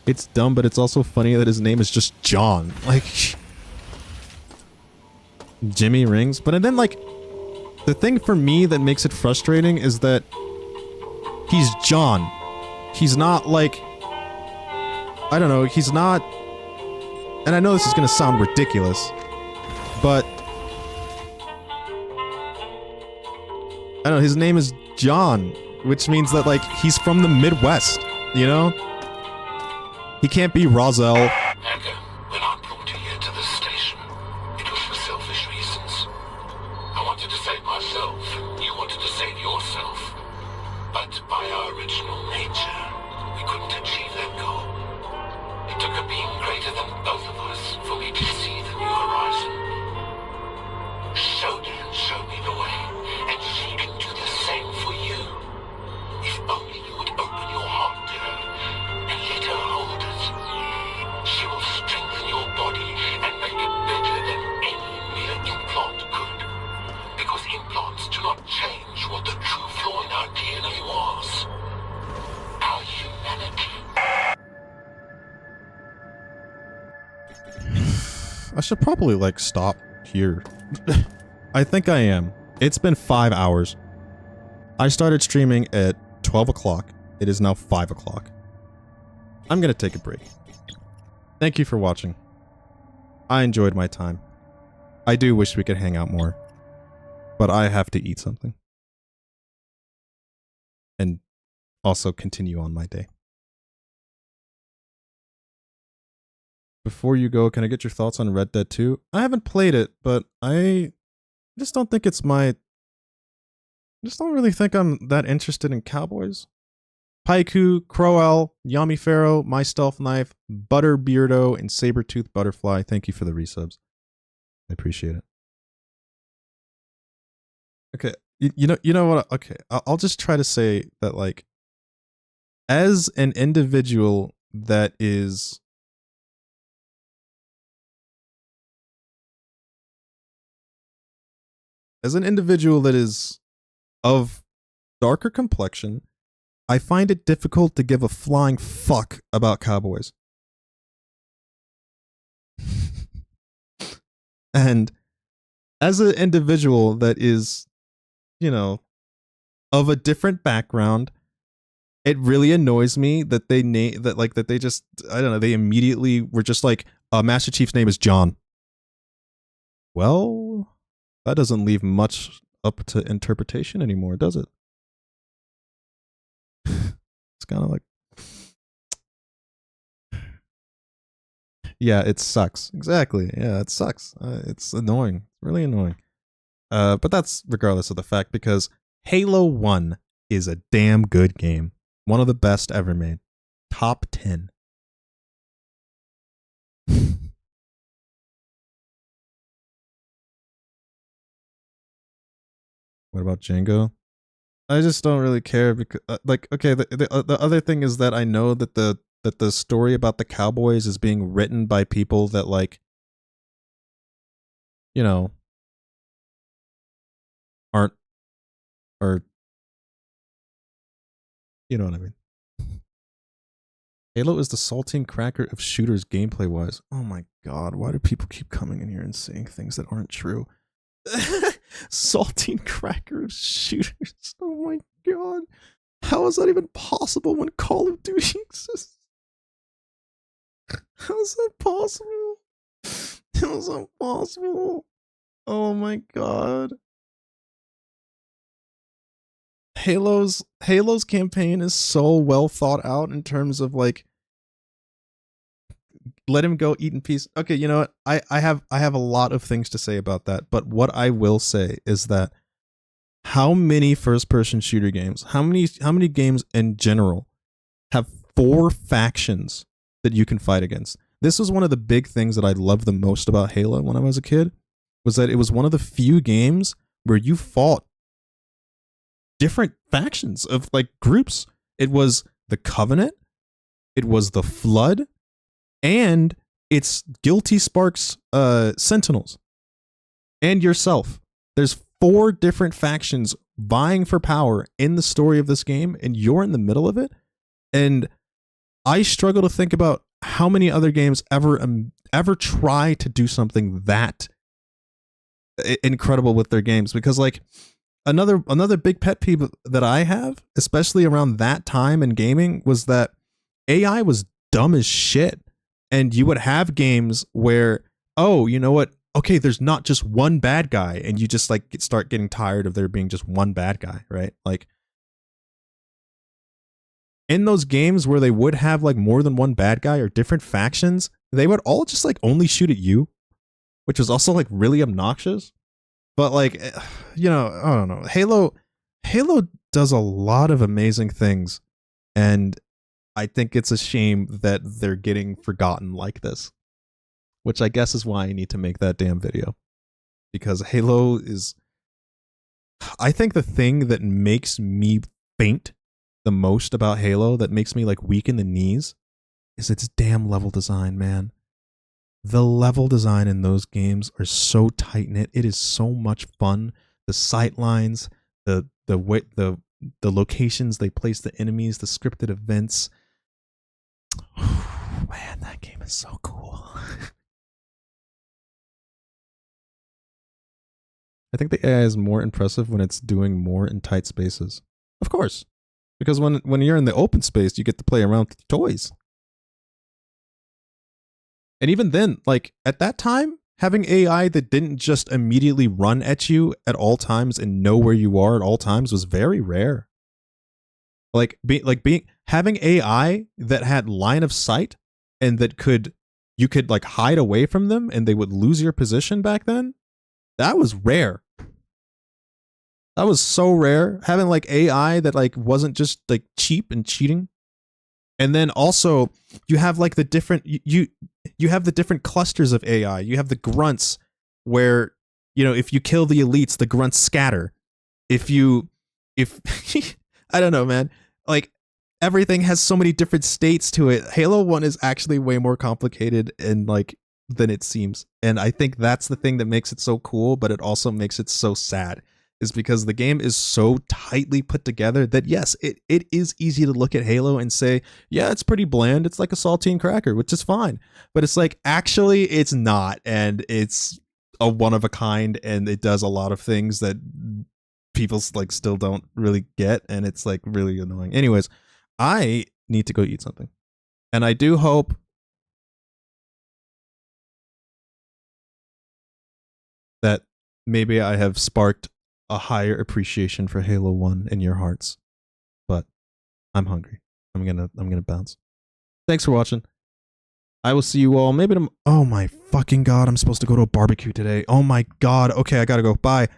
It's dumb, but it's also funny that his name is just John. Like, Jimmy Rings. But then, like, the thing for me that makes it frustrating is that he's John. He's not like, I don't know, he's not, and I know this is gonna sound ridiculous, but I don't know, his name is John, which means that like he's from the Midwest, you know? He can't be Roselle. Tagg, when I brought you here to the station, it was for selfish reasons. I wanted to save myself, you wanted to save yourself. But by our original nature, we couldn't achieve that goal. It took a being greater than both of us for me to see the new horizon. Shodan showed me the way, and she can do the same for you. If only you would open your heart to her and let her hold it. She I should probably like stop here. I think I am. It's been 5 hours. I started streaming at 12 o'clock. It is now 5 o'clock. I'm gonna take a break. Thank you for watching. I enjoyed my time. I do wish we could hang out more, but I have to eat something. And also continue on my day. Before you go, can I get your thoughts on Red Dead 2? I haven't played it, but I just don't think it's my... I just don't really think I'm that interested in cowboys. Paiku, Crowell, Yami Pharaoh, My Stealth Knife, Butter Beardo, and Sabertooth Butterfly. Thank you for the resubs. I appreciate it. Okay, you know what? Okay, I'll just try to say that, like, as an individual that is... As an individual that is of darker complexion, I find it difficult to give a flying fuck about cowboys. And as an individual that is, you know, of a different background, it really annoys me that they just, I don't know, they immediately were just like, Master Chief's name is John. Well, that doesn't leave much up to interpretation anymore, does it? It's kind of like... Yeah, it sucks. Exactly. Yeah, it sucks. It's annoying. It's really annoying. But that's regardless of the fact, because Halo 1 is a damn good game. One of the best ever made. Top 10. What about Django? I just don't really care because, like, okay, the other thing is that I know that the story about the cowboys is being written by people that, like, you know, aren't, or, you know what I mean. Halo is the saltine cracker of shooters gameplay wise. Oh my god, why do people keep coming in here and saying things that aren't true? Saltine cracker of shooters. Oh my god. How is that even possible when Call of Duty exists? How is that possible? How is that possible? Oh my god. Halo's campaign is so well thought out in terms of, like, let him go eat in peace. Okay, you know what? I have a lot of things to say about that, but what I will say is that how many first-person shooter games, how many games in general have 4 factions that you can fight against? This was one of the big things that I loved the most about Halo when I was a kid, was that it was one of the few games where you fought different factions of, like, groups. It was the Covenant, it was the Flood, and it's Guilty Spark's Sentinels, and yourself. There's 4 different factions vying for power in the story of this game, and you're in the middle of it. And I struggle to think about how many other games ever try to do something that incredible with their games, because, like, another big pet peeve that I have, especially around that time in gaming, was that AI was dumb as shit. And you would have games where, oh, you know what? Okay, there's not just one bad guy, and you just, like, start getting tired of there being just one bad guy, right? Like, in those games where they would have, like, more than one bad guy or different factions, they would all just, like, only shoot at you, which was also, like, really obnoxious. But, like, you know, I don't know. Halo does a lot of amazing things, and I think it's a shame that they're getting forgotten like this, which I guess is why I need to make that damn video, because Halo is, I think, the thing that makes me faint the most about Halo, that makes me, like, weak in the knees, is its damn level design, man. The level design in those games are so tight knit. It is so much fun. The sight lines, the locations they place the enemies, the scripted events. Man, that game is so cool. I think the AI is more impressive when it's doing more in tight spaces. Of course. Because when you're in the open space, you get to play around with toys. And even then, like at that time, having AI that didn't just immediately run at you at all times and know where you are at all times was very rare. Having AI that had line of sight and that you could like hide away from them and they would lose your position back then. That was rare. That was so rare. Having like AI that like wasn't just like cheap and cheating. And then also you have like the different you have the different clusters of AI. You have the grunts where, you know, if you kill the elites, the grunts scatter. If I don't know, man. Like everything has so many different states to it. Halo 1 is actually way more complicated and like than it seems. And I think that's the thing that makes it so cool, but it also makes it so sad. Is because the game is so tightly put together that yes, it is easy to look at Halo and say, yeah, it's pretty bland. It's like a saltine cracker, which is fine. But it's like, actually, it's not. And it's a one of a kind, and it does a lot of things that people like still don't really get. And it's like really annoying. Anyways, I need to go eat something. And I do hope that maybe I have sparked a higher appreciation for Halo 1 in your hearts. But I'm hungry. I'm gonna bounce. Thanks for watching. I will see you all maybe oh my fucking god, I'm supposed to go to a barbecue today. Oh my god. Okay, I gotta go. Bye.